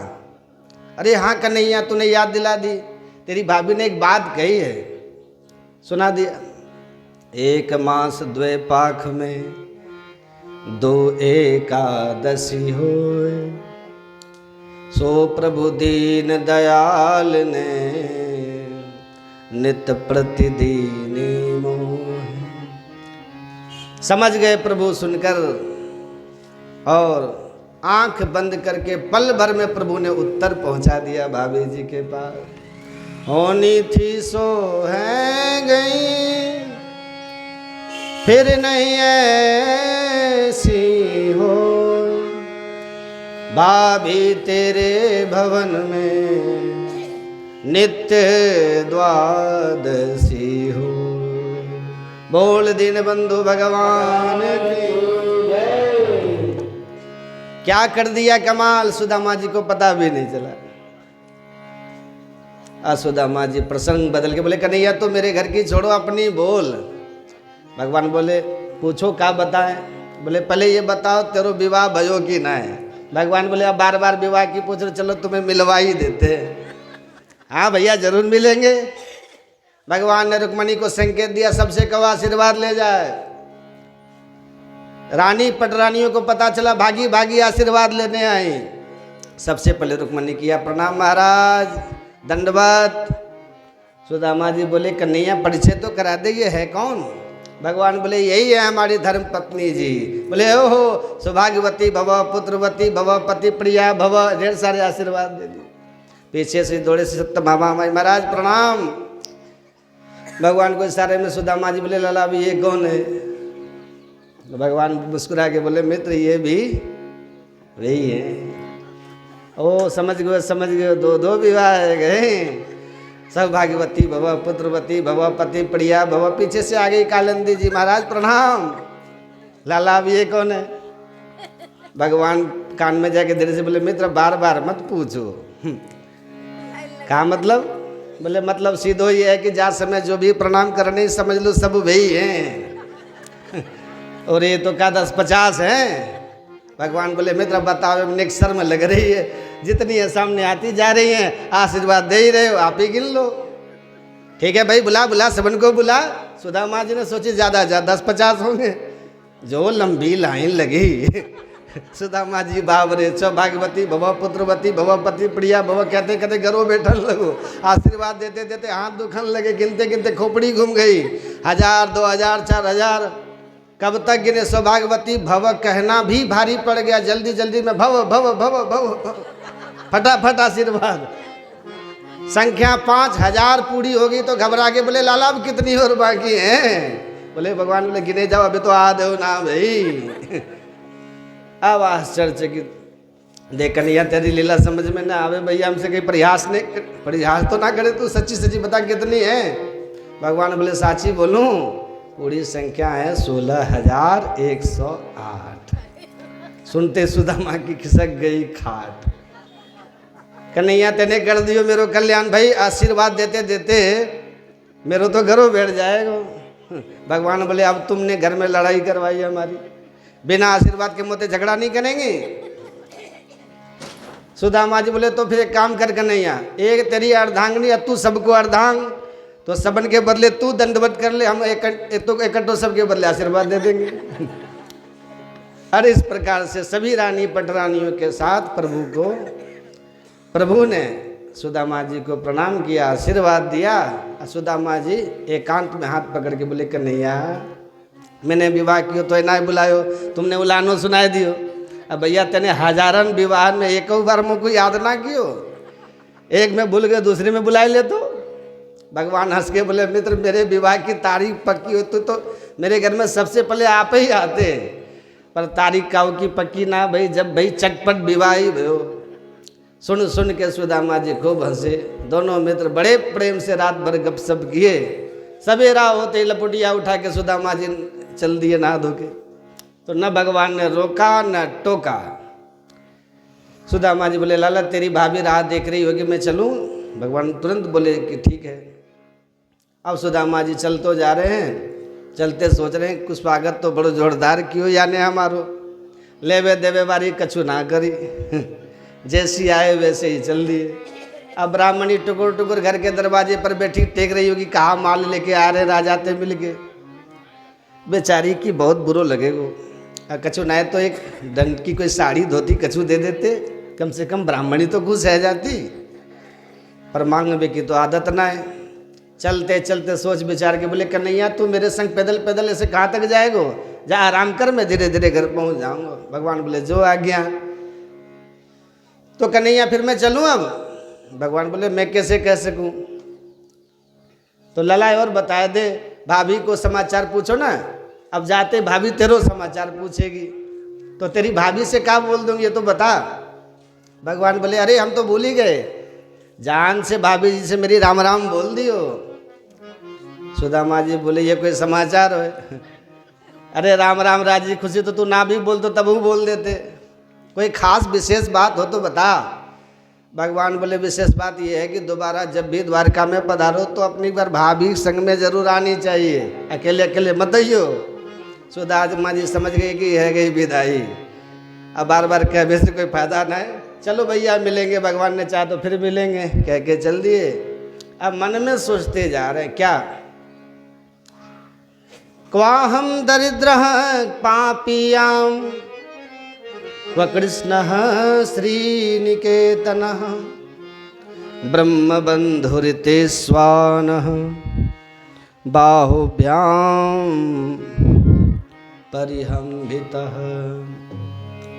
अरे हाँ कन्हैया तूने याद दिला दी, तेरी भाभी ने एक बात कही है, सुना दिया। 1 मास 2 पाख में 2 एकादशी होए, सो प्रभु दीन दयाल ने नित प्रतिदिन मोह। समझ गए प्रभु सुनकर और आंख बंद करके पल भर में प्रभु ने उत्तर पहुंचा दिया भाभी जी के पास। होनी थी सो है गई फिर नहीं ऐसी हो, भाभी तेरे भवन में नित्य द्वादशी हो। बोल दीन बंधु भगवान की क्या कर दिया कमाल, सुदामा जी को पता भी नहीं चला। सुदामा जी प्रसंग बदल के बोले कन्हैया तो मेरे घर की छोड़ो अपनी बोल। भगवान बोले पूछो क्या बताएं। बोले पहले ये बताओ तेरो विवाह भयो कि ना है। भगवान बोले अब बार बार विवाह की पूछ रहे, चलो तुम्हें मिलवा ही देते। हाँ भैया जरूर मिलेंगे। भगवान ने रुक्मणी को संकेत दिया सबसे कहो आशीर्वाद ले जाए। रानी पटरानियों को पता चला, भागी भागी आशीर्वाद लेने आई। सबसे पहले रुक्मणी किया प्रणाम महाराज दंडवत। सुदामा जी बोले कन्हैया परिचय तो करा दे, ये है कौन। भगवान बोले यही है हमारी धर्म पत्नी जी। बोले ओहो सौभाग्यवती भव, पुत्रवती भव, पति प्रिया भव, ढेर सारे आशीर्वाद दे दिए। पीछे से दौड़े से सत्यभामा माई महाराज प्रणाम। भगवान को इशारे में सुदामा जी बोले लाला अभी ये कौन है। तो भगवान मुस्कुरा के बोले मित्र ये भी वही है। ओ समझ गए दो दो विवाह गए। सौभाग्यवती भव, पुत्रवती भव, पति प्रिया भव। पीछे से आ गई कालिंदी जी महाराज प्रणाम। लाला अब ये कौन है। भगवान कान में जाके धीरे से बोले मित्र बार बार मत पूछो। कहा मतलब। बोले मतलब सीधो ये है कि जा समय जो भी प्रणाम करने समझ लो सब वही हैं। और ये तो क्या 10-50 हैं। भगवान बोले मित्र बताओ नेक्स्ट शर्म लग रही है, जितनी है सामने आती जा रही हैं, आशीर्वाद दे ही रहे हो, आप ही गिन लो। ठीक है भाई बुला सबन को बुला। सुदामा जी ने सोची ज़्यादा 10-50 होंगे। जो लंबी लाइन लगी। सुदामा जी बाबरे सौभाग्यवती भव, पुत्रवती भव, पति प्रिया भव कहते कहते घरों बैठन लगो। आशीर्वाद देते देते हाथ दुखन लगे, गिनते गिनते खोपड़ी घूम गई। 1000, 2000, 4000 कब तक गिने। सौभाग्यवती भव कहना भी भारी पड़ गया। जल्दी जल्दी में भव भव भव भव भव फटाफट आशीर्वाद। संख्या 5000 पूरी होगी तो घबरा के बोले लाला अब कितनी और बाकी हैं। बोले भगवान बोले गिने जाओ अभी तो आ दो ना भाई। अब आश्चर्यचकित देख कन्हैया तेरी लीला समझ में ना आवे भैया, हमसे कहीं परिहास तो ना करे तू, सच्ची सच्ची बता कितनी है। भगवान बोले साची बोलूं पूरी संख्या है 16108। सुनते सुदामा की खिसक गई खाट। कन्हैया तेने कर दियो मेरो कल्याण भाई, आशीर्वाद देते देते मेरो तो घरों बैठ जाएगा। भगवान बोले अब तुमने घर में लड़ाई करवाई हमारी, बिना आशीर्वाद के मोते झगड़ा नहीं करेंगे। सुदामा जी बोले तो फिर एक काम कर कन्हैया, एक तेरी अर्धांगनी तू सबको अर्धांग, तो सबन के बदले तू दंडवत कर ले, हम इकट्ठो सबके बदले आशीर्वाद दे देंगे। अरे इस प्रकार से सभी रानी पटरानियों के साथ प्रभु ने सुदामा जी को प्रणाम किया, आशीर्वाद दिया। सुदामा जी एकांत में हाथ पकड़ के बोले कन्हैया मैंने विवाह कियो तो ना बुलायो, तुमने उलानो सुनाई दियो। अब भैया तेने हजारन विवाह में एक बार मुझको याद ना कियो, एक में भूल गए दूसरे में बुला ले तो। भगवान हंस के बोले मित्र मेरे विवाह की तारीख पक्की होती तो मेरे घर में सबसे पहले आप ही आते, पर तारीख काऊ की पक्की ना भाई, जब भाई चटपट विवाह ही भयो। सुन सुन के सुदामा जी खूब हंसे। दोनों मित्र बड़े प्रेम से रात भर गपशप किए। सवेरा होते ही लपुटिया उठा के सुदामा जी चल दिए नहा धो के। तो न भगवान ने रोका न टोका। सुदामा जी बोले लाला तेरी भाभी राह देख रही होगी, मैं चलूँ। भगवान तुरंत बोले कि ठीक है। अब सुदामा जी चल तो जा रहे हैं, चलते सोच रहे हैं कुछ स्वागत तो बड़ो जोरदार कियो याने हमारो, लेवे देवे बारी कछु ना करी, जैसी आए वैसे ही चल दिए। अब ब्राह्मणी टुकुर टुकुर घर के दरवाजे पर बैठी टेक रही होगी, कहा माल लेके आ रहे राजाते मिल के। बेचारी की बहुत बुरो लगेगो। कछु ना तो एक दंड की कोई साड़ी धोती कछु दे देते, कम से कम ब्राह्मणी तो खुश रह जाती, पर मांगने की तो आदत ना है। चलते चलते सोच विचार के बोले कन्हैया तू मेरे संग पैदल पैदल ऐसे कहाँ तक जाएगो, जा आराम कर, मैं धीरे धीरे घर पहुँच जाऊँगा। भगवान बोले जो आज्ञा। तो कन्हैया फिर मैं चलूँ अब। भगवान बोले मैं कैसे कह सकूँ। तो ललाई और बता दे, भाभी को समाचार पूछो ना। अब जाते भाभी तेरो समाचार पूछेगी तो तेरी भाभी से क्या बोल दूँगी ये तो बता। भगवान बोले अरे हम तो भूल ही गए, जान से भाभी जी से मेरी राम राम बोल दियो। सुदामा जी बोले ये कोई समाचार है। अरे राम राम राजी खुशी तो तू ना भी बोल तो तब वो बोल देते, कोई खास विशेष बात हो तो बता। भगवान बोले विशेष बात यह है कि दोबारा जब भी द्वारका में पधारो तो अपनी बार भाभी संग में जरूर आनी चाहिए, अकेले अकेले मत आइयो। सुदामा जी समझ गए कि है गई विदाई, अब बार बार कहने से कोई फायदा ना है, चलो भैया मिलेंगे, भगवान ने चाहा तो फिर मिलेंगे, कह के चल दिए। अब मन में सोचते जा रहे हैं क्या, क्वाहम दरिद्र पापियाम क्व कृष्ण श्रीनिकेतन ब्रह्मबंधुरिते स्वान बाहुभ्याम परिहंभितः।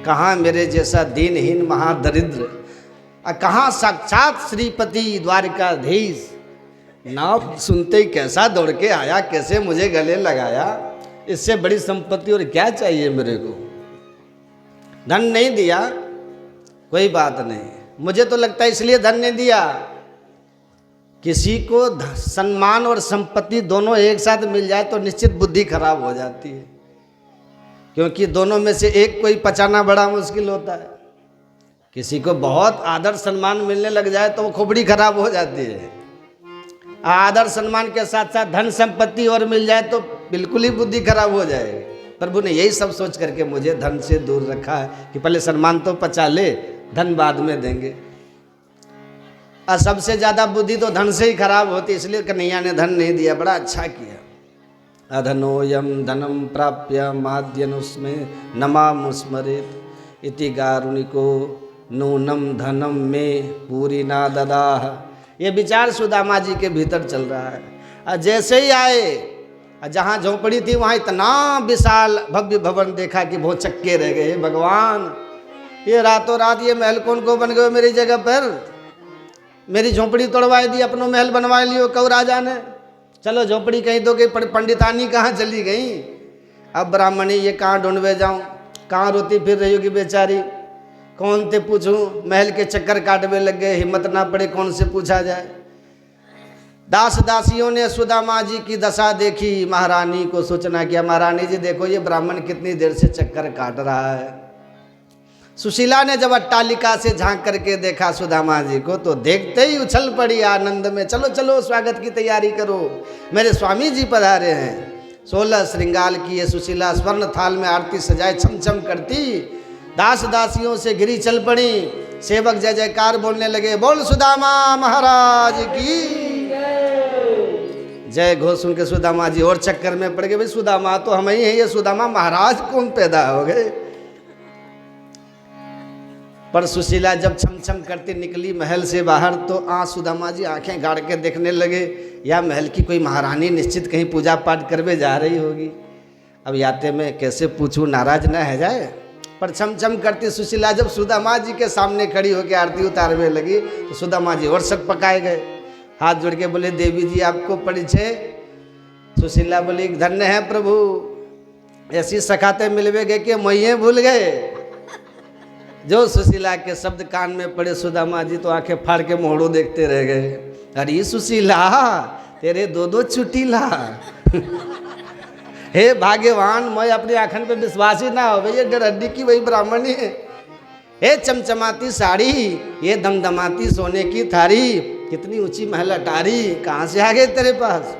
कहाँ मेरे जैसा दीनहीन महादरिद्र, कहाँ साक्षात श्रीपति द्वारिकाधीश, नाम सुनते ही कैसा दौड़ के आया, कैसे मुझे गले लगाया। इससे बड़ी संपत्ति और क्या चाहिए मेरे को। धन नहीं दिया कोई बात नहीं, मुझे तो लगता है इसलिए धन नहीं दिया, किसी को सम्मान और संपत्ति दोनों एक साथ मिल जाए तो निश्चित बुद्धि खराब हो जाती है, क्योंकि दोनों में से एक कोई पचाना बड़ा मुश्किल होता है। किसी को बहुत आदर सम्मान मिलने लग जाए तो वो खोपड़ी खराब हो जाती है, आदर सम्मान के साथ साथ धन संपत्ति और मिल जाए तो बिल्कुल ही बुद्धि खराब हो जाएगी। प्रभु ने यही सब सोच करके मुझे धन से दूर रखा है कि पहले सम्मान तो पचा ले, धन बाद में देंगे। और सबसे ज़्यादा बुद्धि तो धन से ही खराब होती, इसलिए कन्हैया ने धन नहीं दिया, बड़ा अच्छा किया। अधनोयम धनम प्राप्य माद्यनुस्मे नमामुस्मरेत इति गारुणिको नूनम धनम में पूरी ना ददाह। ये विचार सुदामा जी के भीतर चल रहा है। और जैसे ही आए, जहाँ झोपड़ी थी वहाँ इतना विशाल भव्य भवन देखा कि बहुत चक्के रह गए। भगवान, ये रातों रात ये महल कौन को बन गए मेरी जगह पर, मेरी झोपड़ी तोड़वा दी, अपनों महल बनवा लियो कौ राजा ने। चलो झोपड़ी कहीं तो गई, पंडितानी कहाँ चली गई। अब ब्राह्मणी ये कहाँ ढूंढवे जाऊँ, कहाँ रोती फिर रही होगी बेचारी, कौन से पूछूं, महल के चक्कर काटवे लग गए, हिम्मत ना पड़े कौन से पूछा जाए। दास दासियों ने सुदामा जी की दशा देखी, महारानी को सूचना किया, महारानी जी देखो ये ब्राह्मण कितनी देर से चक्कर काट रहा है। सुशीला ने जब अट्टालिका से झांक करके देखा सुदामा जी को तो देखते ही उछल पड़ी आनंद में, चलो चलो स्वागत की तैयारी करो, मेरे स्वामी जी पधारे हैं। 16 श्रृंगार की ये सुशीला स्वर्ण थाल में आरती सजाए छमछम करती दास दासियों से घिरी चल पड़ी। सेवक जय जयकार बोलने लगे, बोल सुदामा महाराज की जय। घोष सुन के सुदामा जी और चक्कर में पड़ गए, भाई सुदामा तो हम ही हैं, ये सुदामा महाराज कौन पैदा हो गए। पर सुशीला जब छम छम करती निकली महल से बाहर तो सुदामा जी आंखें गाड़ के देखने लगे, या महल की कोई महारानी निश्चित कहीं पूजा पाठ करवे जा रही होगी। अब याते में कैसे पूछूं, नाराज ना है जाए। पर छम छम करती सुशीला जब सुदामा जी के सामने खड़ी होकर आरती उतारने लगी तो सुदामा जी और सक पकाए गए, हाथ जोड़ के बोले, देवी जी आपको परिचय। सुशीला बोली, धन्य है प्रभु, ऐसी सखाते मिलवे गए कि मैये भूल गए। जो सुशीला के शब्द कान में पड़े सुदामा जी तो आंखें फाड़ के मोहड़ो देखते रह गए। अरे सुशीला तेरे दो चुटीला हे भाग्यवान, मैं अपनी आंखन पे विश्वास ही ना हो, ये डरहड्डी की वही ब्राह्मणी है। हे चमचमाती साड़ी, ये दमदमाती सोने की थारी, कितनी ऊंची महल अटारी, कहाँ से आ गए तेरे पास।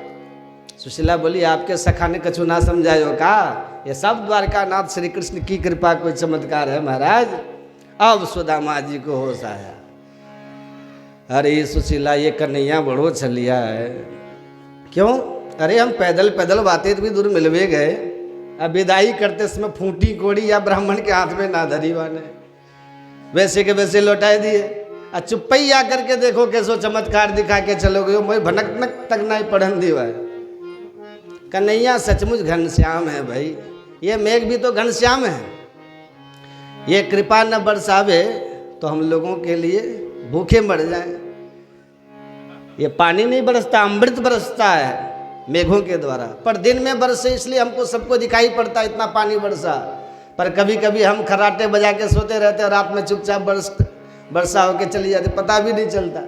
सुशीला बोली, आपके सखा ने कछु ना समझायो का, ये सब द्वारकानाथ श्री कृष्ण की कृपा कोई चमत्कार है महाराज। अब सुदामा जी को होश आया, अरे सुशीला ये कन्हैया बड़ो छलिया है। क्यों? अरे हम पैदल पैदल बातें भी दूर मिलवे गए, अब विदाई करते समय फूटी कोड़ी या ब्राह्मण के हाथ में ना धरी वाने, वैसे के वैसे लौटाए दिए। और चुप्पी आ करके देखो कैसो चमत्कार दिखा के चलो गए, मैं भनक तक ना पढ़न दी भाई। कन्हैया सचमुच घनश्याम है भाई, ये मेघ भी तो घनश्याम है। ये कृपा न बरसावे तो हम लोगों के लिए भूखे मर जाएं। ये पानी नहीं बरसता, अमृत बरसता है मेघों के द्वारा, पर दिन में बरसे इसलिए हमको सबको दिखाई पड़ता है इतना पानी बरसा। पर कभी कभी हम खराटे बजा के सोते रहते हैं, रात में चुपचाप वर्षा होके चली जाती, पता भी नहीं चलता।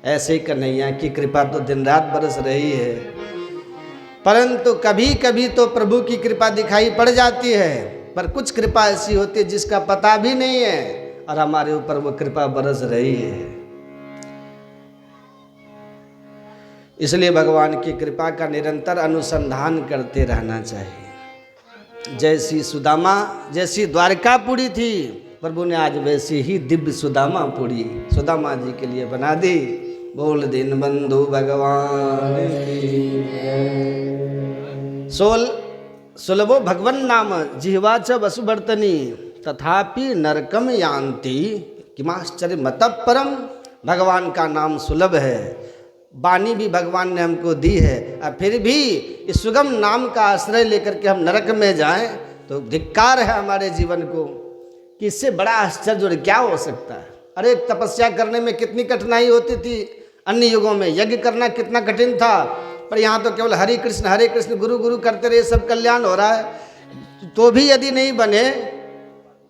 ऐसे ही कन्हैया की कृपा तो दिन रात बरस रही है, परंतु कभी कभी तो प्रभु की कृपा दिखाई पड़ जाती है, पर कुछ कृपा ऐसी होती है जिसका पता भी नहीं है और हमारे ऊपर वो कृपा बरस रही है। इसलिए भगवान की कृपा का निरंतर अनुसंधान करते रहना चाहिए। जैसी सुदामा, जैसी द्वारकापुरी थी, प्रभु ने आज वैसी ही दिव्य सुदामापुरी सुदामा जी के लिए बना दी। बोल दीन बंधु भगवान की जय। सुलभो भगवन नाम जिह्वा च वसुवर्तनी तथापि नरकम यान्ति किमाश्चर्य मतः परम। भगवान का नाम सुलभ है, वाणी भी भगवान ने हमको दी है, और फिर भी इस सुगम नाम का आश्रय लेकर के हम नरक में जाएं तो धिक्कार है हमारे जीवन को कि इससे बड़ा आश्चर्य और क्या हो सकता है। अरे तपस्या करने में कितनी कठिनाई होती थी, अन्य युगों में यज्ञ करना कितना कठिन था, पर यहाँ तो केवल हरे कृष्ण गुरु गुरु करते रहे, सब कल्याण हो रहा है। तो भी यदि नहीं बने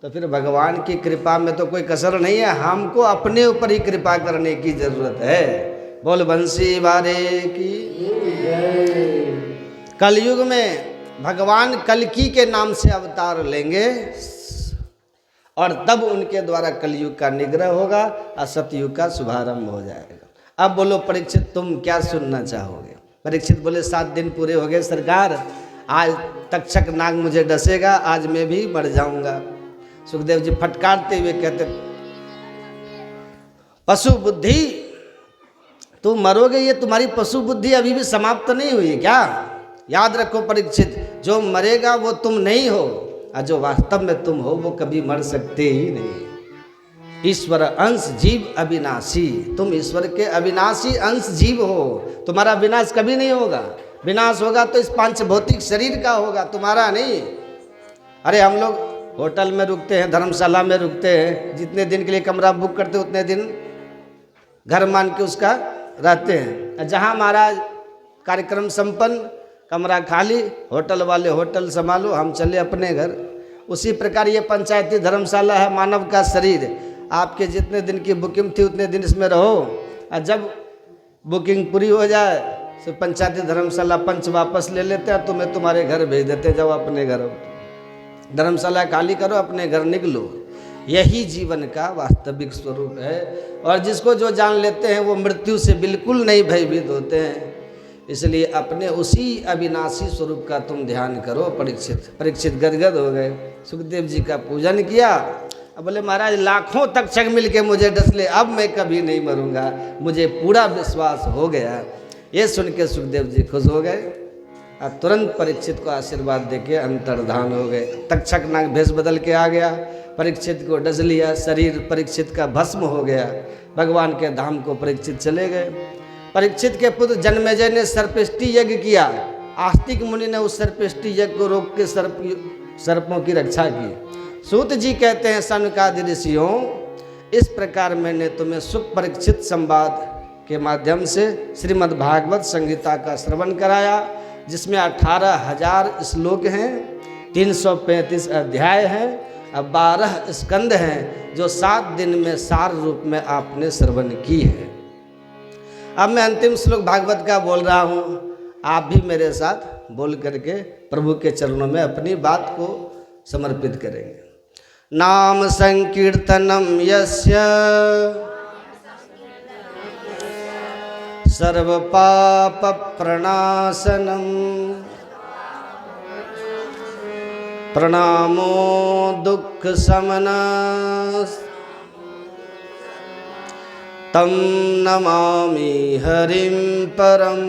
तो फिर भगवान की कृपा में तो कोई कसर नहीं है, हमको अपने ऊपर ही कृपा करने की जरूरत है। बोल बंसी वारे की जय। कलयुग में भगवान कल्कि के नाम से अवतार लेंगे और तब उनके द्वारा कलयुग का निग्रह होगा और सतयुग का शुभारंभ हो जाएगा। अब बोलो परीक्षित, तुम क्या सुनना चाहोगे? परीक्षित बोले 7 दिन पूरे हो गए सरकार, आज तक्षक नाग मुझे डसेगा, आज मैं भी मर जाऊंगा। सुखदेव जी फटकारते हुए कहते, पशु बुद्धि तुम मरोगे, ये तुम्हारी पशु बुद्धि अभी भी समाप्त नहीं हुई क्या? याद रखो परीक्षित, जो मरेगा वो तुम नहीं हो, और जो वास्तव में तुम हो वो कभी मर सकते ही नहीं। ईश्वर अंश जीव अविनाशी, तुम ईश्वर के अविनाशी अंश जीव हो, तुम्हारा विनाश कभी नहीं होगा। विनाश होगा तो इस पांच भौतिक शरीर का होगा, तुम्हारा नहीं। अरे हम लोग होटल में रुकते हैं, धर्मशाला में रुकते हैं, जितने दिन के लिए कमरा बुक करते हैं उतने दिन घर मान के उसका रहते हैं। जहाँ महाराज कार्यक्रम संपन्न, कमरा खाली, होटल वाले होटल संभालो, हम चले अपने घर। उसी प्रकार ये पंचायती धर्मशाला है मानव का शरीर। आपके जितने दिन की बुकिंग थी उतने दिन इसमें रहो, और जब बुकिंग पूरी हो जाए तो पंचायती धर्मशाला पंच वापस ले लेते हैं, तुम्हें तुम्हारे घर भेज देते हैं, जाओ अपने घर। धर्मशाला खाली करो, अपने घर निकलो। यही जीवन का वास्तविक स्वरूप है, और जिसको जो जान लेते हैं वो मृत्यु से बिल्कुल नहीं भयभीत होते हैं। इसलिए अपने उसी अविनाशी स्वरूप का तुम ध्यान करो। परीक्षित गदगद हो गए, सुखदेव जी का पूजन किया। अब बोले महाराज लाखों तक्षक मिल के मुझे डस ले, अब मैं कभी नहीं मरूंगा, मुझे पूरा विश्वास हो गया। ये सुन के सुखदेव जी खुश हो गए और तुरंत परीक्षित को आशीर्वाद देके अंतर्धान हो गए। तक्षक नाग भेष बदल के आ गया, परीक्षित को डस लिया, शरीर परीक्षित का भस्म हो गया। भगवान के धाम को परीक्षित चले गए। परीक्षित के पुत्र जन्मेजय ने सर्पेष्टि यज्ञ किया। आस्तिक मुनि ने उस सर्पेष्टि यज्ञ को रोक के सर्पों की रक्षा की। सूत जी कहते हैं, सनकादि ऋषियों, इस प्रकार मैंने तुम्हें सुख परीक्षित संवाद के माध्यम से श्रीमद् भागवत संहिता का श्रवण कराया, जिसमें 18,000 श्लोक हैं, 335 अध्याय हैं और 12 स्कंद हैं, जो 7 दिन में सार रूप में आपने श्रवण की है। अब मैं अंतिम श्लोक भागवत का बोल रहा हूँ, आप भी मेरे साथ बोल करके प्रभु के चरणों में अपनी बात को समर्पित करेंगे। नाम संकीर्तनम यस्य सर्व पाप प्रणाशनम प्रणामो दुख शमनः तम नमामि हरिं परम।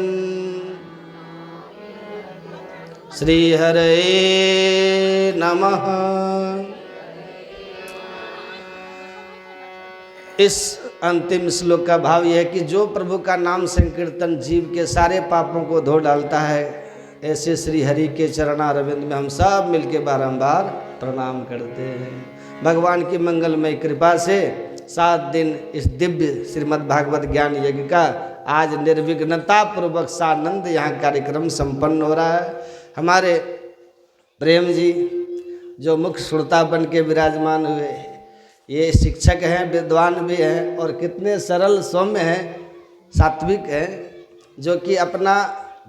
श्री हरे नमः। इस अंतिम श्लोक का भाव यह है कि जो प्रभु का नाम संकीर्तन जीव के सारे पापों को धो डालता है, ऐसे श्री हरि के चरणारविंद में हम सब मिलके बारंबार प्रणाम करते हैं। भगवान की मंगलमय कृपा से 7 दिन इस दिव्य श्रीमद् भागवत ज्ञान यज्ञ का आज निर्विघ्नता पूर्वक सानंद यहाँ कार्यक्रम संपन्न हो रहा है। हमारे प्रेम जी जो मुख्य श्रोता बन के विराजमान हुए, ये शिक्षक हैं, विद्वान भी हैं और कितने सरल सौम्य हैं, सात्विक हैं, जो कि अपना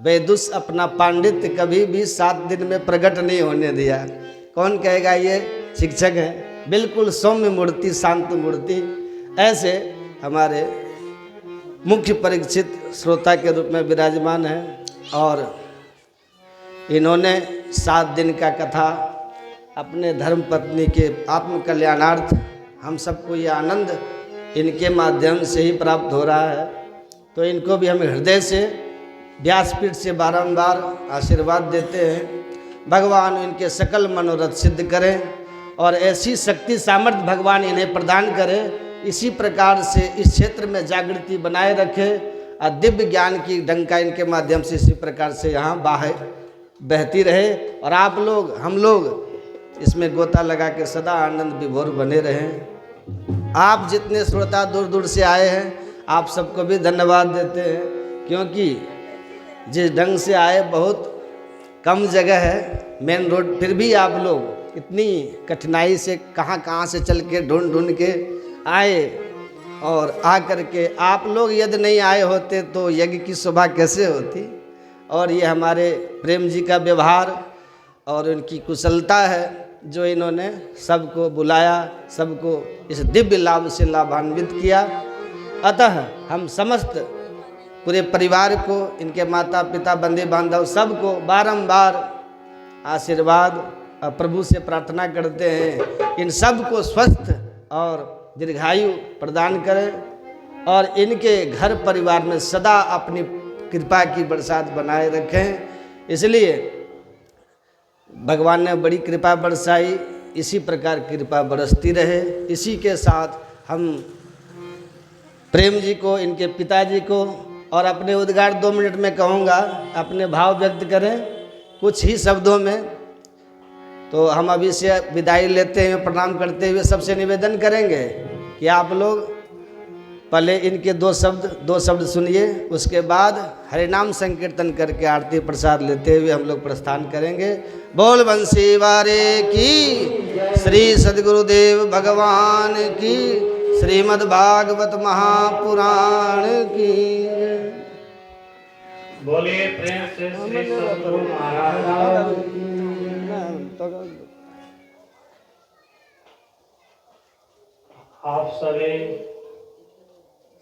वैदुष अपना पांडित्य कभी भी 7 दिन में प्रकट नहीं होने दिया। कौन कहेगा ये शिक्षक हैं? बिल्कुल सौम्य मूर्ति, शांत मूर्ति, ऐसे हमारे मुख्य परीक्षित श्रोता के रूप में विराजमान हैं। और इन्होंने 7 दिन का कथा अपने धर्म पत्नी के आत्म कल्याणार्थ हम सबको ये आनंद इनके माध्यम से ही प्राप्त हो रहा है। तो इनको भी हम हृदय से व्यासपीठ से बारंबार आशीर्वाद देते हैं। भगवान इनके सकल मनोरथ सिद्ध करें और ऐसी शक्ति सामर्थ्य भगवान इन्हें प्रदान करें, इसी प्रकार से इस क्षेत्र में जागृति बनाए रखे और दिव्य ज्ञान की डंका इनके माध्यम से इसी प्रकार से यहाँ बाहर बहती रहे और आप लोग, हम लोग इसमें गोता लगा के सदा आनंद विभोर बने रहें। आप जितने श्रोता दूर दूर से आए हैं, आप सबको भी धन्यवाद देते हैं, क्योंकि जिस ढंग से आए बहुत कम जगह है, मेन रोड, फिर भी आप लोग इतनी कठिनाई से कहाँ से चल के ढूंढ के आए और आ कर के आप लोग यदि नहीं आए होते तो यज्ञ की शोभा कैसे होती। और ये हमारे प्रेम जी का व्यवहार और उनकी कुशलता है जो इन्होंने सबको बुलाया, सबको इस दिव्य लाभ से लाभान्वित किया। अतः हम समस्त पूरे परिवार को, इनके माता पिता, बंधु बांधव सबको बारंबार आशीर्वाद और प्रभु से प्रार्थना करते हैं इन सब को स्वस्थ और दीर्घायु प्रदान करें और इनके घर परिवार में सदा अपनी कृपा की बरसात बनाए रखें। इसलिए भगवान ने बड़ी कृपा बरसाई, इसी प्रकार कृपा बरसती रहे। इसी के साथ हम प्रेम जी को, इनके पिताजी को और अपने उद्गार 2 मिनट में कहूँगा, अपने भाव व्यक्त करें कुछ ही शब्दों में। तो हम अभी से विदाई लेते हैं, प्रणाम करते हुए सबसे निवेदन करेंगे कि आप लोग पहले इनके 2 शब्द सुनिए, उसके बाद हरिनाम संकीर्तन करके आरती प्रसाद लेते हुए हम लोग प्रस्थान करेंगे। बोल बंसी वारे की, श्री सद्गुरुदेव भगवान की, श्रीमद् भागवत महापुराण की। बोलिए प्रेम से श्री सद्गुरु महाराज। आप सभी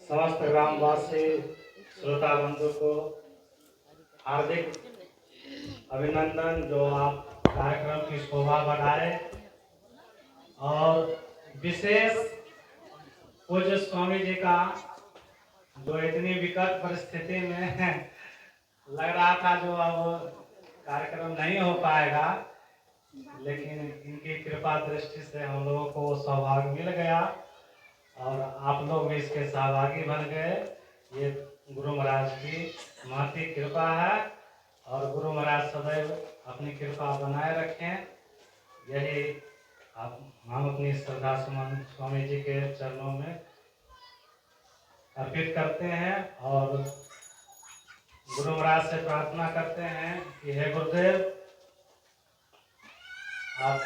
समस्त ग्रामवासी श्रोता बंधु को हार्दिक अभिनंदन, जो आप कार्यक्रम की शोभा बढ़ाए और विशेष पूज्य स्वामी जी का, जो इतनी विकट परिस्थिति में लग रहा था जो अब कार्यक्रम नहीं हो पाएगा, लेकिन इनकी कृपा दृष्टि से हम लोगों को सौभाग्य मिल गया और आप लोग भी इसके सहभागी बन गए। ये गुरु महाराज की महती कृपा है और गुरु महाराज सदैव अपनी कृपा बनाए रखें। यही हम अपनी श्रद्धा सुमन स्वामी जी के चरणों में अर्पित करते हैं और गुरु महाराज से प्रार्थना करते हैं कि हे गुरुदेव, आप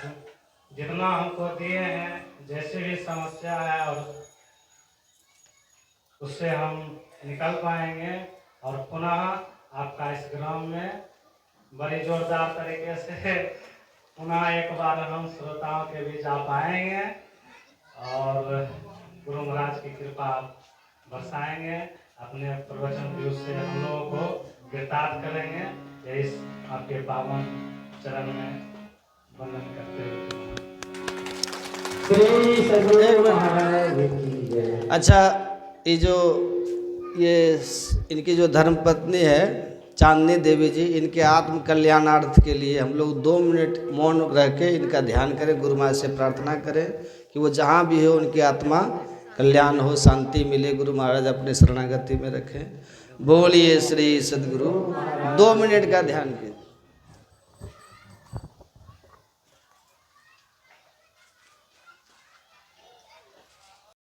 जितना हमको दिए हैं, जैसे भी समस्या है और उससे हम निकल पाएंगे और पुनः आपका इस ग्राम में बड़ी जोरदार तरीके से पुनः एक बार हम श्रोताओं के बीच आ पाएंगे और गुरु महाराज की कृपा बरसाएंगे, अपने प्रवचन व्यूज से हम लोगों को कृतार्थ करेंगे। यही आपके पावन चरण में वंदन करते हुए। अच्छा, ये इनकी जो धर्मपत्नी है चांदनी देवी जी, इनके आत्म कल्याणार्थ के लिए हम लोग 2 मिनट मौन रह के इनका ध्यान करें, गुरु महाराज से प्रार्थना करें कि वो जहाँ भी हो उनकी आत्मा कल्याण हो, शांति मिले, गुरु महाराज अपने शरणागति में रखें। बोलिए श्री सद्गुरु। 2 मिनट का ध्यान कीजिए।